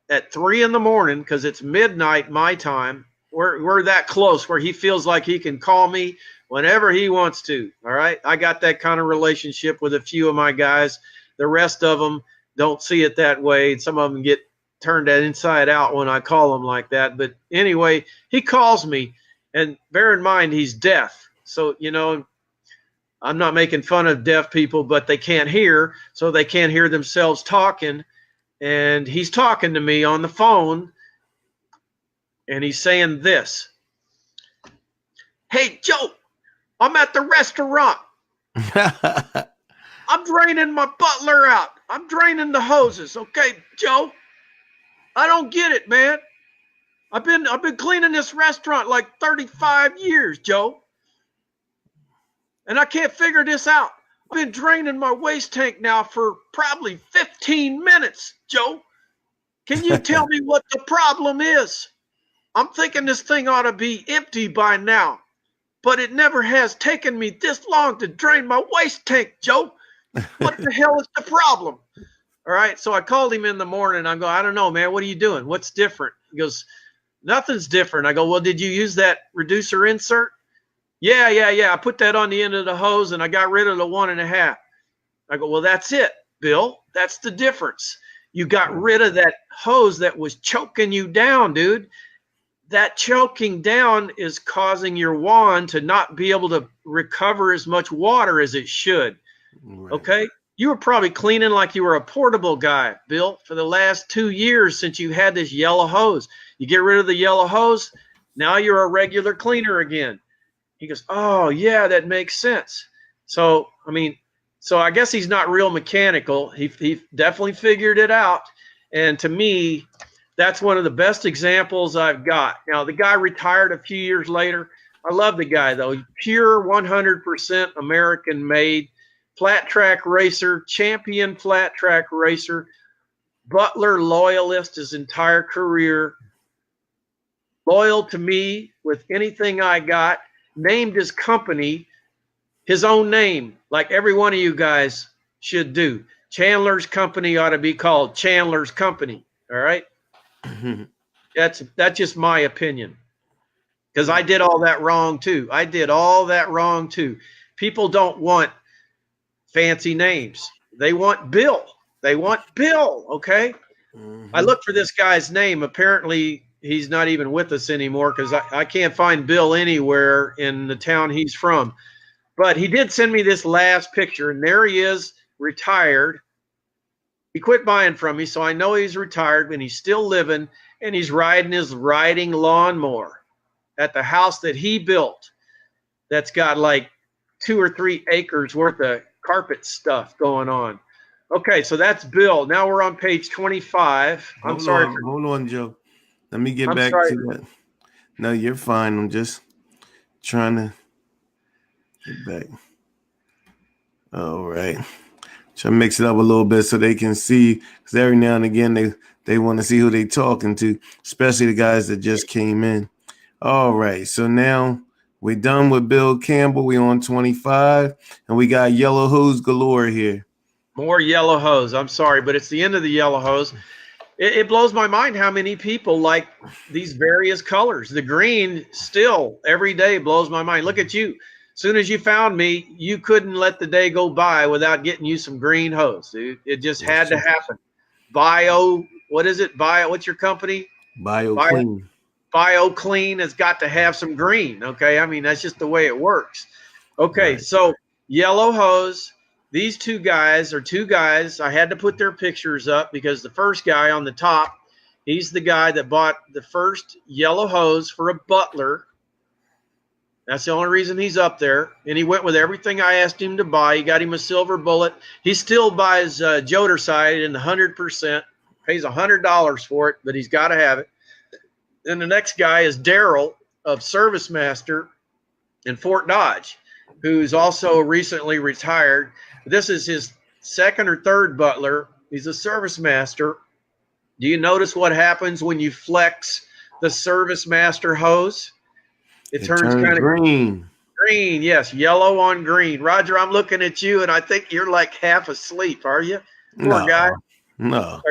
at 3 in the morning because it's midnight my time. We're that close where he feels like he can call me whenever he wants to. All right. I got that kind of relationship with a few of my guys. The rest of them don't see it that way. Some of them get turned inside out when I call them like that. But anyway, he calls me, and bear in mind, he's deaf. So, you know, I'm not making fun of deaf people, but they can't hear, so they can't hear themselves talking. And he's talking to me on the phone, and he's saying this. Hey, Joe, I'm at the restaurant. I'm draining my Butler out. I'm draining the hoses. Okay, Joe? I don't get it, man. I've been cleaning this restaurant like 35 years, Joe. And I can't figure this out. I've been draining my waste tank now for probably 15 minutes, Joe. Can you tell me what the problem is? I'm thinking this thing ought to be empty by now, but it never has taken me this long to drain my waste tank, Joe. What the hell is the problem? All right, so I called him in the morning. I go, I don't know, man. What are you doing? What's different? He goes, nothing's different. I go, well, did you use that reducer insert? Yeah. I put that on the end of the hose, and I got rid of the 1.5. I go, well, that's it, Bill. That's the difference. You got rid of that hose that was choking you down, dude. That choking down is causing your wand to not be able to recover as much water as it should. Right. Okay? You were probably cleaning like you were a portable guy, Bill, for the last 2 years since you had this yellow hose. You get rid of the yellow hose, now you're a regular cleaner again. He goes, oh, yeah, that makes sense. So, I guess he's not real mechanical. He definitely figured it out. And to me, that's one of the best examples I've got. Now, the guy retired a few years later. I love the guy, though. Pure 100% American-made, flat track racer, champion flat track racer, Butler loyalist his entire career, loyal to me with anything I got. named his company his own name, like every one of you guys should do. Chandler's Company ought to be called Chandler's Company. All right. That's just my opinion. Because I did all that wrong too. I did all that wrong too. People don't want fancy names. They want Bill. They want Bill. Okay. I looked for this guy's name. Apparently, he's not even with us anymore because I can't find Bill anywhere in the town he's from. But he did send me this last picture, and there he is, retired. He quit buying from me, so I know he's retired, but he's still living, and he's riding his riding lawnmower at the house that he built that's got like 2 or 3 acres worth of carpet stuff going on. Okay, so that's Bill. Now we're on page 25.
Hold on, Joe. Let me get back to that. No, you're fine. I'm just trying to get back. All right. Try to mix it up a little bit so they can see, because every now and again they want to see who they talking to, especially the guys that just came in. All right. So now we're done with Bill Campbell. We on 25, and we got yellow hose galore here.
More yellow hose. I'm sorry, but it's the end of the yellow hose. It blows my mind how many people like these various colors. The green still every day blows my mind. Look at you. As soon as you found me, you couldn't let the day go by without getting you some green hose, dude. It just had to happen. What is it? What's your company?
BioClean.
BioClean has got to have some green. Okay. I mean, that's just the way it works. Okay. Right. So yellow hose. These two guys are two guys. I had to put their pictures up because the first guy on the top, he's the guy that bought the first yellow hose for a butler. That's the only reason he's up there. And he went with everything I asked him to buy. He got him a silver bullet. He still buys Joder side in 100%, pays $100 for it, but he's got to have it. Then the next guy is Daryl of Service Master in Fort Dodge, who's also recently retired. This is his second or third butler. He's a service master. Do you notice what happens when you flex the service master hose? It turns kind of green. Green, yes, yellow on green. Roger, I'm looking at you, and I think you're like half asleep. Are you? Poor guy.
No.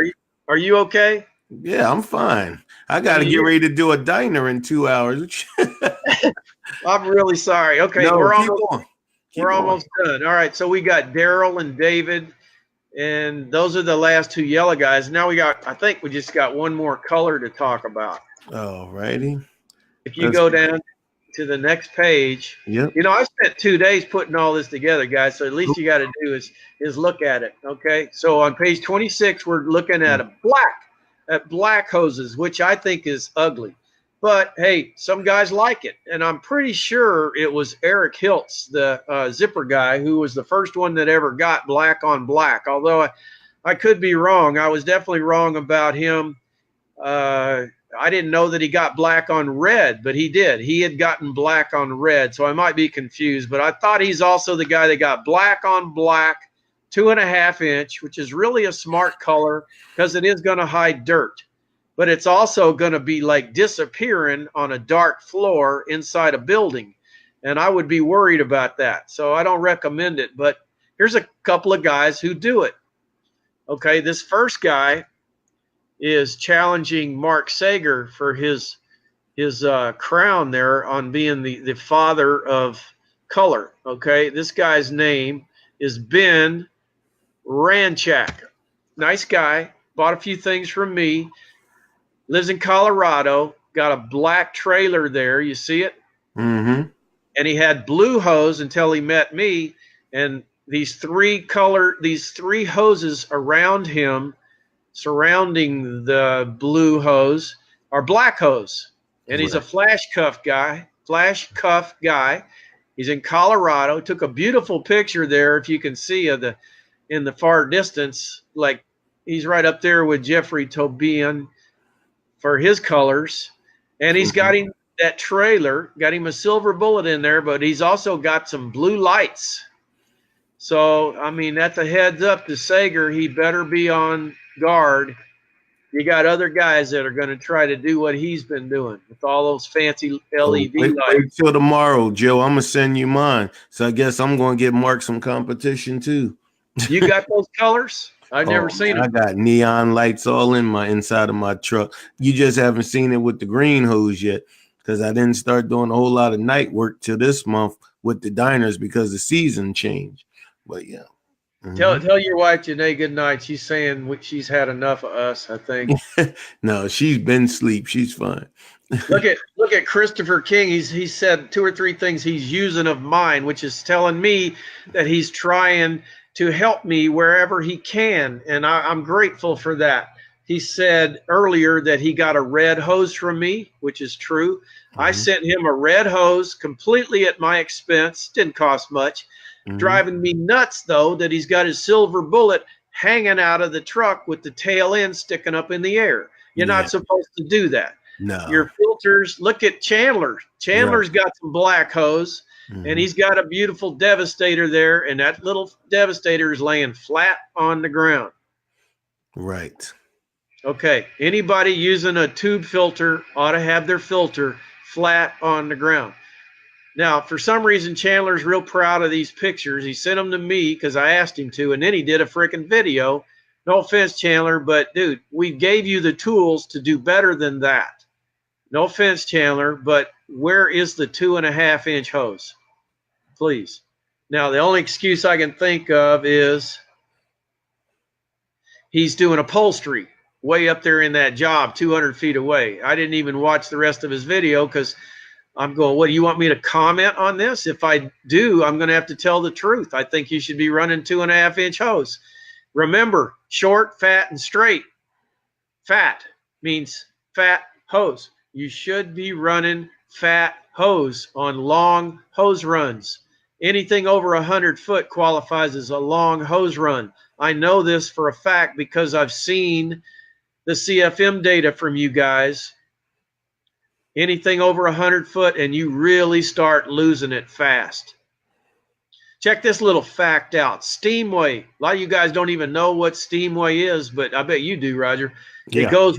Are you okay?
Yeah, I'm fine. I got to get ready to do a diner in 2 hours.
I'm really sorry. Okay,
no,
we're almost done. All right, so we got Daryl and David, and those are the last two yellow guys. Now I think we just got one more color to talk about.
All righty.
If you go down to the next page,
yep.
You know, I spent 2 days putting all this together, guys, so at least you got to do is look at it, okay? So on page 26, we're looking at black hoses, which I think is ugly. But, hey, some guys like it. And I'm pretty sure it was Eric Hiltz, the zipper guy, who was the first one that ever got black on black. Although I could be wrong. I was definitely wrong about him. I didn't know that he got black on red, but he did. He had gotten black on red, so I might be confused. But I thought he's also the guy that got black on black, 2.5 inch, which is really a smart color because it is going to hide dirt. But it's also going to be like disappearing on a dark floor inside a building. And I would be worried about that. So I don't recommend it. But here's a couple of guys who do it. Okay, this first guy is challenging Mark Sager for his crown there on being the father of color. Okay, this guy's name is Ben Ranchak. Nice guy. Bought a few things from me. Lives in Colorado, got a black trailer there. You see it?
Mm-hmm.
And he had blue hose until he met me. And these three hoses around him, surrounding the blue hose, are black hose. And he's a flash cuff guy. He's in Colorado. Took a beautiful picture there, if you can see, in the far distance. Like he's right up there with Jeffrey Tobian for his colors. And he's got him that trailer, got him a silver bullet in there, but he's also got some blue lights. So, I mean, that's a heads up to Sager. He better be on guard You got other guys that are going to try to do what he's been doing with all those fancy LED
Wait
lights.
till tomorrow, Joe. I'm gonna send you mine. So I guess I'm gonna get Mark some competition too.
You got those colors? I've never seen
Man, I
them.
got neon lights all in my inside of my truck. You just haven't seen it with the green hose yet, because I didn't start doing a whole lot of night work till this month with the diners because the season changed. But yeah.
Tell your wife Janae good night. She's saying she's had enough of us, I think.
No, she's been asleep. She's fine.
Look at Christopher King. He's said 2 or 3 things he's using of mine, which is telling me that he's trying to help me wherever he can, and I'm grateful for that. He said earlier that he got a red hose from me, which is true. I sent him a red hose completely at my expense. Didn't cost much. Driving me nuts, though, that he's got his silver bullet hanging out of the truck with the tail end sticking up in the air. You're not supposed to do that.
No.
Your filters, look at Chandler. Chandler's got some black hose, and he's got a beautiful Devastator there, and that little Devastator is laying flat on the ground.
Right.
Okay, anybody using a tube filter ought to have their filter flat on the ground. Now, for some reason, Chandler's real proud of these pictures. He sent them to me because I asked him to, and then he did a freaking video. No offense, Chandler, but dude, we gave you the tools to do better than that. No offense, Chandler, but where is the 2.5-inch hose? Please. Now, the only excuse I can think of is he's doing upholstery way up there in that job 200 feet away. I didn't even watch the rest of his video because I'm going, what, do you want me to comment on this? If I do, I'm going to have to tell the truth. I think you should be running 2.5-inch hose. Remember, short, fat, and straight. Fat means fat hose. You should be running fat hose on long hose runs. Anything over 100 foot qualifies as a long hose run. I know this for a fact because I've seen the CFM data from you guys. Anything over 100 foot and you really start losing it fast. Check this little fact out. Steamway. A lot of you guys don't even know what Steamway is, but I bet you do, Roger.
Yeah.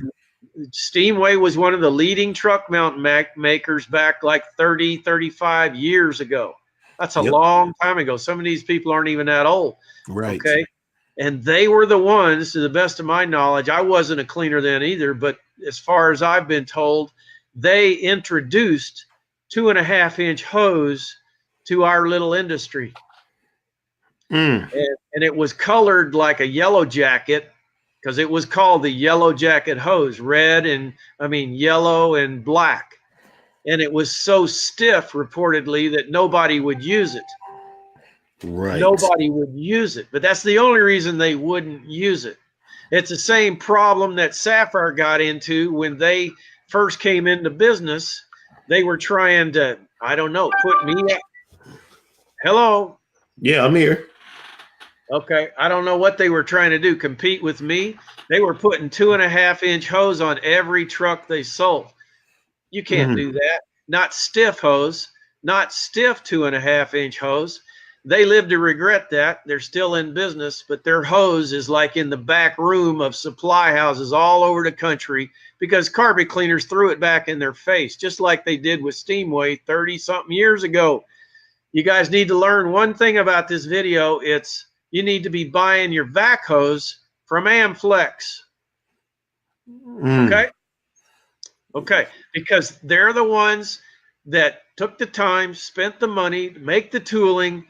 Steamway was one of the leading truck mount makers back like 30, 35 years ago. That's a long time ago. Some of these people aren't even that old.
Right.
Okay. And they were the ones, to the best of my knowledge, I wasn't a cleaner then either, but as far as I've been told, they introduced 2.5-inch hose to our little industry. And it was colored like a yellow jacket because it was called the yellow jacket hose, yellow and black. And it was so stiff, reportedly, that nobody would use it.
Right.
Nobody would use it. But that's the only reason they wouldn't use it. It's the same problem that Sapphire got into when they first came into business. They were trying to, put me at. Hello?
Yeah, I'm here.
Okay. I don't know what they were trying to do, compete with me. They were putting 2.5-inch hose on every truck they sold. You can't do that. Not stiff hose, not stiff 2.5-inch hose. They live to regret that. They're still in business, but their hose is like in the back room of supply houses all over the country because carpet cleaners threw it back in their face, just like they did with Steamway 30-something years ago. You guys need to learn one thing about this video. It's you need to be buying your vac hose from Amflex. Okay? Okay, because they're the ones that took the time, spent the money to make the tooling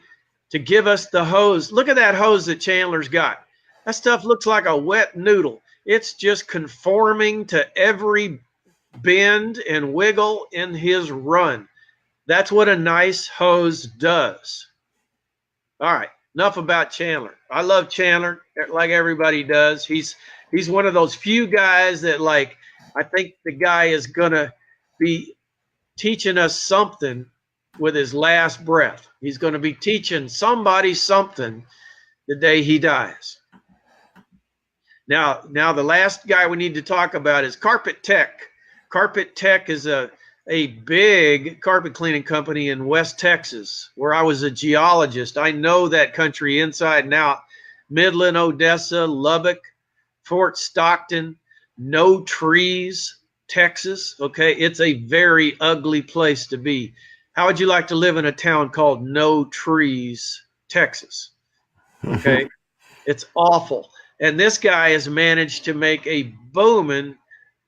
to give us the hose. Look at that hose that Chandler's got. That stuff looks like a wet noodle. It's just conforming to every bend and wiggle in his run. That's what a nice hose does. All right, enough about Chandler. I love Chandler like everybody does. He's one of those few guys that, like, I think the guy is going to be teaching us something with his last breath. He's going to be teaching somebody something the day he dies. Now the last guy we need to talk about is Carpet Tech. Carpet Tech is a big carpet cleaning company in West Texas, where I was a geologist. I know that country inside and out. Midland, Odessa, Lubbock, Fort Stockton. No Trees, Texas. Okay, it's a very ugly place to be. How would you like to live in a town called No Trees, Texas? Okay, it's awful. And this guy has managed to make a booming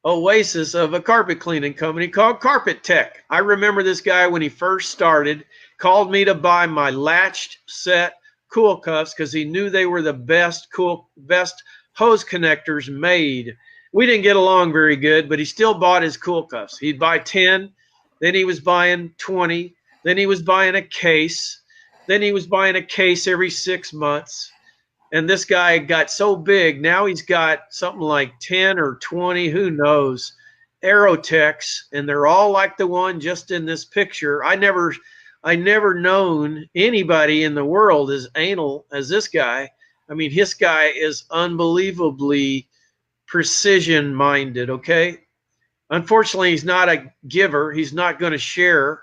oasis of a carpet cleaning company called Carpet Tech. I remember this guy when he first started, called me to buy my latched set cool cuffs because he knew they were the best hose connectors made. We didn't get along very good, but he still bought his cool cuffs. He'd buy 10, then he was buying 20, then he was buying a case, then he was buying a case every 6 months. And this guy got so big, now he's got something like 10 or 20, who knows, Aerotechs, and they're all like the one just in this picture. I never known anybody in the world as anal as this guy. I mean, this guy is unbelievably precision minded, okay? Unfortunately, he's not a giver. He's not going to share.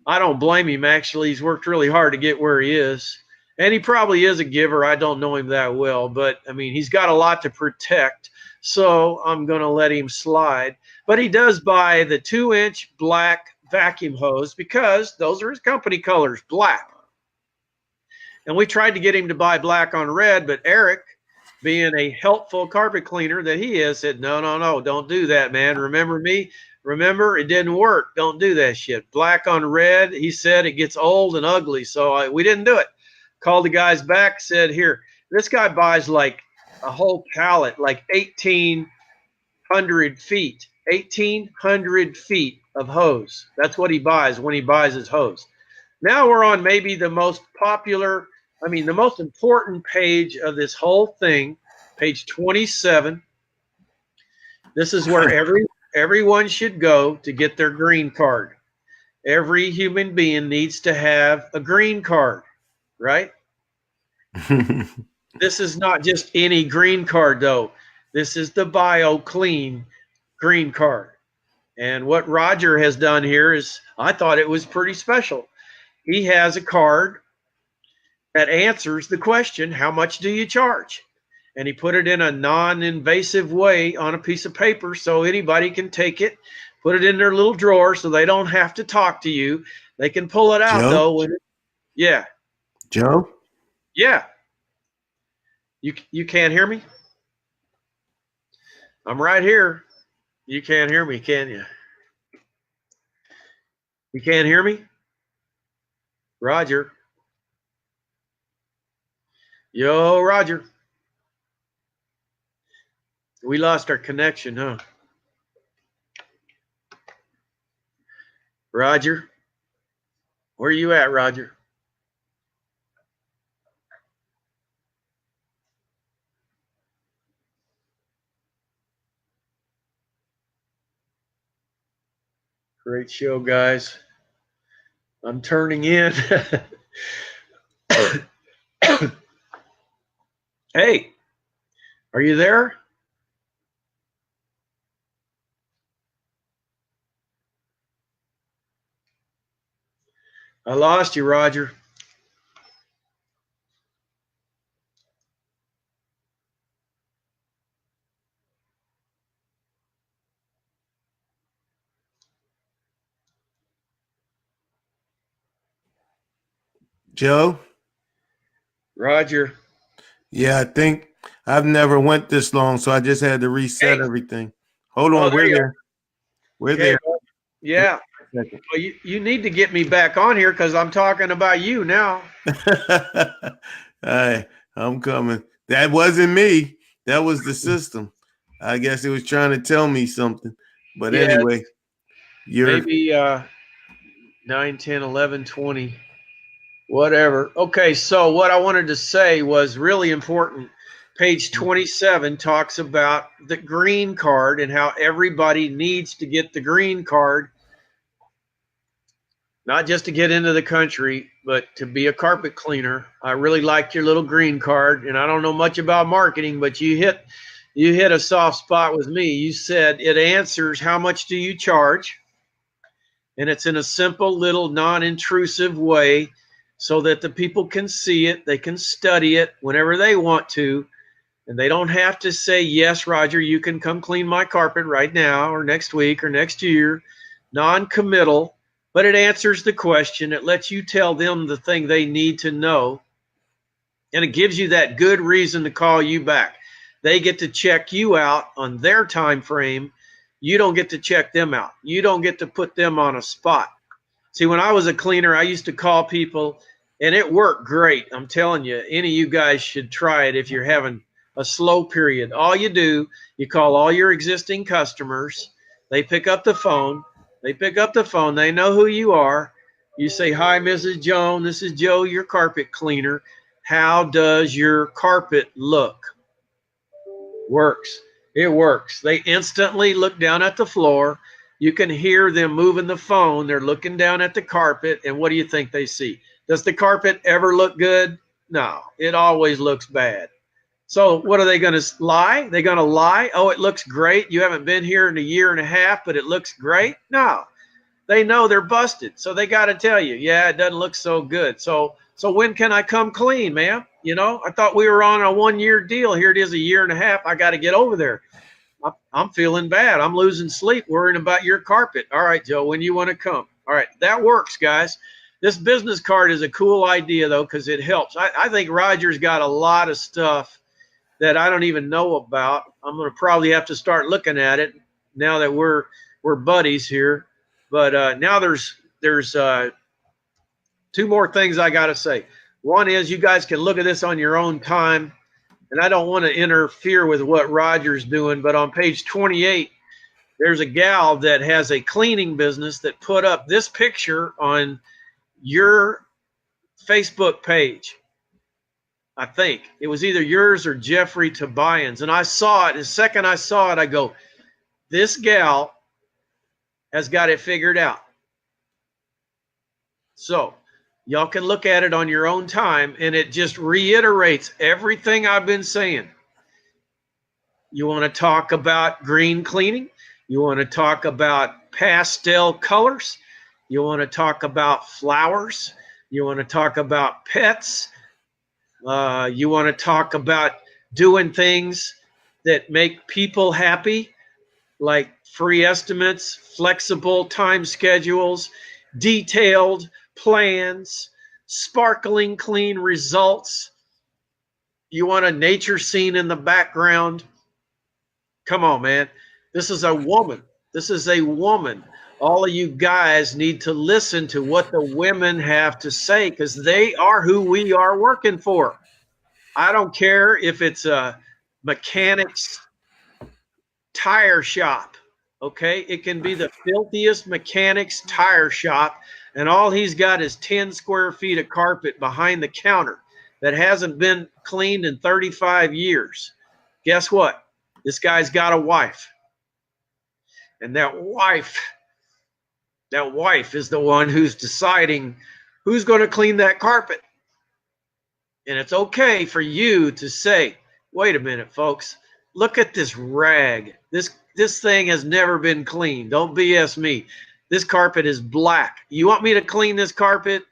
I don't blame him, actually. He's worked really hard to get where he is. And he probably is a giver. I don't know him that well, but I mean, he's got a lot to protect. So I'm going to let him slide. But he does buy the 2-inch black vacuum hose because those are his company colors, black. And we tried to get him to buy black on red, but Eric, being a helpful carpet cleaner that he is, said, no, don't do that, man. Remember me? Remember, it didn't work. Don't do that shit. Black on red, he said, it gets old and ugly. So we didn't do it. Called the guys back, said, here, this guy buys like a whole pallet, like 1,800 feet. 1,800 feet of hose. That's what he buys when he buys his hose. Now we're on maybe the most popular, the most important page of this whole thing, page 27. This is where everyone should go to get their green card. Every human being needs to have a green card, right? This is not just any green card, though. This is the BioClean green card. And what Roger has done here is, I thought it was pretty special. He has a card that answers the question, how much do you charge? And he put it in a non-invasive way on a piece of paper so anybody can take it, put it in their little drawer so they don't have to talk to you. They can pull it out,
Joe?
though. Yeah.
Joe?
Yeah. You can't hear me? I'm right here. You can't hear me, can you? You can't hear me? Roger. Yo, Roger. We lost our connection, huh? Roger. Where are you at, Roger? Great show, guys. I'm turning in. Hey, are you there? I lost you, Roger.
Joe?
Roger.
Yeah, I think I've never went this long, so I just had to reset everything. Hold on,
there you
we're there. We're
Okay,
there.
well, yeah. Well, you need to get me back on here because I'm talking about you now.
Hey, I'm coming. That wasn't me. That was the system. I guess it was trying to tell me something. But anyway, you're
maybe 9, 10, 11, 20, whatever. Okay, so what I wanted to say was really important. Page 27 talks about the green card and how everybody needs to get the green card, not just to get into the country, but to be a carpet cleaner. I really like your little green card, and I don't know much about marketing, but you hit a soft spot with me. You said it answers how much do you charge, and it's in a simple little non-intrusive way so that the people can see it, they can study it whenever they want to. And they don't have to say, yes, Roger, you can come clean my carpet right now or next week or next year. Non-committal, but it answers the question. It lets you tell them the thing they need to know. And it gives you that good reason to call you back. They get to check you out on their time frame. You don't get to check them out. You don't get to put them on a spot. See, when I was a cleaner, I used to call people, and it worked great. I'm telling you, any of you guys should try it if you're having a slow period. All you do, you call all your existing customers. They pick up the phone. They know who you are. You say, hi, Mrs. Joan. This is Joe, your carpet cleaner. How does your carpet look? Works. It works. They instantly look down at the floor. You can hear them moving the phone. They're looking down at the carpet. And what do you think they see? Does the carpet ever look good? No, it always looks bad. So what are they going to lie? They're going to lie. Oh, it looks great. You haven't been here in a year and a half, but it looks great. No, they know they're busted. So they got to tell you, yeah, it doesn't look so good. So when can I come clean, ma'am? You know, I thought we were on a 1-year deal. Here it is, a year and a half. I got to get over there. I'm feeling bad. I'm losing sleep worrying about your carpet. All right, Joe, when you want to come. All right, that works, guys. This business card is a cool idea, though, because it helps. I think Roger's got a lot of stuff that I don't even know about. I'm going to probably have to start looking at it now that we're buddies here. But now there's 2 more things I got to say. One is you guys can look at this on your own time, and I don't want to interfere with what Roger's doing, but on page 28, there's a gal that has a cleaning business that put up this picture on your Facebook page. I think it was either yours or Jeffrey Tobian's, and I saw it. The second I saw it, I go, this gal has got it figured out. So y'all can look at it on your own time, and it just reiterates everything I've been saying. You want to talk about green cleaning? You want to talk about pastel colors? You want to talk about flowers? You want to talk about pets? You want to talk about doing things that make people happy, like free estimates, flexible time schedules, detailed plans, sparkling clean results. You want a nature scene in the background? Come on, man. This is a woman. This is a woman. All of you guys need to listen to what the women have to say, because they are who we are working for. I don't care if it's a mechanic's tire shop. Okay, it can be the filthiest mechanic's tire shop, and all he's got is 10 square feet of carpet behind the counter that hasn't been cleaned in 35 years. Guess what? This guy's got a wife, and that wife is the one who's deciding who's going to clean that carpet. And it's okay for you to say, wait a minute, folks, look at this rag. This thing has never been cleaned. Don't BS me. This carpet is black. You want me to clean this carpet?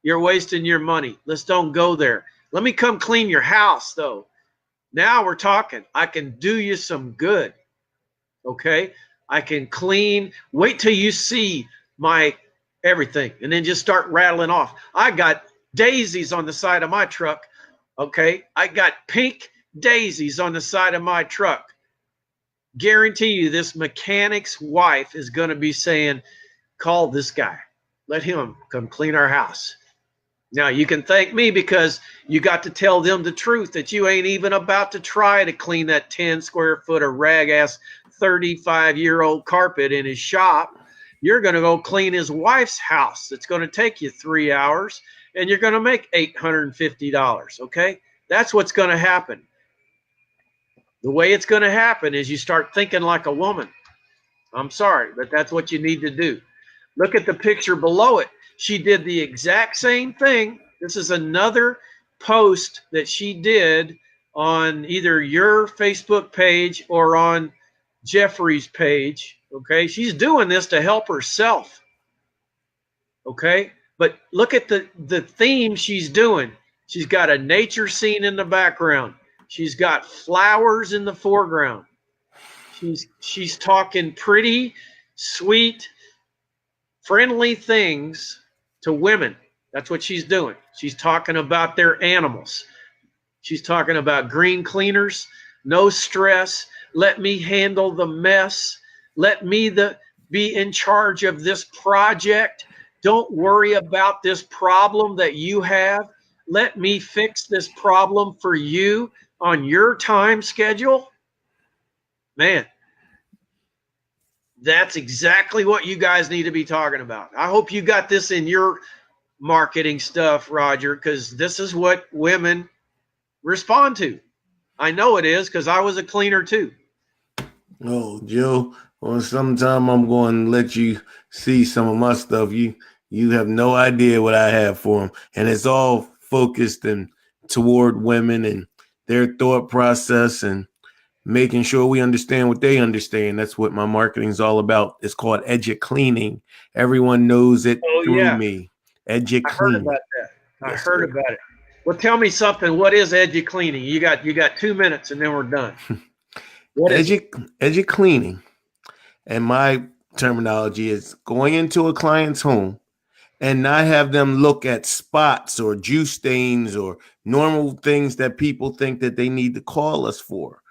You're wasting your money. Let's don't go there. Let me come clean your house, though. Now we're talking. I can do you some good. Okay? I can clean. Wait till you see my everything, and then just start rattling off. I got daisies on the side of my truck. Okay? I got pink daisies on the side of my truck. Guarantee you this mechanic's wife is going to be saying, call this guy. Let him come clean our house. Now, you can thank me because you got to tell them the truth that you ain't even about to try to clean that 10 square foot of rag-ass 35-year-old carpet in his shop. You're going to go clean his wife's house. It's going to take you 3 hours, and you're going to make $850, okay? That's what's going to happen. The way it's going to happen is you start thinking like a woman. I'm sorry, but that's what you need to do. Look at the picture below it. She did the exact same thing. This is another post that she did on either your Facebook page or on Jeffrey's page. Okay, she's doing this to help herself. Okay, but look at the theme she's doing. She's got a nature scene in the background. She's got flowers in the foreground. She's talking pretty, sweet, friendly things to women. That's what she's doing. She's talking about their animals. She's talking about green cleaners, no stress. Let me handle the mess. Let me be in charge of this project. Don't worry about this problem that you have. Let me fix this problem for you on your time schedule. Man, that's exactly what you guys need to be talking about. I hope you got this in your marketing stuff, Roger, because this is what women respond to. I know it is because I was a cleaner too.
Oh, Joe, well, sometime I'm going to let you see some of my stuff. You have no idea what I have for them, and it's all focused and toward women and their thought process and making sure we understand what they understand. That's what my marketing is all about. It's called Cleaning. Everyone knows it through me.
I heard about that. I
Yes,
heard
sir.
about it. Well, tell me something. What is Cleaning? You got 2 minutes, and then we're done. What is it?
Cleaning, and my terminology is going into a client's home and not have them look at spots or juice stains or normal things that people think that they need to call us for.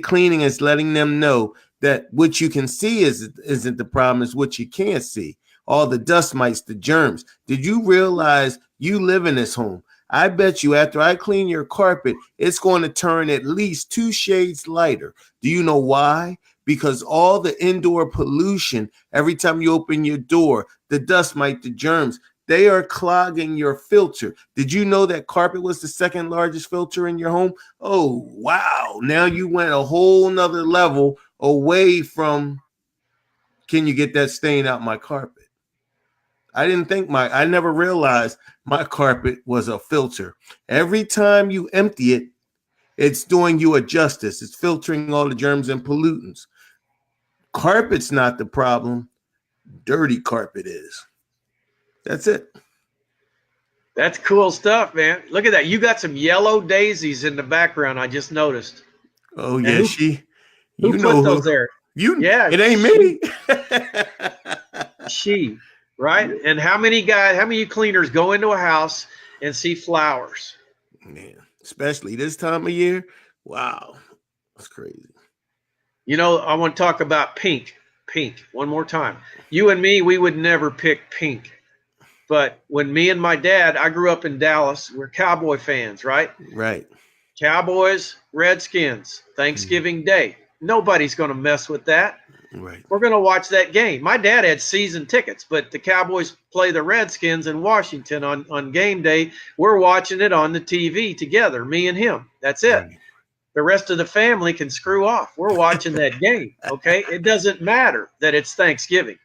Cleaning is letting them know that what you can see isn't the problem, it's what you can't see. All the dust mites, the germs. Did you realize you live in this home? I bet you after I clean your carpet, it's going to turn at least 2 shades lighter. Do you know why? Because all the indoor pollution, every time you open your door, the dust mite, the germs, they are clogging your filter. Did you know that carpet was the second largest filter in your home? Oh, wow. Now you went a whole nother level away from, can you get that stain out my carpet? I never realized my carpet was a filter. Every time you empty it, it's doing you a justice. It's filtering all the germs and pollutants. Carpet's not the problem. Dirty carpet is. That's it.
That's cool stuff, man. Look at that. You got some yellow daisies in the background. I just noticed.
Oh,
And
yeah,
who put those there? Yeah,
it ain't me.
She, right? And how many cleaners go into a house and see flowers?
Man, especially this time of year. Wow, that's crazy.
You know, I want to talk about pink. Pink, one more time. You and me, we would never pick pink. But when me and my dad, I grew up in Dallas, we're Cowboy fans, right?
Right.
Cowboys, Redskins, Thanksgiving Day. Nobody's going to mess with that.
Right.
We're going to watch that game. My dad had season tickets, but the Cowboys play the Redskins in Washington on game day. We're watching it on the TV together, me and him. That's it.
Right.
The rest of the family can screw off. We're watching that game, okay? It doesn't matter that it's Thanksgiving.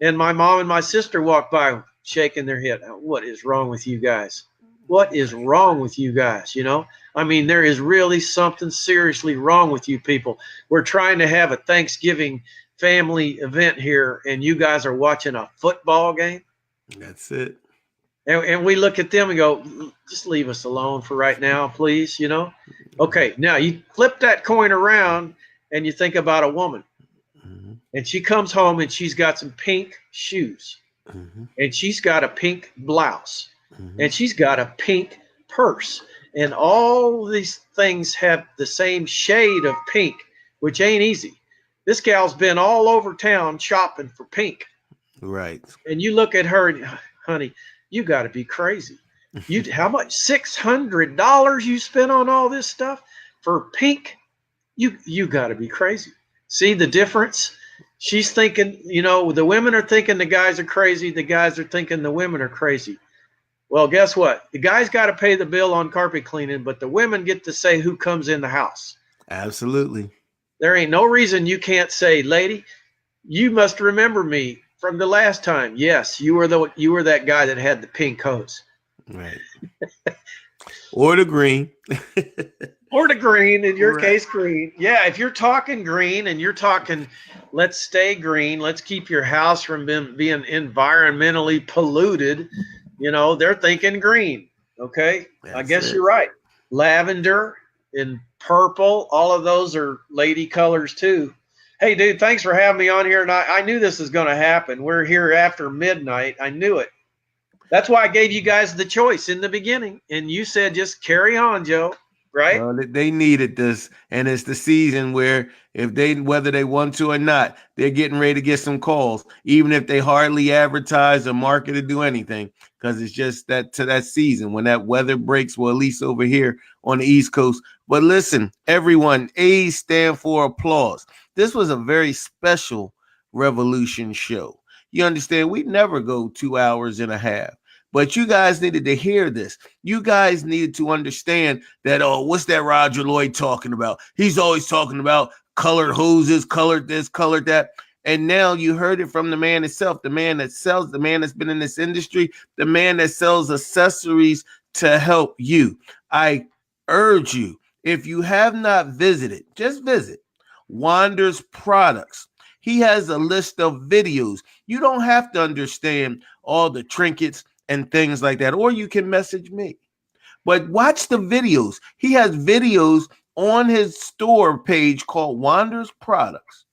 And my mom and my sister walked by shaking their head. What is wrong with you guys? What is wrong with you guys, you know? I mean, there is really something seriously wrong with you people. We're trying to have a Thanksgiving family event here, and you guys are watching a football game?
That's it.
And we look at them and go, just leave us alone for right now, please, you know? Okay, now you flip that coin around and you think about a woman.
Mm-hmm.
And she comes home and she's got some pink shoes.
Mm-hmm.
And she's got a pink blouse.
Mm-hmm.
And she's got a pink purse. And all these things have the same shade of pink, which ain't easy. This gal's been all over town shopping for pink.
Right.
And you look at her and, honey, you got to be crazy. How much? $600 you spent on all this stuff for pink? You got to be crazy. See the difference? She's thinking, you know, the women are thinking the guys are crazy. The guys are thinking the women are crazy. Well, guess what? The guys got to pay the bill on carpet cleaning, but the women get to say who comes in the house.
Absolutely.
There ain't no reason you can't say, lady, you must remember me from the last time. Yes, you were that guy that had the pink hose.
Right. Or the green.
Or the green, in your
Right.
case, green. Yeah, if you're talking green and you're talking, let's stay green, let's keep your house from being environmentally polluted, you know, they're thinking green. Okay?
That's
I guess
it.
you're right. Lavender and purple. All of those are lady colors too. Hey, dude, thanks for having me on here. And I knew this was going to happen. We're here after midnight. I knew it. That's why I gave you guys the choice in the beginning. And you said just carry on, Joe. Right?
Well, they needed this, and it's the season where whether they want to or not, they're getting ready to get some calls, even if they hardly advertise or market or do anything, because it's just that to that season when that weather breaks. Well, at least over here on the East Coast. But listen, everyone, A's stand for applause. This was a very special Revolution show. You understand? We never go 2 hours and a half. But you guys needed to hear this. You guys needed to understand that, oh, what's that Roger Lloyd talking about? He's always talking about colored hoses, colored this, colored that. And now you heard it from the man himself, the man that sells, the man that's been in this industry, the man that sells accessories to help you. I urge you, if you have not visited, just visit Wander's Products. He has a list of videos. You don't have to understand all the trinkets and things like that, or you can message me. But watch the videos. He has videos on his store page called Wander's Products,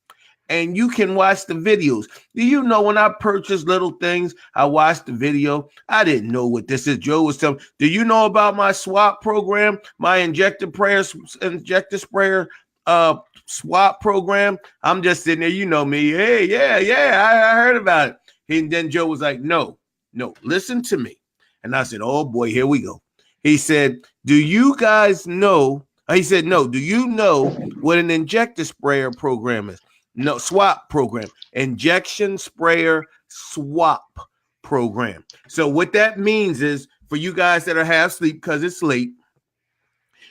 and you can watch the videos. Do you know when I purchase little things, I watch the video? I didn't know what this is. Joe was telling me, do you know about my swap program, my injector sprayer swap program? I'm just sitting there, you know me. Hey, yeah, I heard about it. And then Joe was like, no, listen to me. And I said, oh boy, here we go. He said, do you guys know? He said, no, do you know what an injector sprayer program is? No, swap program, injection sprayer swap program. So what that means is for you guys that are half asleep because it's late,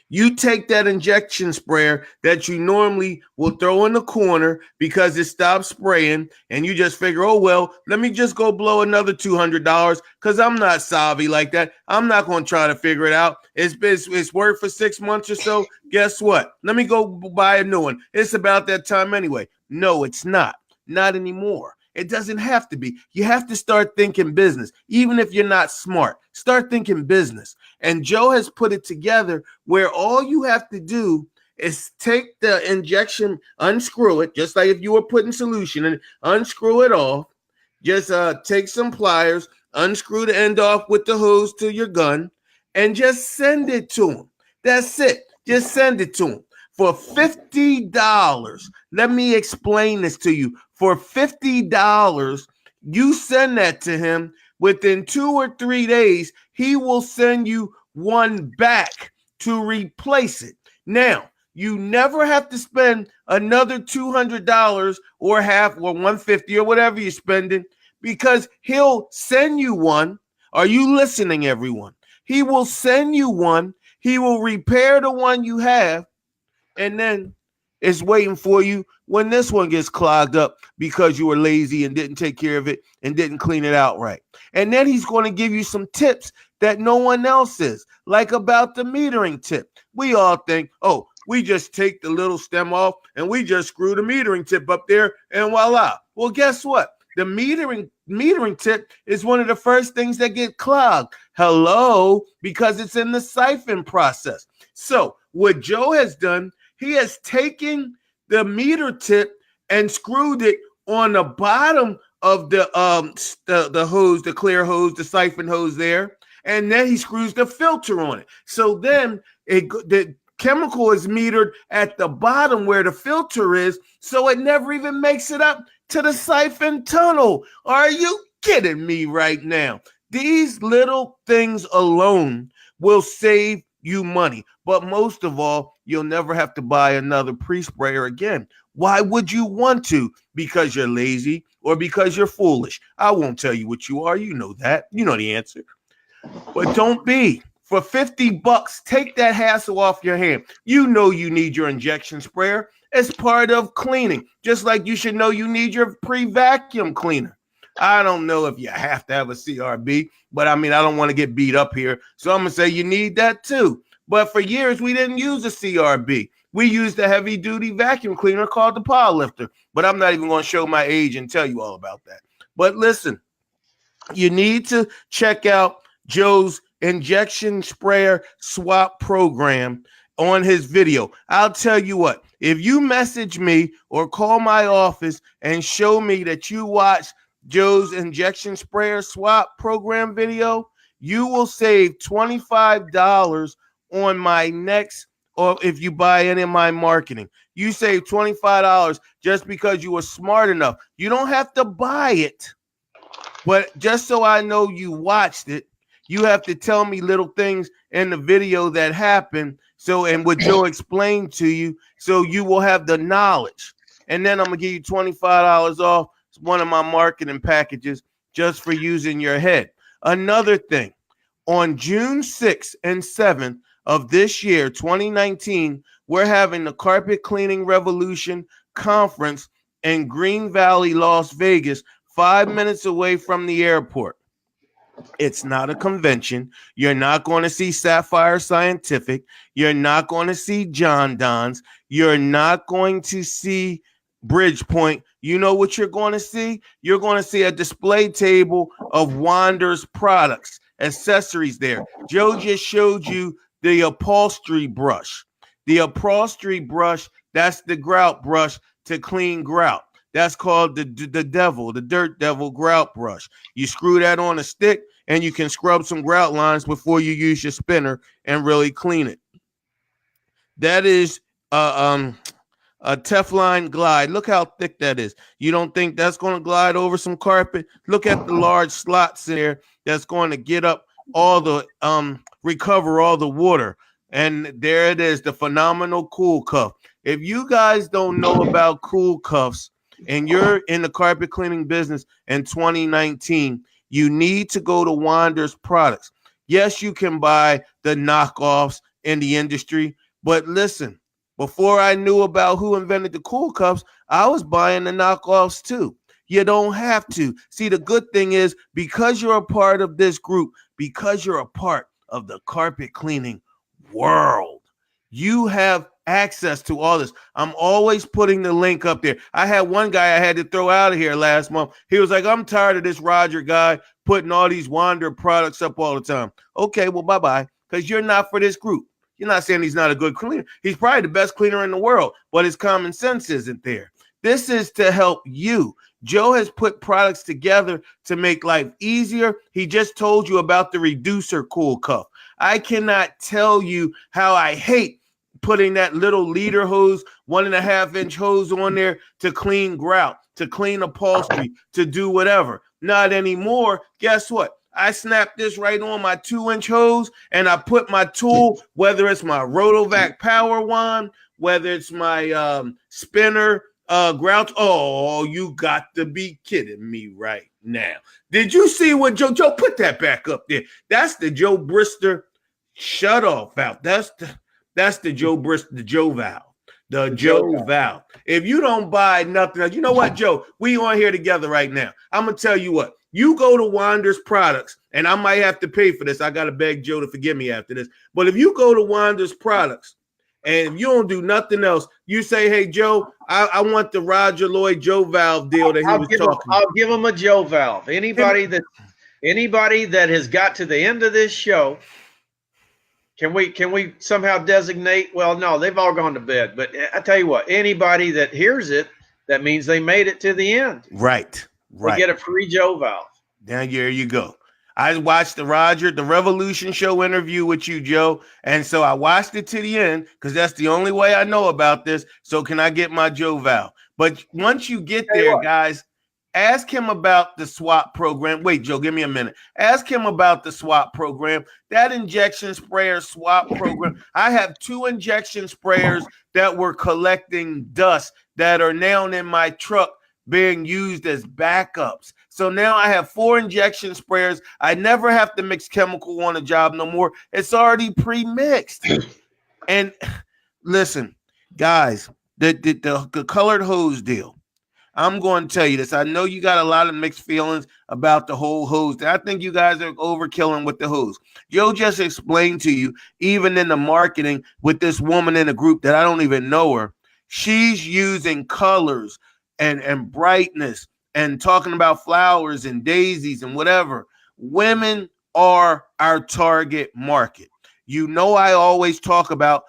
you take that injection sprayer that you normally will throw in the corner because it stops spraying, and you just figure, oh, well, let me just go blow another $200 because I'm not savvy like that. I'm not going to try to figure it out. It's worked for 6 months or so. Guess what? Let me go buy a new one. It's about that time anyway. No, it's not. Not anymore. It doesn't have to be. You have to start thinking business. Even if you're not smart, start thinking business. And Joe has put it together where all you have to do is take the injection, unscrew it, just like if you were putting solution in, unscrew it off. Just take some pliers, unscrew the end off with the hose to your gun, and just send it to him. That's it. Just send it to him. For $50, let me explain this to you. For $50, you send that to him. Within 2 or 3 days, he will send you one back to replace it. Now, you never have to spend another $200 or half or $150 or whatever you're spending, because he'll send you one. Are you listening, everyone? He will send you one. He will repair the one you have, and then it's waiting for you when this one gets clogged up because you were lazy and didn't take care of it and didn't clean it out right. And then he's going to give you some tips that no one else is, like about the metering tip. We all think, oh, we just take the little stem off and we just screw the metering tip up there and voila. Well, guess what? The metering tip is one of the first things that get clogged. Hello, because it's in the siphon process. So what Joe has done, he has taken the meter tip and screwed it on the bottom of the hose, the clear hose, the siphon hose there, and then he screws the filter on it. So then the chemical is metered at the bottom where the filter is, so it never even makes it up to the siphon tunnel. Are you kidding me right now? These little things alone will save you money, but most of all, you'll never have to buy another pre-sprayer again. Why would you want to? Because you're lazy or because you're foolish? I won't tell you what you are. You know that. You know the answer. But don't be. For $50, take that hassle off your hand. You know you need your injection sprayer as part of cleaning, just like you should know you need your pre-vacuum cleaner. I don't know if you have to have a CRB, but I mean, I don't want to get beat up here. So I'm going to say you need that too. But for years, we didn't use a CRB. We used a heavy-duty vacuum cleaner called the Power Lifter. But I'm not even going to show my age and tell you all about that. But listen, you need to check out Joe's injection sprayer swap program.
on his video. I'll tell you what, if you message me or call my office and show me that you watched Joe's injection sprayer swap program video, you will save $25 on my next, or if you buy any of my marketing. You save $25 just because you were smart enough. You don't have to buy it, but just so I know you watched it, you have to tell me little things in the video that happened. So, and what Joe explained to you, so you will have the knowledge. And then I'm gonna give you $25 off one of my marketing packages just for using your head. Another thing, on June 6th and 7th of this year, 2019, we're having the Carpet Cleaning Revolution Conference in Green Valley, Las Vegas, 5 minutes away from the airport. It's not a convention. You're not going to see Sapphire Scientific. You're not going to see John Don's. You're not going to see Bridgepoint. You know what you're going to see? You're going to see a display table of Wander's products, accessories there. Joe just showed you the upholstery brush. The upholstery brush, that's the grout brush to clean grout. That's called the Dirt Devil grout brush. You screw that on a stick and you can scrub some grout lines before you use your spinner and really clean it. That is a Teflon glide. Look how thick that is. You don't think that's going to glide over some carpet? Look at the large slots in there that's going to get up all the recover all the water. And there it is, the phenomenal Cool Cuff. If you guys don't know about Cool Cuffs and you're in the carpet cleaning business in 2019, you need to go to Wander's products. Yes, you can buy the knockoffs in the industry, but listen, before I knew about who invented the Cool Cuffs, I was buying the knockoffs too. You don't have to. See, the good thing is, because you're a part of this group, because you're a part of the carpet cleaning world, you have access to all this. I'm always putting the link up there. I had one guy I had to throw out of here last month. He was like, I'm tired of this Roger guy putting all these Wander products up all the time. Okay, well, bye-bye, because you're not for this group. You're not saying he's not a good cleaner. He's probably the best cleaner in the world, but his common sense isn't there. This is to help you. Joe has put products together to make life easier. He just told you about the reducer Cool Cuff. I cannot tell you how I hate putting that little leader hose, 1.5-inch hose on there to clean grout, to clean upholstery, to do whatever. Not anymore. Guess what? I snap this right on my 2-inch hose and I put my tool, whether it's my Rotovac Power Wand, whether it's my spinner, grout. Oh, you got to be kidding me right now. Did you see what Joe put that back up there? That's the Joe Bristor shut-off valve. That's the Joe Bristor, the Joe valve. The Joe valve. If you don't buy nothing else, you know what, Joe? We on here together right now. I'm going to tell you what. You go to Wander's products, and I might have to pay for this. I got to beg Joe to forgive me after this. But if you go to Wander's products, and if you don't do nothing else, you say, hey, Joe, I want the Roger Lloyd Joe valve deal that he was talking about.
I'll give him a Joe valve. Anybody that has got to the end of this show, can we somehow designate? Well, no, they've all gone to bed. But I tell you what, anybody that hears it, that means they made it to the end.
Right.
They get a free Joe valve.
There you go. I watched the Revolution Show interview with you, Joe. And so I watched it to the end because that's the only way I know about this. So can I get my Joe valve? But once you get there, guys, ask him about the swap program. Wait, Joe, give me a minute. Ask him about the swap program. That injection sprayer swap program. I have 2 injection sprayers that were collecting dust that are now in my truck being used as backups. So now I have 4 injection sprayers. I never have to mix chemical on a job no more. It's already pre-mixed. And listen, guys, the colored hose deal. I'm going to tell you this. I know you got a lot of mixed feelings about the whole hose. I think you guys are overkilling with the hose. Joe just explained to you, even in the marketing with this woman in a group that I don't even know her, she's using colors and brightness and talking about flowers and daisies and whatever. Women are our target market. You know, I always talk about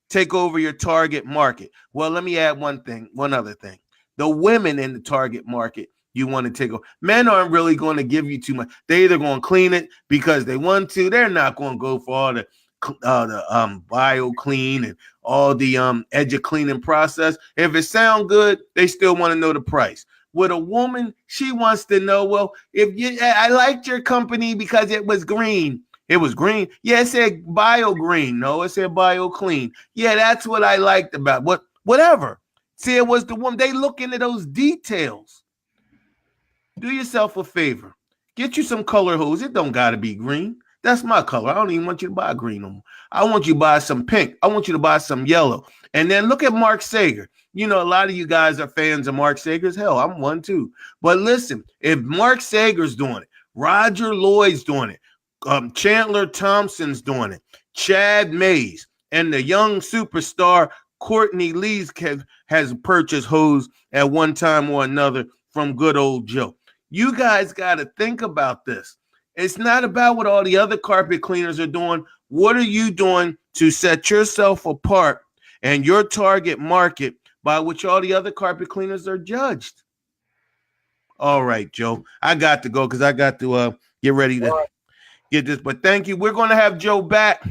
take over your target market. Well, let me add one other thing. The women in the target market you want to take over. Men aren't really going to give you too much. They either going to clean it because they want to. They're not going to go for all the bio clean and all the edge cleaning process. If it sound good, they still want to know the price. With a woman, she wants to know, well, I liked your company because it was green. It was green. Yeah, it said bio green. No, it said bio clean. Yeah, that's what I liked about whatever. See, it was the woman. They look into those details. Do yourself a favor. Get you some color hose. It don't got to be green. That's my color. I don't even want you to buy green no more. I want you to buy some pink. I want you to buy some yellow. And then look at Mark Sager. You know, a lot of you guys are fans of Mark Sager's. Hell, I'm one too. But listen, if Mark Sager's doing it, Roger Lloyd's doing it, Chandler Thompson's doing it, Chad Mays, and the young superstar Courtney Lees has purchased hose at one time or another from good old Joe. You guys got to think about this. It's not about what all the other carpet cleaners are doing. What are you doing to set yourself apart and your target market by which all the other carpet cleaners are judged? All right, Joe. I got to go because I got to get ready to get this. But thank you. We're going to have Joe back,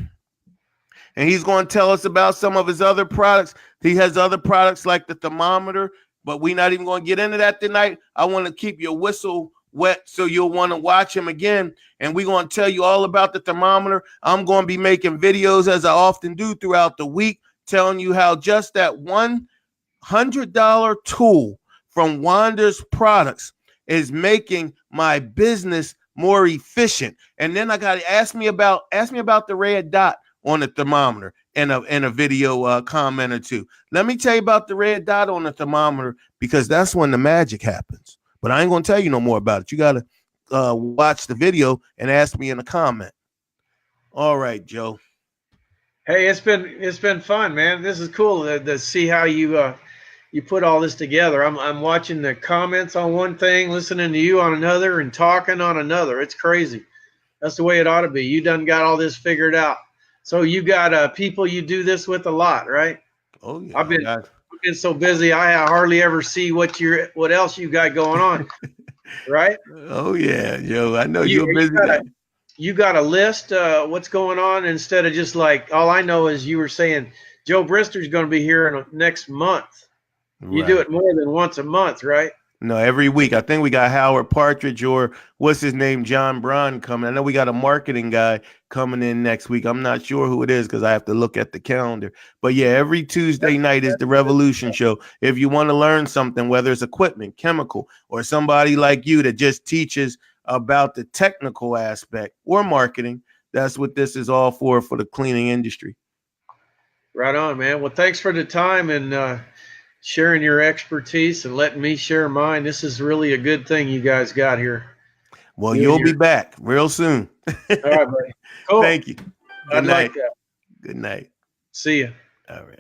and he's going to tell us about some of his other products. He has other products like the thermometer, but we're not even going to get into that tonight. I want to keep your whistle wet so you'll want to watch him again, and we're going to tell you all about the thermometer. I'm going to be making videos, as I often do throughout the week, telling you how just that $100 tool from Wander's Products is making my business more efficient. And then I got to ask me about the red dot on the thermometer in a video comment or two. Let me tell you about the red dot on the thermometer, because that's when the magic happens. But I ain't going to tell you no more about it. You got to watch the video and ask me in a comment. All right, Joe.
Hey, it's been fun, man. This is cool to see how you put all this together. I'm watching the comments on one thing, listening to you on another, and talking on another. It's crazy. That's the way it ought to be. You done got all this figured out. So you got people you do this with a lot, right?
Oh yeah.
I've been so busy, I hardly ever see what else you got going on, right?
Oh yeah, Joe. I know you're busy.
You got a list what's going on, instead of just like, all I know is you were saying Joe Bristor's going to be here in next month. You do it more than once a month, right?
No, every week. I think we got Howard Partridge, or what's his name, John Braun, coming. I know we got a marketing guy coming in next week. I'm not sure who it is because I have to look at the calendar. But yeah, every Tuesday night is the Revolution Show. If you want to learn something, whether it's equipment, chemical, or somebody like you that just teaches about the technical aspect or marketing, that's what this is all for the cleaning industry.
Right on, man. Well, thanks for the time and sharing your expertise and letting me share mine. This is really a good thing you guys got here.
Well, you'll be back real soon.
All right, buddy. Cool.
Thank you. Good night.
Like that.
Good night.
See ya.
All right.